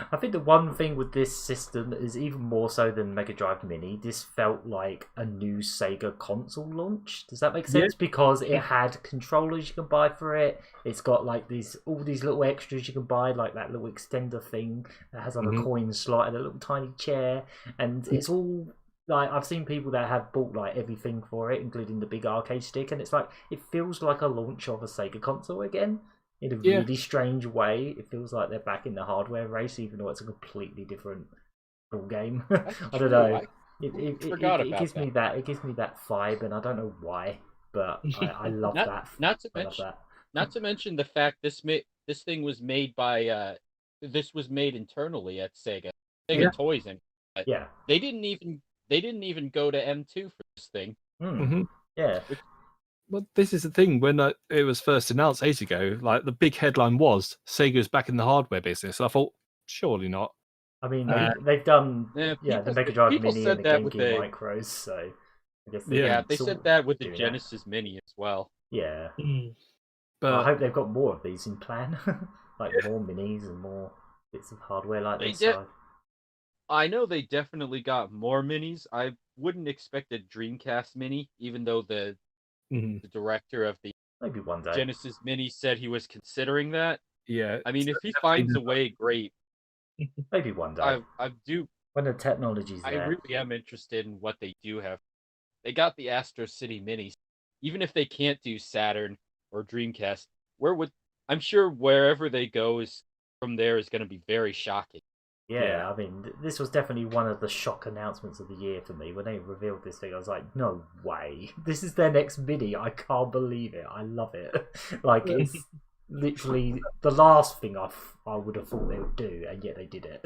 I think the one thing with this system is, even more so than Mega Drive Mini, this felt like a new Sega console launch. Does that make sense? Because it had controllers you can buy for it. It's got like all these little extras you can buy, like that little extender thing that has like a coin slot and a little tiny chair, and it's all like, I've seen people that have bought like everything for it, including the big arcade stick, and it's like it feels like a launch of a Sega console again. In a really strange way, it feels like they're back in the hardware race, even though it's a completely different ball game. I don't know. It gives me that. It gives me that vibe, and I don't know why, but I love that. Not to mention the fact this thing was made by this was made internally at Sega Toys, and But Yeah. they didn't even go to M2 for this thing. Mm-hmm. Yeah. Well, this is the thing. When it was first announced ages ago, like the big headline was Sega's back in the hardware business. I thought, surely not. I mean, they've done the Mega Drive people Mini said and the that with GameCube Micros, so I guess they said that with the Genesis Mini as well. Yeah. But I hope they've got more of these in plan, like more minis and more bits of hardware like this. I know they definitely got more minis. I wouldn't expect a Dreamcast Mini, even though the director of the maybe one day Genesis Mini said he was considering that. Yeah. I mean, if he finds a way, great. Maybe one day. I do. When the technology's there. I really am interested in what they do have. They got the Astro City Minis. Even if they can't do Saturn or Dreamcast, I'm sure wherever they go is from there is going to be very shocking. Yeah, I mean, this was definitely one of the shock announcements of the year for me. When they revealed this thing, I was like, no way. This is their next mini. I can't believe it. I love it. Like, it's literally the last thing I would have thought they would do, and yet they did it.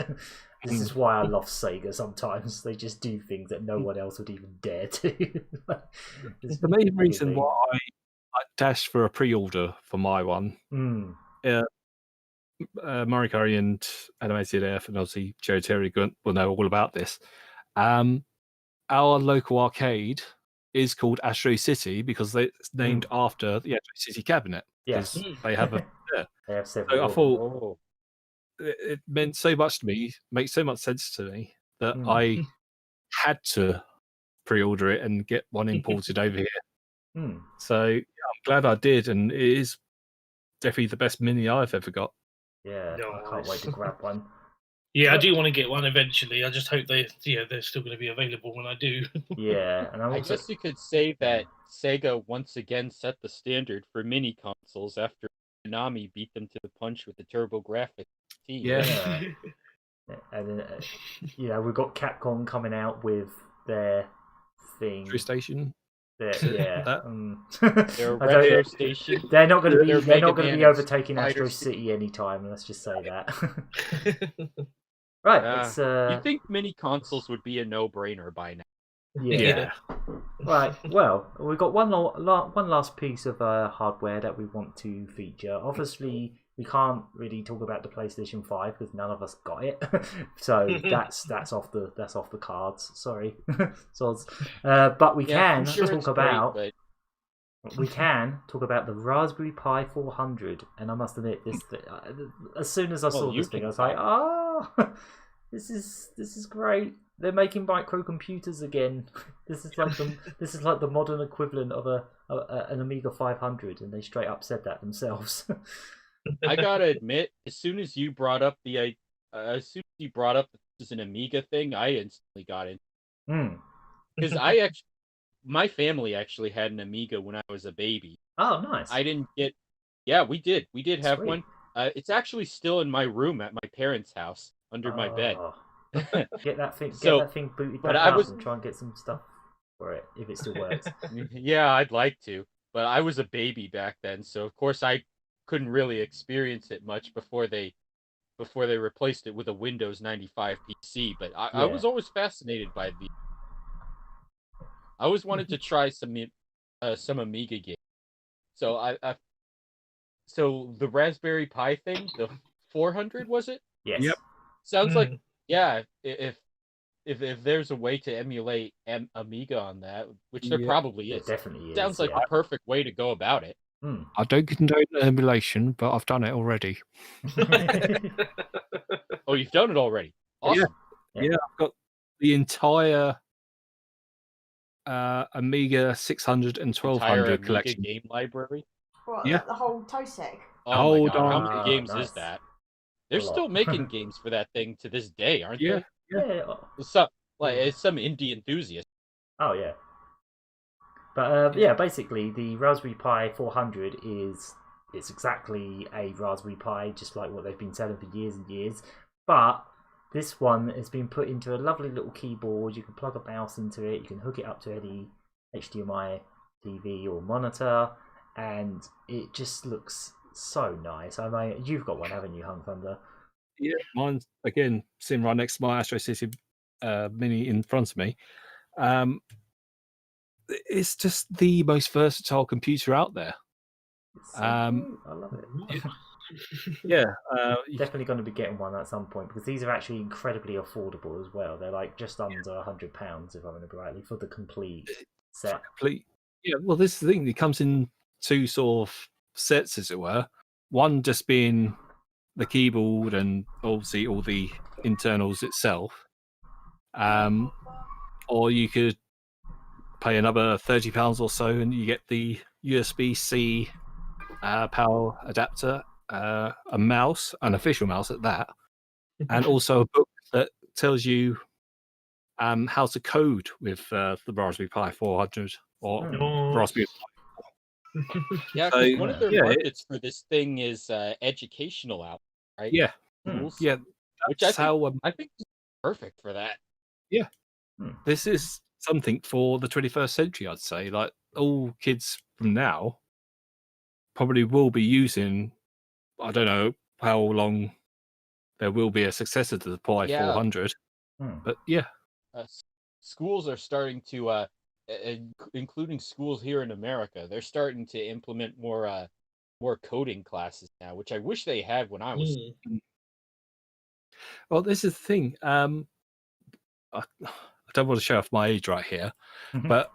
This is why I love Sega sometimes. They just do things that no one else would even dare to. It's the main reason why I dashed for a pre-order for my one. Murry Curry and AnimatedAF and obviously CherryT will know all about this. Our local arcade is called Astro City because it's named after the Astro City cabinet. Yes, they have a. They have several. So I thought it meant so much to me, makes so much sense to me that I had to pre-order it and get one imported over here. So yeah, I'm glad I did, and it is definitely the best mini I've ever got. Yeah, I can't wait to grab one. Yeah, I do want to get one eventually. I just hope they're still going to be available when I do. Yeah, and I guess you could say that Sega once again set the standard for mini consoles after Konami beat them to the punch with the TurboGrafx. Yeah. And then, we've got Capcom coming out with their thing. True Station. Their retro station. They're not going to be overtaking Astro City anytime. Let's just say that. Right. You think mini consoles would be a no-brainer by now? Yeah. Right. Well, we've got one last piece of hardware that we want to feature. Obviously, we can't really talk about the PlayStation 5 because none of us got it, so that's off the cards. Sorry, sods. But we can talk about. We can talk about the Raspberry Pi 400, and I must admit, as soon as I saw this thing, I was like, this is great. They're making microcomputers again. This is like the modern equivalent of an Amiga 500, and they straight up said that themselves. I gotta admit, as soon as you brought up that this is an Amiga thing, I instantly got in. Because my family actually had an Amiga when I was a baby. Oh, nice. I didn't get. Yeah, we did. We did have one. It's actually still in my room at my parents' house under my bed. Get that thing booted back up and try and get some stuff for it if it still works. Yeah, I'd like to, but I was a baby back then, so of course I couldn't really experience it much before they replaced it with a Windows 95 PC. But I was always fascinated by I always wanted to try some Amiga games. So so the Raspberry Pi thing, the 400 was it? Yes. Yep. Sounds like if there's a way to emulate Amiga on that, which there probably is. There definitely is. Sounds like the perfect way to go about it. I don't condone emulation, but I've done it already. Oh, you've done it already. Awesome. Yeah, I've got the entire Amiga 600 and 1200 collection. Game library? What, the whole TOSEC? Oh my God, how many games is that? They're still making games for that thing to this day, aren't they? Yeah. It's some indie enthusiast. Oh, yeah. But basically, the Raspberry Pi 400 it's exactly a Raspberry Pi, just like what they've been selling for years and years. But this one has been put into a lovely little keyboard. You can plug a mouse into it. You can hook it up to any HDMI TV or monitor, and it just looks so nice. I mean, you've got one, haven't you, Hunk Thunder? Yeah, mine's again sitting right next to my Astro City Mini in front of me. It's just the most versatile computer out there. So I love it. Yeah, definitely going to be getting one at some point because these are actually incredibly affordable as well. They're like just under £100 if I remember rightly for the complete set. Yeah, well, this is the thing. It comes in two sort of sets, as it were. One just being the keyboard and obviously all the internals itself. Or you could pay another £30 or so, and you get the USB-C power adapter, a mouse, an official mouse at that, and also a book that tells you how to code with the Raspberry Pi 400 or Raspberry Pi. Yeah, because one of their markets for this thing is educational out, right? Yeah, schools, yeah. Which I think is perfect for that. Yeah, this is something for the 21st century, I'd say. Like all kids from now probably will be using. I don't know how long there will be a successor to the Pi 400, but yeah. Schools are starting to, including schools here in America, they're starting to implement more coding classes now, which I wish they had when I was. Well, this is the thing. I don't want to show off my age right here, but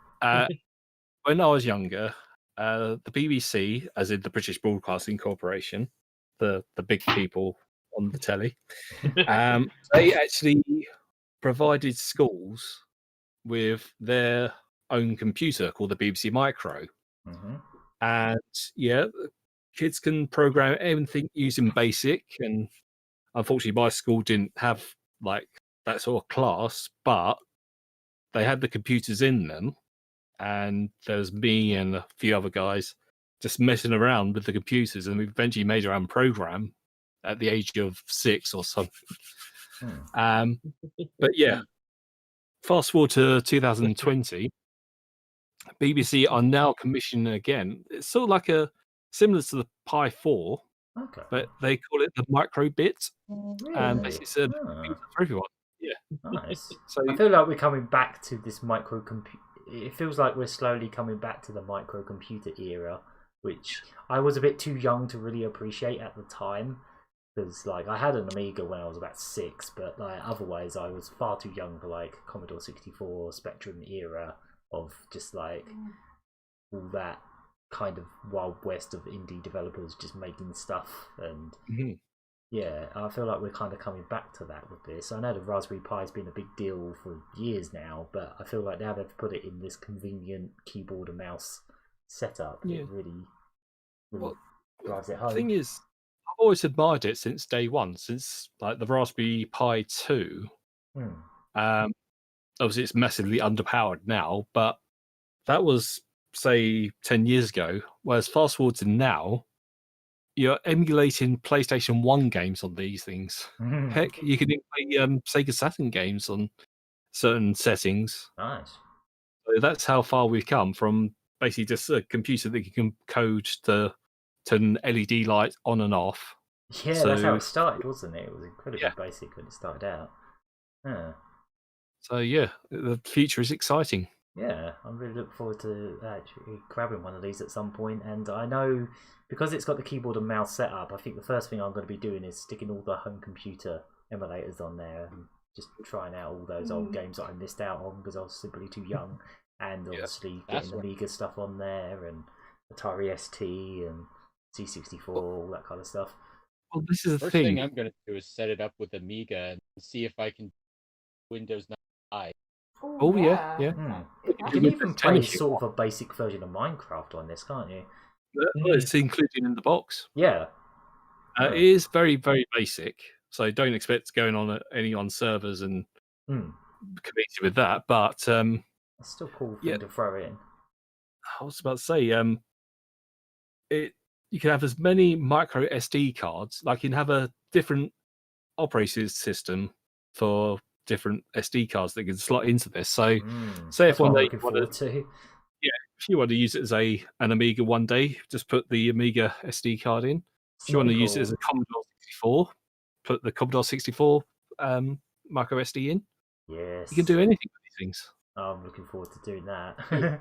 when I was younger, the BBC, as in the British Broadcasting Corporation, the big people on the telly, they actually provided schools with their own computer called the BBC Micro. And yeah, kids can program everything using BASIC. And unfortunately, my school didn't have like that sort of class, but they had the computers in them. And there was me and a few other guys just messing around with the computers, and we eventually made our own program at the age of 6 or something. But yeah, fast forward to 2020, BBC are now commissioning again. It's sort of like similar to the Pi 4, but they call it the microbit, and basically it's a computer for everyone. Yeah, nice. So I feel like we're coming back to this microcomputer. It feels like we're slowly coming back to the microcomputer era, which I was a bit too young to really appreciate at the time. Because like I had an Amiga when I was about 6, but like otherwise I was far too young for like Commodore 64, Spectrum era of just like all that kind of wild west of indie developers just making stuff. And yeah, I feel like we're kind of coming back to that with this. I know the Raspberry Pi has been a big deal for years now, but I feel like now they've put it in this convenient keyboard and mouse setup. It really drives it home. The thing is, I've always admired it since day one, since like the Raspberry Pi 2. Obviously, it's massively underpowered now, but that was, say, 10 years ago. Whereas fast forward to now, you're emulating PlayStation 1 games on these things. Heck, you can even play Sega Saturn games on certain settings. Nice. So that's how far we've come from basically just a computer that you can code to turn LED light on and off. Yeah, that's how it started, wasn't it? It was incredibly basic when it started out. So yeah, the future is exciting. Yeah, I'm really looking forward to actually grabbing one of these at some point. And I know because it's got the keyboard and mouse setup, I think the first thing I'm going to be doing is sticking all the home computer emulators on there and just trying out all those old games that I missed out on because I was simply too young. And obviously getting Amiga stuff on there and Atari ST and C64, all that kind of stuff. Well, this is the First thing I'm going to do is set it up with Amiga and see if I can Windows 9. Oh yeah. You can even play sort of a basic version of Minecraft on this, can't you? Well, it's included in the box. Yeah. It is very, very basic, so don't expect going on any on servers and competing with that. But it's still cool thing to throw in. I was about to say, you can have as many micro SD cards. Like you can have a different operating system for different SD cards that can slot into this. So, say if one day you want to, if you want to use it as an Amiga one day, just put the Amiga SD card in. If you want to use it as a Commodore 64, put the Commodore 64 micro SD in. Yes. You can do anything with these things. I'm looking forward to doing that.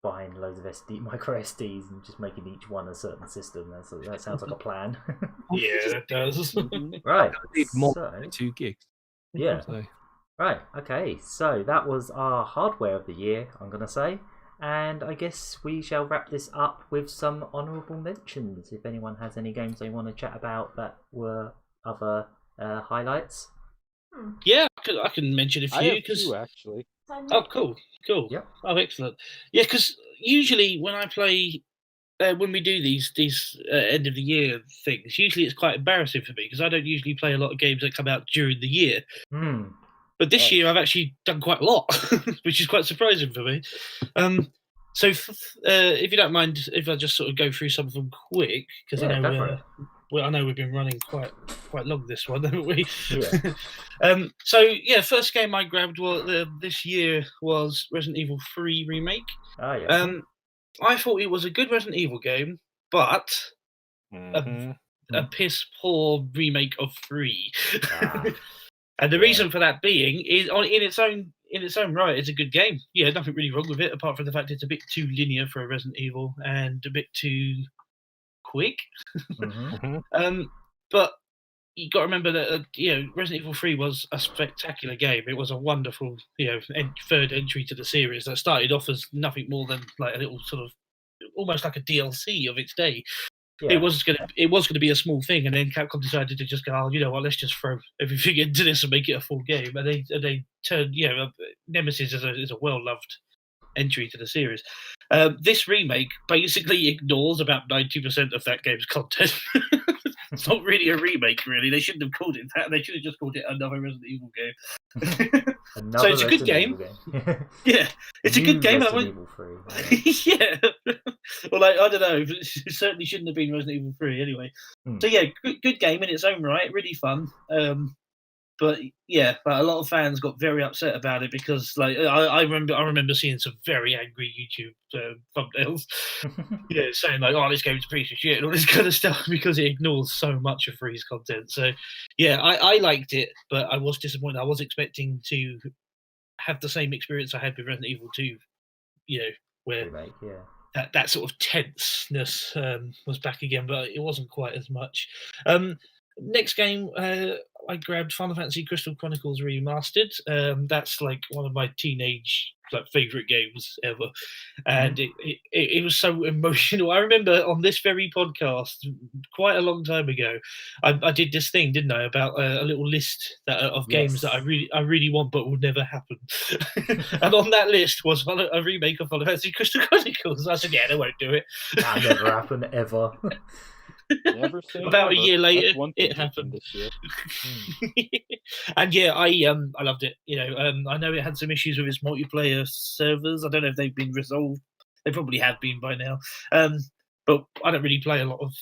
Buying loads of micro SDs and just making each one a certain system. That sounds like a plan. Yeah, that does. Right. Need more So, than 2 gigs. yeah. So. Right. Okay. So that was our hardware of the year, I'm going to say. And I guess we shall wrap this up with some honourable mentions. If anyone has any games they want to chat about that were other highlights. Yeah, I can mention a few. I have two, actually. Oh, cool. Yep. Oh, excellent. Yeah, because usually when I play, when we do these end of the year things, usually it's quite embarrassing for me because I don't usually play a lot of games that come out during the year. But this year I've actually done quite a lot, which is quite surprising for me. So if you don't mind, if I just sort of go through some of them quick, because I know we've been running quite long this one, haven't we? Yeah. So yeah, first game I grabbed this year was Resident Evil 3 remake. Oh yeah. I thought it was a good Resident Evil game, but a piss poor remake of 3. And the reason for that being is in its own right, it's a good game. Yeah, nothing really wrong with it, apart from the fact it's a bit too linear for a Resident Evil and a bit too quick. But you got to remember that Resident Evil 3 was a spectacular game. It was a wonderful third entry to the series that started off as nothing more than like a little sort of almost like a DLC of its day. Yeah. It was gonna be a small thing, and then Capcom decided to just go, oh, you know what, let's just throw everything into this and make it a full game. And they turned Nemesis is a well loved entry to the series. This remake basically ignores about 90% of that game's content. It's not really a remake, really. They shouldn't have called it that. They should have just called it another Resident Evil game. So it's a good game. Yeah, it's a good game. Resident Evil 3. Yeah. Well, I don't know. It certainly shouldn't have been Resident Evil 3 anyway. So yeah, good game in its own right. Really fun. But yeah, a lot of fans got very upset about it because, like, I remember seeing some very angry YouTube thumbnails, saying like, "Oh, this game's a piece of shit" and all this kind of stuff because it ignores so much of 3's content. So, yeah, I liked it, but I was disappointed. I was expecting to have the same experience I had with Resident Evil 2, where remake, that sort of tenseness was back again, but it wasn't quite as much. Next game, I grabbed Final Fantasy Crystal Chronicles Remastered. That's like one of my teenage favorite games ever, and it was so emotional. I remember on this very podcast quite a long time ago, I did this thing, didn't I, about a little list of games that I really want but will never happen. And on that list was a remake of Final Fantasy Crystal Chronicles. I said, yeah, they won't do it. That never happened ever. Never say about never. A year later, it happened this year. And yeah, I loved it. I know it had some issues with its multiplayer servers. I don't know if they've been resolved. They probably have been by now. But I don't really play a lot of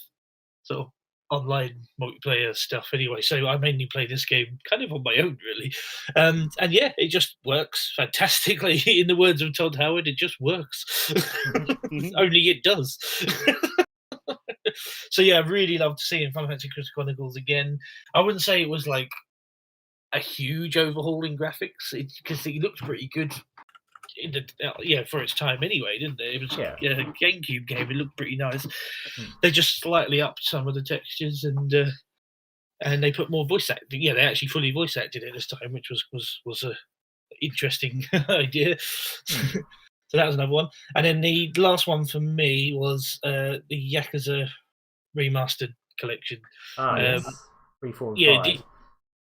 sort of online multiplayer stuff anyway, so I mainly play this game kind of on my own, really. And yeah, it just works fantastically. In the words of Todd Howard, it just works. Only it does. So yeah, I really loved seeing Final Fantasy Crystal Chronicles again. I wouldn't say it was like a huge overhaul in graphics because it looked pretty good for its time anyway, didn't it? It was a GameCube game. It looked pretty nice. They just slightly upped some of the textures and they put more voice acting. Yeah, they actually fully voice acted it this time, which was a interesting idea. So that was another one. And then the last one for me was the Yakuza Remastered collection. 3, 4, and 5.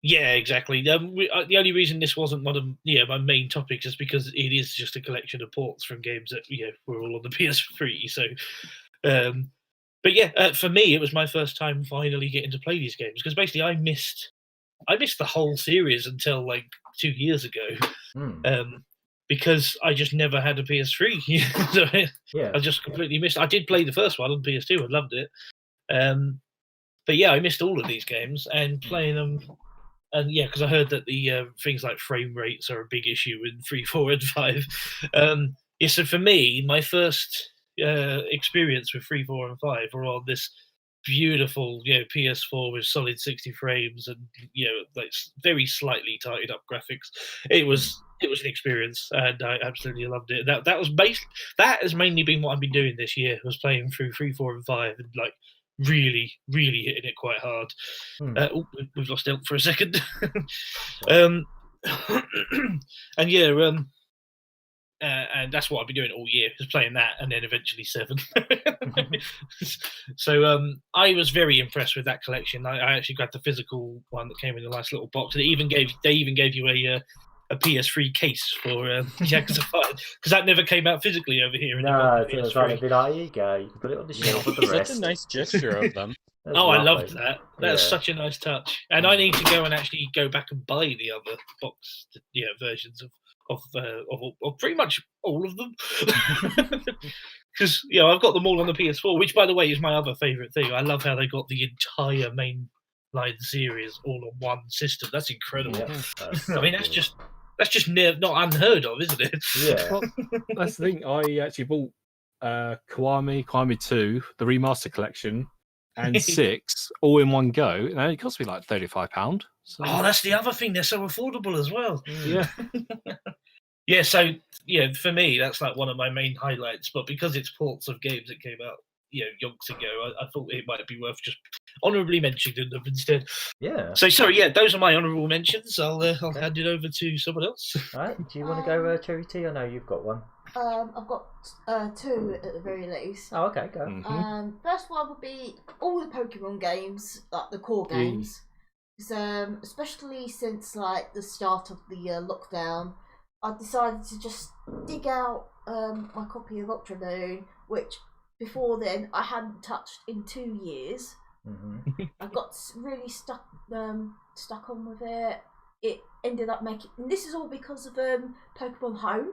Yeah, exactly. The only reason this wasn't one of my main topics is because it is just a collection of ports from games that were all on the PS3. So, but yeah, for me, it was my first time finally getting to play these games because basically I missed the whole series until like 2 years ago. Because I just never had a PS3. So I just completely missed. I did play the first one on PS2. I loved it. But yeah, I missed all of these games and playing them. And yeah, because I heard that the things like frame rates are a big issue in 3, 4, and 5. So for me, my first experience with 3, 4, and 5 were on this beautiful, PS4 with solid 60 frames and like very slightly tightened up graphics. It was an experience, and I absolutely loved it. That has mainly been what I've been doing this year. Was playing through 3, 4, and 5, and like really, really hitting it quite hard. We've lost Elk for a second. And and that's what I've been doing all year, is playing that, and then eventually 7. So I was very impressed with that collection. I actually grabbed the physical one that came in a nice little box. And they even gave you a PS3 case for Yakuza 5, because that never came out physically over here. No, it's trying to be like, here you go, you can put it on the shelf with the rest. Such a nice gesture of them. I loved that. That's such a nice touch. And I need to go and actually go back and buy the other box, versions of pretty much all of them, because I've got them all on the PS4, which, by the way, is my other favourite thing. I love how they got the entire mainline series all on one system. That's incredible. I mean, that's just not unheard of, isn't it? Yeah. Well, that's the thing. I actually bought Kiwami 2, the remaster collection, and 6 all in one go, and it cost me like £35. So... Oh, that's the other thing. They're so affordable as well. Yeah. Yeah, so for me, that's like one of my main highlights. But because it's ports of games that came out, yonks ago, I thought it might be worth just honourably mentioning them instead. Yeah. So sorry, those are my honourable mentions. I'll hand it over to someone else. All right. Do you want to go, CherryT? I know you've got one. I've got 2 at the very least. Oh, okay, go. First one would be all the Pokemon games, like the core games. Especially since like the start of the lockdown, I decided to just dig out my copy of Ultra Moon, which before then I hadn't touched in 2 years. I got really stuck on with it. It ended up making, and this is all because of Pokemon Home,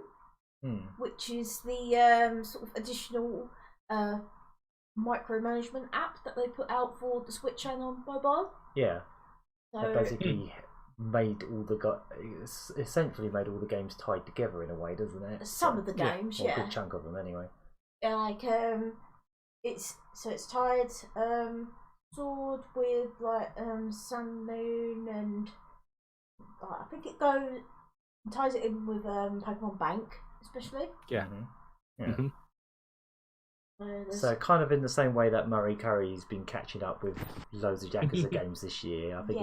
which is the sort of additional micromanagement app that they put out for the Switch and on mobile. Yeah. So They basically essentially made all the games tied together in a way, doesn't it? Some of the games, a good chunk of them, anyway. Like it's tied Sword with like Sun, Moon, and I think it ties it in with Pokemon Bank, especially. Yeah. So kind of in the same way that Murry Curry's been catching up with loads of Yakuza games this year, I think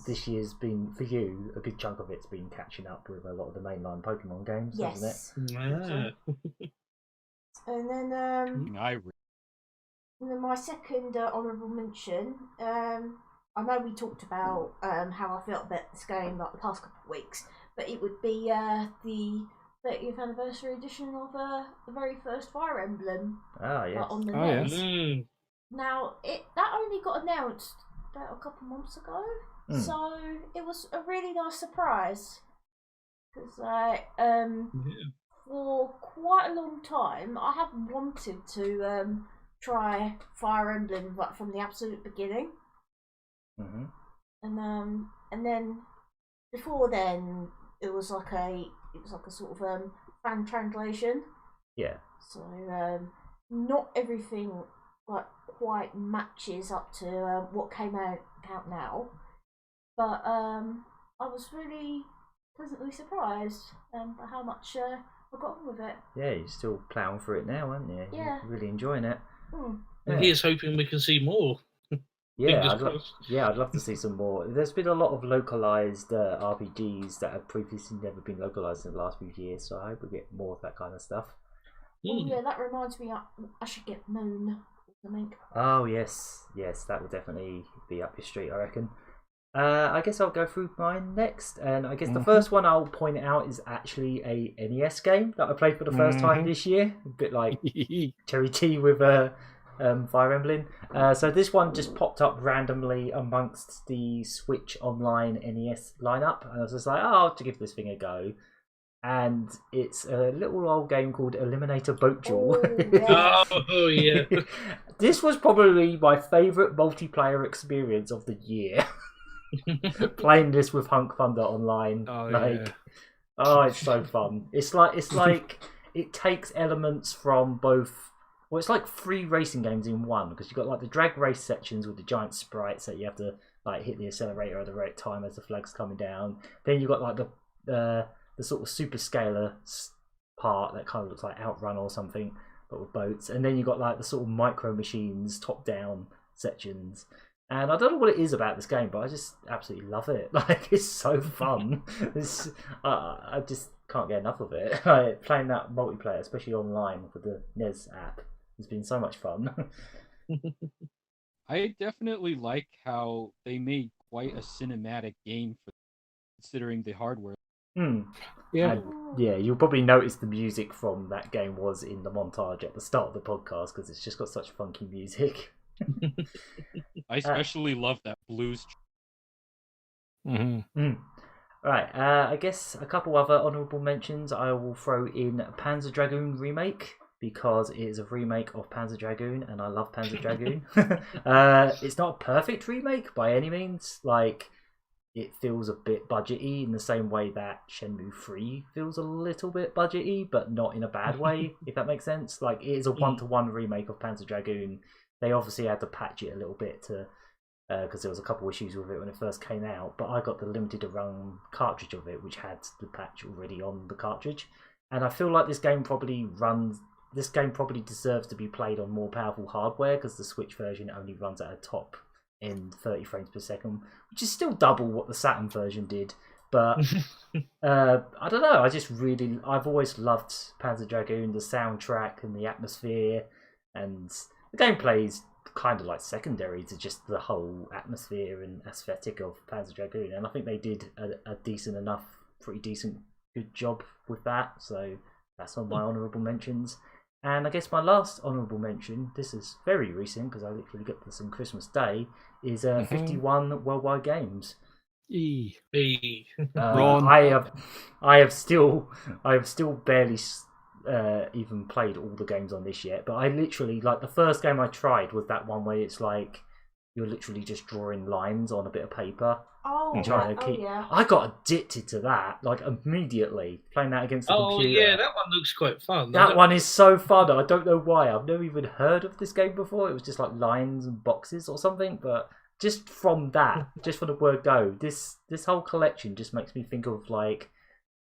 this year's been, for you, a good chunk of it's been catching up with a lot of the mainline Pokemon games, hasn't it? Yeah. And then and then my second honourable mention, I know we talked about how I felt about this game like the past couple of weeks, but it would be the 30th anniversary edition of the very first Fire Emblem. Ah, yes. On the NES. Yes. Now, that only got announced about a couple months ago, so it was a really nice surprise. Because for quite a long time, I have wanted to try Fire Emblem like from the absolute beginning. And then before then, it was like a sort of fan translation. Yeah. So not everything like quite matches up to what came out now, but I was really pleasantly surprised by how much I got on with it. Yeah, you're still ploughing through it now, aren't you? Yeah. You're really enjoying it. Yeah. Here's hoping we can see more. Yeah, I'd love to see some more. There's been a lot of localized RPGs that have previously never been localized in the last few years, so I hope we get more of that kind of stuff. Oh yeah, that reminds me, I should get Moon. Oh yes, that will definitely be up your street, I reckon. I guess I'll go through mine next, and I guess the first one I'll point out is actually a NES game that I played for the first time this year, a bit like CherryT with Fire Emblem. So this one just popped up randomly amongst the Switch Online NES lineup, and I was just like, oh, I'll give this thing a go. And it's a little old game called Eliminator Boat Duel. Oh yeah. This was probably my favourite multiplayer experience of the year. Playing this with Hunk Thunder online. Oh, it's so fun. It's like it takes elements from both Well, it's like 3 racing games in one, because you've got like the drag race sections with the giant sprites that you have to like hit the accelerator at the right time as the flag's coming down. Then you've got like the sort of super scalar part that kind of looks like Outrun or something, but with boats. And then you've got like the sort of micro machines, top down sections. And I don't know what it is about this game, but I just absolutely love it. Like, it's so fun. I just can't get enough of it. Like, playing that multiplayer, especially online with the NES app, has been so much fun. I definitely like how they made quite a cinematic game for considering the hardware. Yeah. Yeah, you'll probably notice the music from that game was in the montage at the start of the podcast, because it's just got such funky music. I especially love that blues. Right, I guess a couple other honourable mentions. I will throw in Panzer Dragoon Remake, because it is a remake of Panzer Dragoon, and I love Panzer Dragoon. It's not a perfect remake by any means. Like, it feels a bit budgety in the same way that Shenmue 3 feels a little bit budgety, but not in a bad way, if that makes sense. Like, it is a one-to-one remake of Panzer Dragoon. They obviously had to patch it a little bit to because there was a couple issues with it when it first came out, but I got the limited run cartridge of it, which had the patch already on the cartridge. And I feel like this game probably deserves to be played on more powerful hardware, because the Switch version only runs at a top in 30 frames per second, which is still double what the Saturn version did. But I don't know, I've always loved Panzer Dragoon, the soundtrack and the atmosphere, and the gameplay is kind of like secondary to just the whole atmosphere and aesthetic of Panzer Dragoon, and I think they did a pretty decent, good job with that. So that's on my honourable mentions. And I guess my last honourable mention, this is very recent because I literally got this on Christmas Day, is 51 Worldwide Games. I have still barely even played all the games on this yet, but I literally, like, the first game I tried was that one where it's like you're literally just drawing lines on a bit of paper. Yeah. I got addicted to that, like, immediately, playing that against the computer. Oh yeah, that one looks quite fun. That one is so fun. I don't know why. I've never even heard of this game before. It was just like lines and boxes or something, but just from that, just from the word go, this whole collection just makes me think of like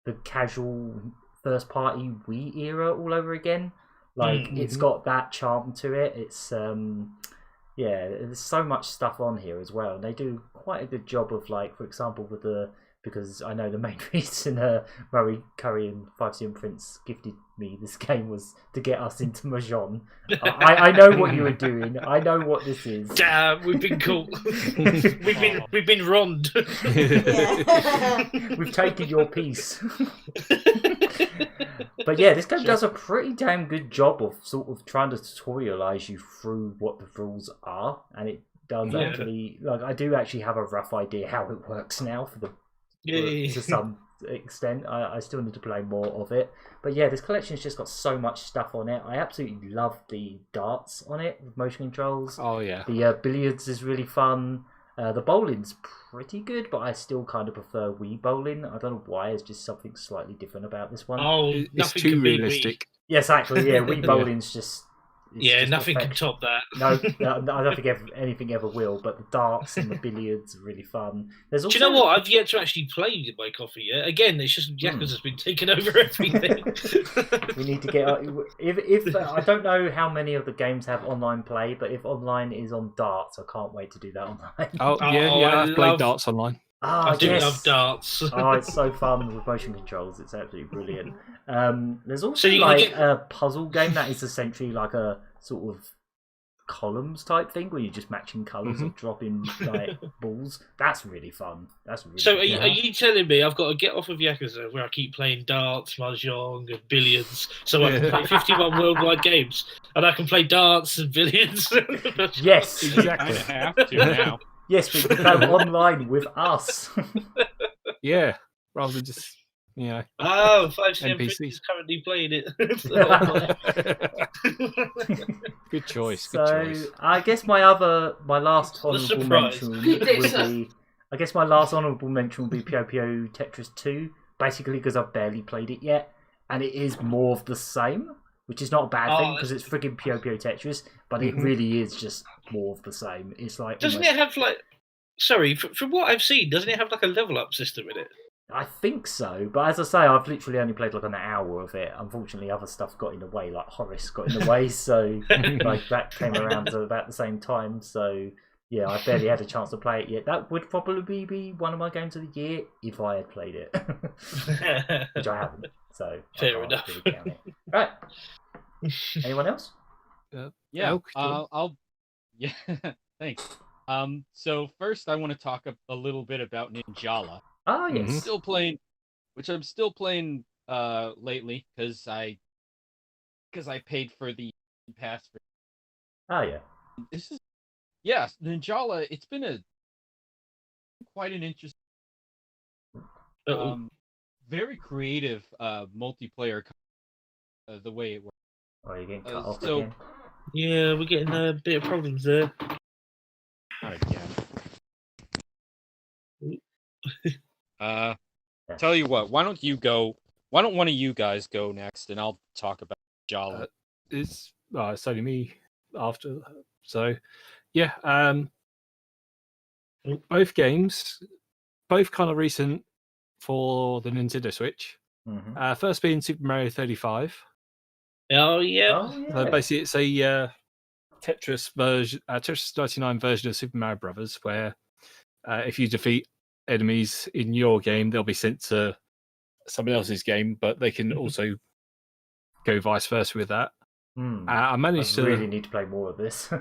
the casual first party Wii era all over again. Like, it's got that charm to it. It's yeah, there's so much stuff on here as well, and they do quite a good job of, like, for example, with because I know the main reason Murry Curry and 5CM Prince gifted me this game was to get us into Mahjong. I know what you were doing. I know what this is. Damn, we've been caught. we've been wronged. We've taken your piece. But yeah, this game does a pretty damn good job of sort of trying to tutorialize you through what the rules are, and it does actually, like, I do actually have a rough idea how it works now to some extent. I still need to play more of it, but yeah, this collection's just got so much stuff on it. I absolutely love the darts on it with motion controls. Oh yeah, the billiards is really fun. The bowling's pretty good, but I still kind of prefer Wii bowling. I don't know why. It's just something slightly different about this one. Oh, it's too realistic. Yes, actually, yeah. Wii bowling's just... nothing can top that. No, I don't think anything ever will. But the darts and the billiards are really fun. There's also... Do you know what? I've yet to actually play my coffee yet. Again, it's just Yakuza's been taking over everything. We need to get... If I don't know how many of the games have online play, but if online is on darts, I can't wait to do that online. Oh yeah, I've played darts online. I do love darts. Oh, it's so fun with motion controls. It's absolutely brilliant. There's also a puzzle game that is essentially like a sort of columns type thing where you're just matching colours or dropping like balls. That's really fun. That's really so. Are you telling me I've got to get off of Yakuza where I keep playing darts, mahjong, and billiards, so I can play 51 worldwide games, and I can play darts and billiards? Yes, exactly. I have to now. Yes, we can play online with us. Yeah, rather than just, Oh, 5CM NPCs is currently playing it. Good choice. So, good choice. I guess my last honourable mention would be... I guess my last honourable mention would be Puyo Puyo Tetris 2, basically because I've barely played it yet, and it is more of the same, which is not a bad thing because it's friggin' Puyo Puyo Tetris, but it really is just more of the same. It's like doesn't it have like? Sorry, from what I've seen, doesn't it have like a level up system in it? I think so, but as I say, I've literally only played like an hour of it. Unfortunately, other stuff got in the way, like Horace got in the way, so like that came around at about the same time. So yeah, I barely had a chance to play it yet. That would probably be one of my games of the year if I had played it, which I haven't. So fair enough. Really count it. Right. Anyone else? Yeah, Elk, I'll. Yeah, thanks. So first, I want to talk a little bit about Ninjala. Oh yes. Which I'm still playing lately because I paid for the pass for. Oh yeah. This is Ninjala. It's been quite an interesting, very creative multiplayer. The way it works. Oh, you're getting cut off again. Yeah, we're getting a bit of problems there. Not again. Tell you what, why don't one of you guys go next, and I'll talk about Jala. It's only me after. So, yeah. Both games, both kind of recent for the Nintendo Switch. First being Super Mario 35. Oh yeah. Oh, yeah. So basically, it's a Tetris version, Tetris 99 version of Super Mario Brothers, where if you defeat enemies in your game, they'll be sent to someone else's game, but they can also go vice versa with that. I managed to really need to play more of this.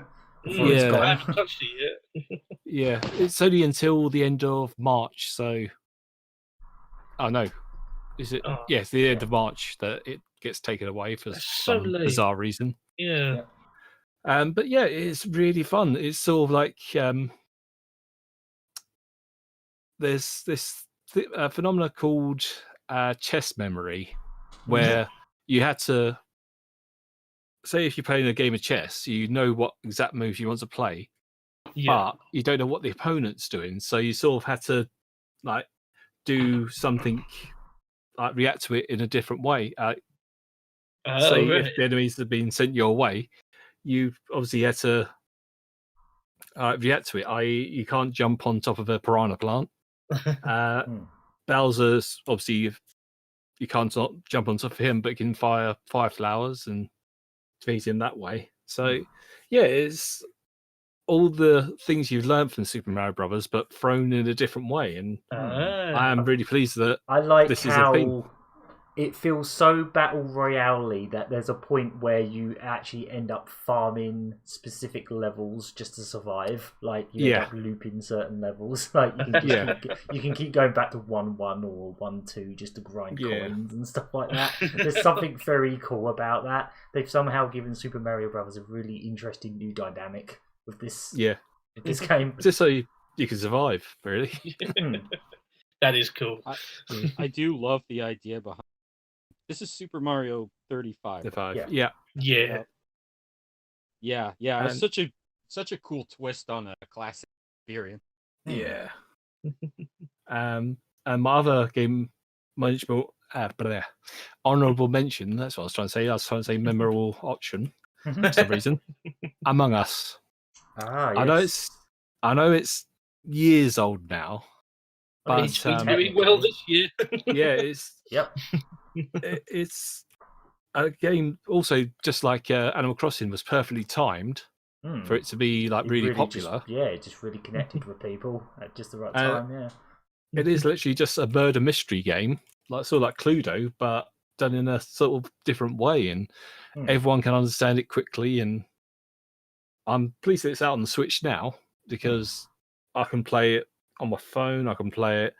Yeah, I haven't touched it yet. Yeah, it's only until the end of March, so no. Is it? It's the end of March that it gets taken away for some bizarre reason. Yeah. But yeah, it's really fun. It's sort of like there's this phenomena called chess memory, where you had to say if you're playing a game of chess, you know what exact moves you want to play, but you don't know what the opponent's doing. So you sort of had to like do something, like react to it in a different way. If the enemies have been sent your way, you obviously had to react to it. I.e., you can't jump on top of a piranha plant. Bowser's obviously you can't jump on top of him, but you can fire flowers and defeat him that way. So yeah, it's all the things you've learned from Super Mario Brothers, but thrown in a different way. And I am really pleased that I like this is how a thing. It feels so battle royale-y that there's a point where you actually end up farming specific levels just to survive. Like you end up looping certain levels. Like you can just you can keep going back to 1-1 or 1-2 just to grind coins and stuff like that. There's something very cool about that. They've somehow given Super Mario Brothers a really interesting new dynamic with this. With this game, just so you can survive, really. That is cool. I do love the idea behind. This is Super Mario 35. Yeah. It's such a cool twist on a classic experience. Yeah. And my other game, honourable mention. That's what I was trying to say. I was trying to say memorable option for some reason. Among Us. Yes. I know it's years old now, but it's doing well this year. It's a game also just like Animal Crossing was perfectly timed for it to be like really popular. It just really connected with people at just the right time. It is literally just a murder mystery game, like sort of like Cluedo, but done in a sort of different way, and everyone can understand it quickly. And I'm pleased that it's out on the Switch now because I can play it on my phone, I can play it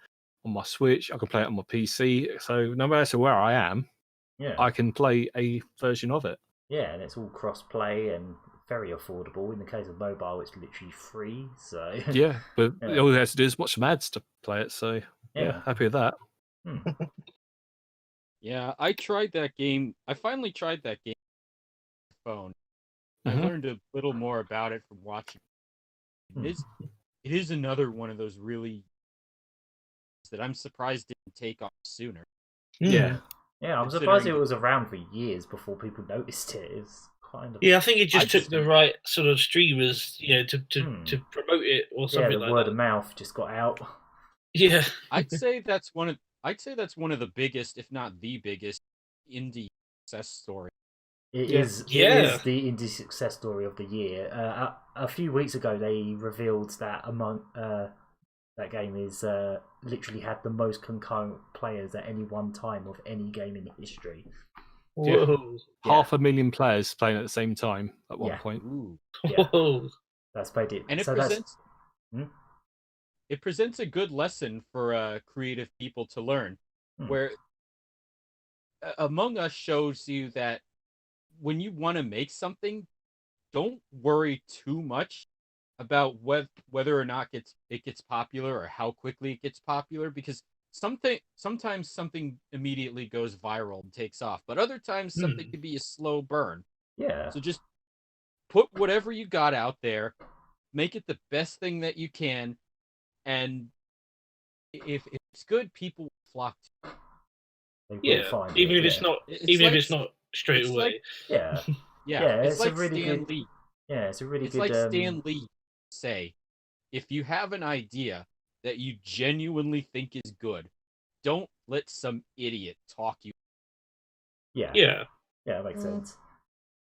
on my Switch, I can play it on my PC. So no matter where I am, I can play a version of it. Yeah, and it's all cross-play and very affordable. In the case of mobile, it's literally free. So but all you have to do is watch some ads to play it. So happy with that. Yeah, I tried that game. I finally tried that game on my phone. I learned a little more about it from watching. It is another one of those really that I'm surprised didn't take off sooner. Yeah. Yeah, I'm surprised it was around for years before people noticed it. It's kind of... Yeah, I think it just took the right sort of streamers, to promote it or something like that. Yeah, the word of mouth just got out. Yeah, I'd say that's one of the biggest, if not the biggest, indie success story. It is the indie success story of the year. A few weeks ago, they revealed that that game is literally had the most concurrent players at any one time of any game in history. Whoa. Yeah. 500,000 players playing at the same time at one point. Ooh. Yeah. Whoa. That's played it. And it presents a good lesson for creative people to learn, where Among Us shows you that when you want to make something, don't worry too much about whether or not it gets popular or how quickly it gets popular, because sometimes something immediately goes viral and takes off, but other times something could be a slow burn. Yeah. So just put whatever you got out there, make it the best thing that you can, and if it's good, people will flock to it. Even if it's not, if it's not straight away. Yeah. It's like really Stan good. Lee. Yeah, it's a really It's good. like Stan Lee say, if you have an idea that you genuinely think is good, don't let some idiot talk you. Yeah, that makes sense.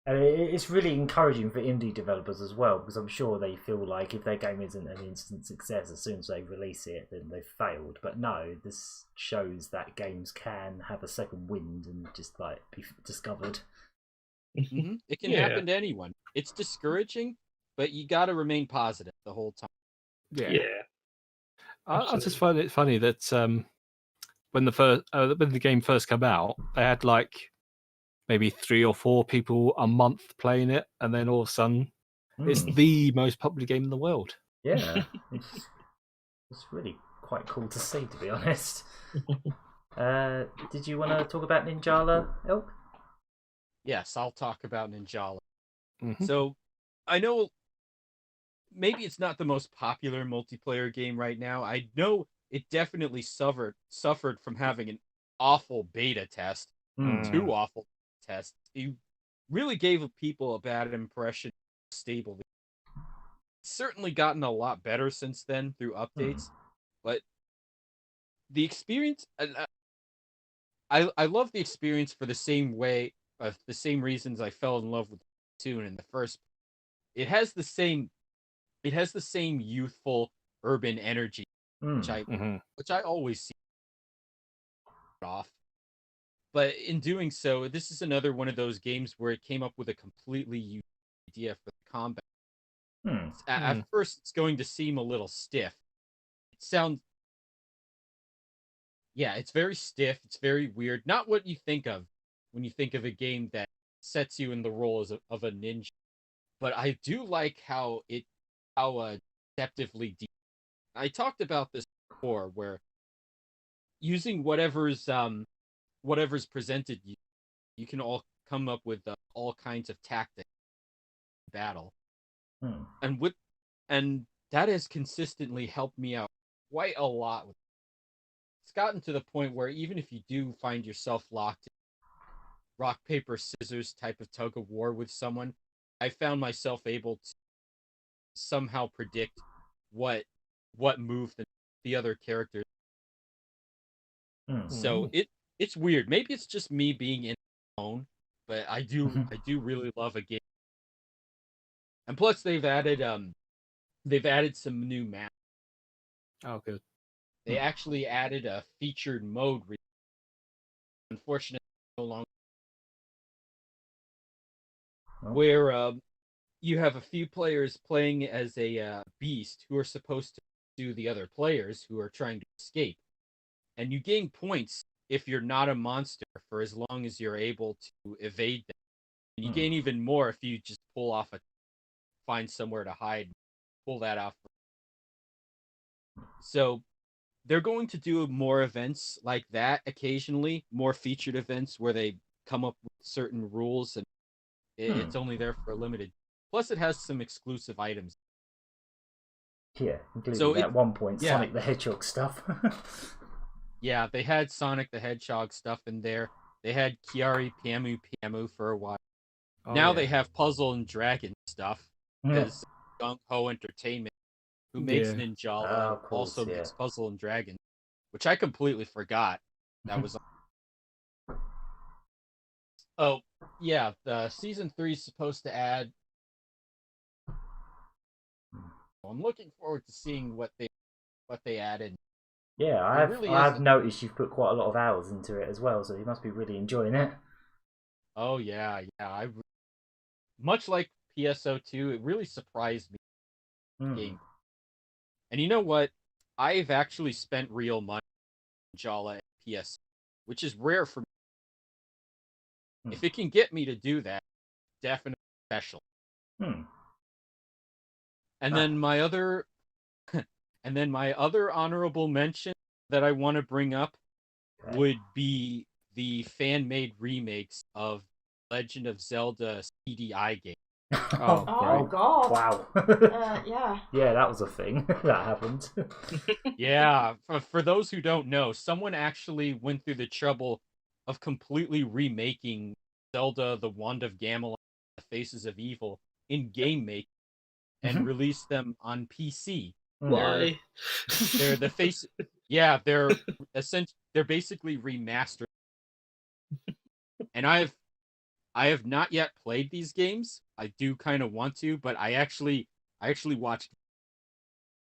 And it's really encouraging for indie developers as well, because I'm sure they feel like if their game isn't an instant success, as soon as they release it, then they've failed. But no, this shows that games can have a second wind and just be discovered. Mm-hmm. It can happen to anyone. It's discouraging, but you got to remain positive the whole time. Yeah. I just find it funny that when the game first came out, they had maybe 3 or 4 people a month playing it, and then all of a sudden, it's the most popular game in the world. Yeah, it's really quite cool to see, to be honest. Did you want to talk about Ninjala, Elk? Yes, I'll talk about Ninjala. Mm-hmm. So, I know maybe it's not the most popular multiplayer game right now. I know it definitely suffered from having an awful beta test, 2 awful tests. You really gave people a bad impression. Stable. It's certainly gotten a lot better since then through updates, but the experience, I love the experience for the same reasons I fell in love with Toon in the first. It has the same youthful urban energy, which I always see off. But in doing so, this is another one of those games where it came up with a completely unique idea for the combat. At first, it's going to seem a little stiff. It's very stiff. It's very weird. Not what you think of when you think of a game that sets you in the role of a ninja. But I do like how deceptively deep. I talked about this before, where using whatever's presented you can all come up with all kinds of tactics in battle. And that has consistently helped me out quite a lot. It's gotten to the point where even if you do find yourself locked in rock, paper, scissors type of tug of war with someone, I found myself able to somehow predict what move the other character. So it's weird. Maybe it's just me being in the zone, but I do really love a game. And plus they've added some new maps. Oh, good. They actually added a featured mode. Unfortunately, no longer. Where you have a few players playing as a beast who are supposed to do the other players who are trying to escape. And you gain points if you're not a monster for as long as you're able to evade them. And you gain even more if you just find somewhere to hide, pull that off. So they're going to do more events like that occasionally, more featured events where they come up with certain rules and it's only there for a limited. Plus, it has some exclusive items. Yeah, including at one point Sonic the Hedgehog stuff. Yeah, they had Sonic the Hedgehog stuff in there. They had Kiari Pamu Pamu for a while. Oh, Now yeah. they have Puzzle and Dragon stuff because Gung Ho Entertainment, who makes Ninjala, also makes Puzzle and Dragon, which I completely forgot. That was. Oh yeah, the season 3 is supposed to add. I'm looking forward to seeing what they added. Yeah, I've noticed you've put quite a lot of hours into it as well, so you must be really enjoying it. Oh yeah. Much like PSO2, it really surprised me. Game. And you know what? I've actually spent real money on Jala and PS, which is rare for me. If it can get me to do that, definitely special. And then my other honorable mention that I want to bring up would be the fan-made remakes of Legend of Zelda CDI game. Oh God! Wow. Yeah. Yeah, that was a thing that happened. Yeah, for those who don't know, someone actually went through the trouble of completely remaking Zelda: The Wand of Gamelon, The Faces of Evil in game making and released them on PC. Why? They're the face. Yeah, they're basically remastered. And I have not yet played these games. I do kind of want to, but I actually watched.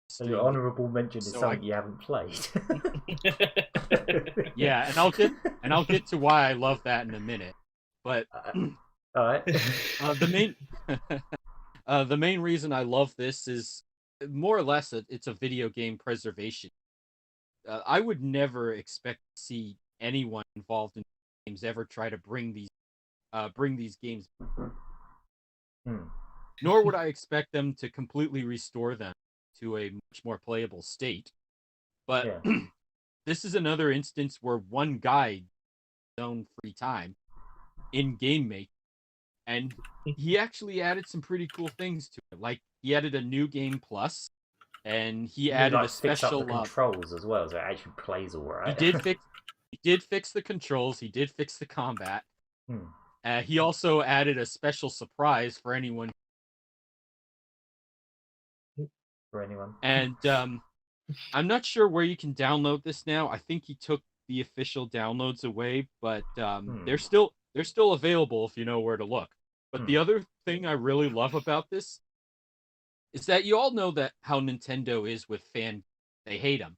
So your honourable mention is something you haven't played. Yeah, and I'll get to why I love that in a minute. But all right. The main reason I love this is more or less it's a video game preservation. I would never expect to see anyone involved in games ever try to bring these games. Nor would I expect them to completely restore them to a much more playable state. But this is another instance where one guy used his own free time in game making, and he actually added some pretty cool things to it. Like he added a new game plus, and he added a special controls as well, so it actually plays all right. He did fix the controls. He did fix the combat. He also added a special surprise for anyone. And I'm not sure where you can download this now. I think he took the official downloads away, but they're still available if you know where to look. But the other thing I really love about this is that you all know that how Nintendo is with fan. They hate them.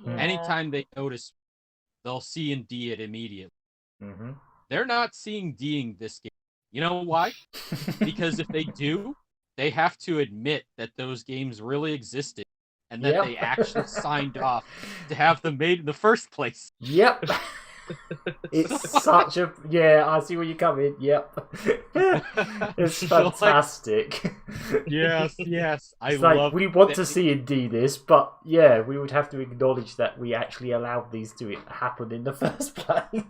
Yeah. Anytime they notice, they'll C and D it immediately. They're not seeing D'ing this game. You know why? Because if they do, they have to admit that those games really existed and that they actually signed off to have them made in the first place. Yep. It's such a... Yeah, I see where you're coming. Yep. It's fantastic. Yes. It's like, we want to see and D this, but yeah, we would have to acknowledge that we actually allowed these to happen in the first place.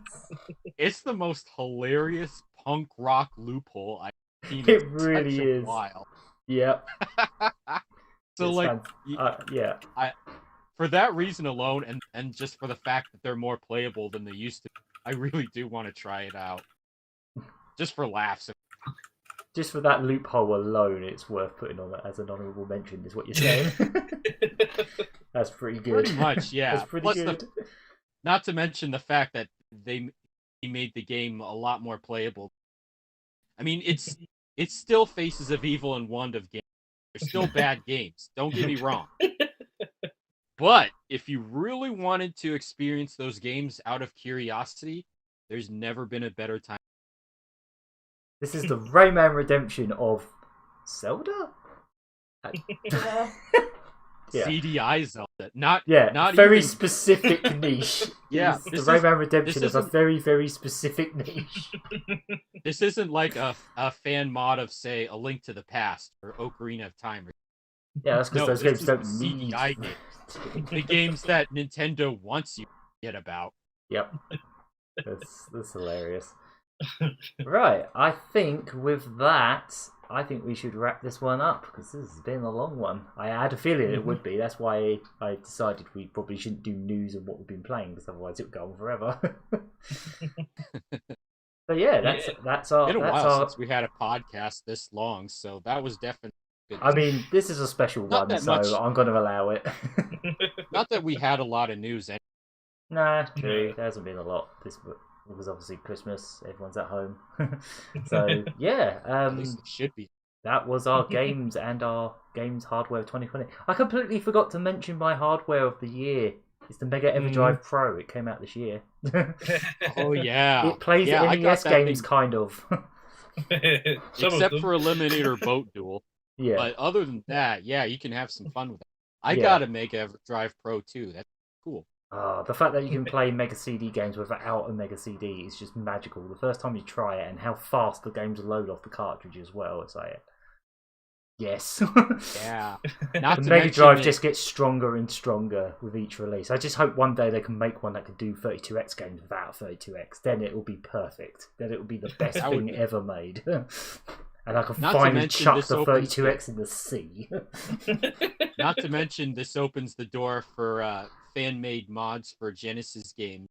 It's the most hilarious punk rock loophole I've seen. It really is. While. Yep. So yeah. For that reason alone, and just for the fact that they're more playable than they used to, I really do want to try it out. Just for laughs. Just for that loophole alone, it's worth putting on as an honourable mention, is what you're saying. That's pretty good. Pretty much, yeah. That's pretty good. Not to mention the fact that he made the game a lot more playable. I mean, it's still Faces of Evil and Wand of Games. They're still bad games. Don't get me wrong. But if you really wanted to experience those games out of curiosity, there's never been a better time. This is the Rayman Redemption of Zelda? Yeah. CDI Zelda. Not very even... specific niche. Yeah. The Rayman Redemption is a very, very specific niche. This isn't like a fan mod of, say, A Link to the Past or Ocarina of Time. Yeah, that's because those games don't need... CDI games. The games that Nintendo wants you to get about. Yep. That's hilarious. Right, I think with that, I think we should wrap this one up because this has been a long one. I had a feeling it would be. That's why I decided we probably shouldn't do news of what we've been playing because otherwise it would go on forever. But yeah, that's our. It's been a that's while our. since we had a podcast this long, so that was definitely good. I mean, this is a special Not one, that so much. I'm going to allow it. Not that we had a lot of news. Nah, true. There hasn't been a lot. This was obviously Christmas. Everyone's at home, so yeah. At least it should be. That was our games and our games hardware of 2020. I completely forgot to mention my hardware of the year. It's the Mega EverDrive Pro. It came out this year. Oh yeah, It plays NES games, kind of. Except for Eliminator Boat Duel. Yeah. But other than that, yeah, you can have some fun with it. I got a Mega EverDrive Pro too. That's cool. The fact that you can play Mega CD games without a Mega CD is just magical. The first time you try it and how fast the games load off the cartridge as well. It's like, yes. Yeah. The Mega Drive just gets stronger and stronger with each release. I just hope one day they can make one that can do 32X games without 32X. Then it will be perfect. Then it will be the best thing ever made. And I can finally chuck the 32X in the sea. Not to mention, this opens the door for fan-made mods for Genesis games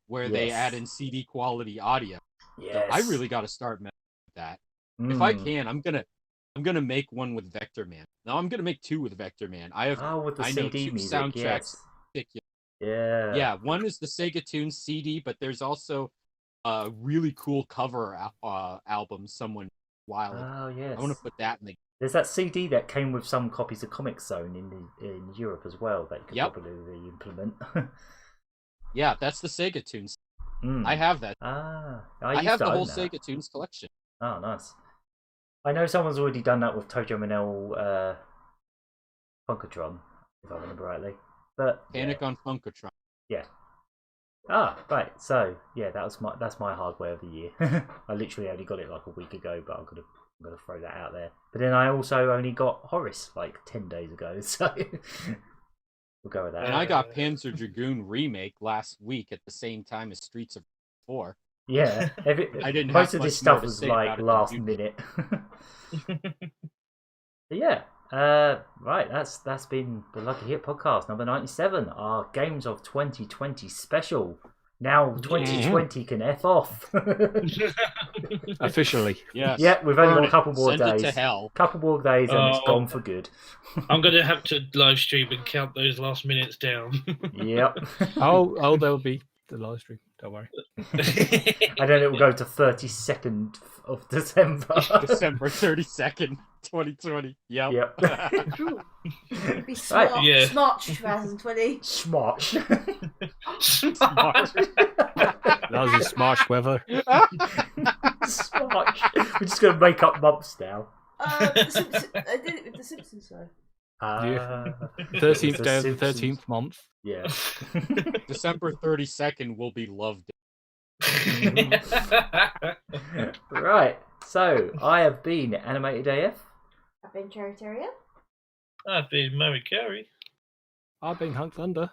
where they add in CD quality audio. Yes. So I really got to start with that. If I can, I'm gonna make one with Vector Man. No, I'm gonna make two with Vector Man. with the CD two music, soundtracks. Yeah. Yeah, one is the Sega Tunes CD, but there's also a really cool cover album someone while ago. Oh yes. I want to put that in the. There's that CD that came with some copies of Comic Zone in Europe as well that you could probably implement. Yeah, that's the Sega Tunes. Mm. I have that. I have the whole that. Sega Tunes collection. Oh, nice. I know someone's already done that with Tojo Manel Funkatron, if I remember rightly. But Panic on Funkatron. Yeah. Right. So yeah, that's my hardware of the year. I literally only got it like a week ago, but I'm gonna throw that out there. But then I also only got Horace like 10 days ago, so we'll go with that. And I got Panzer Dragoon Remake last week at the same time as Streets of 4. Yeah, I didn't. Most of this stuff was like last minute. But yeah, right. That's been the Lucky Hit podcast number 97. Our Games of 2020 special. Now 2020 can F off. Officially. Yes. Yeah, we've only got a couple more Send days. It to hell. Couple more days and it's gone for good. I'm going to have to live stream and count those last minutes down. Yep. Oh, there'll be the live stream. Don't worry. And then it will go to 32nd of December. December 32nd, 2020. Yep. It'd be smart, Smart 2020. Smart. Smart. That was a smart weather. Smart. We're just going to make up months now. The Simpsons, I did it with The Simpsons, though. 13th day of the 13th month. Yeah. December 32nd will be Love Day. Right. So, I have been AnimatedAF. I've been CherryT. I've been Murry Curry. I've been Hunk Thunder.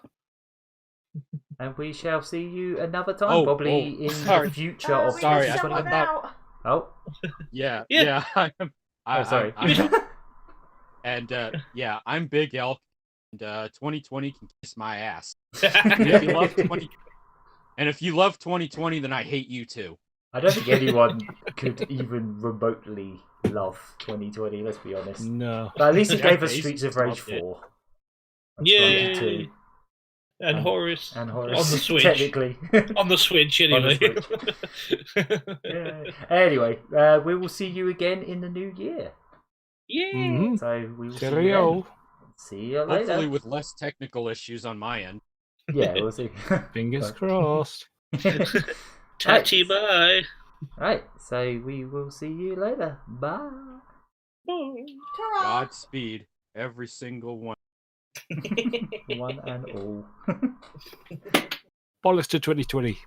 And we shall see you another time, probably in the future of... Sorry, I thought... Oh. Yeah. Sorry. And I'm Big Elk, and 2020 can kiss my ass. If you love 20, and if you love 2020, then I hate you too. I don't think anyone could even remotely love 2020. Let's be honest. No. But at least it gave us Streets of Rage 4. Yay! And Horace. And Horace. On the Switch. Technically. On the Switch, anyway. Yeah. Anyway, we will see you again in the new year. Yeah. Mm-hmm. So we will Cheerio. see you later. Hopefully with less technical issues on my end. Yeah, we'll see. Fingers crossed. Touchy bye. Right, so we will see you later. Bye. Ta-ra. Godspeed, every single one. One and all. Bollocks to 2020.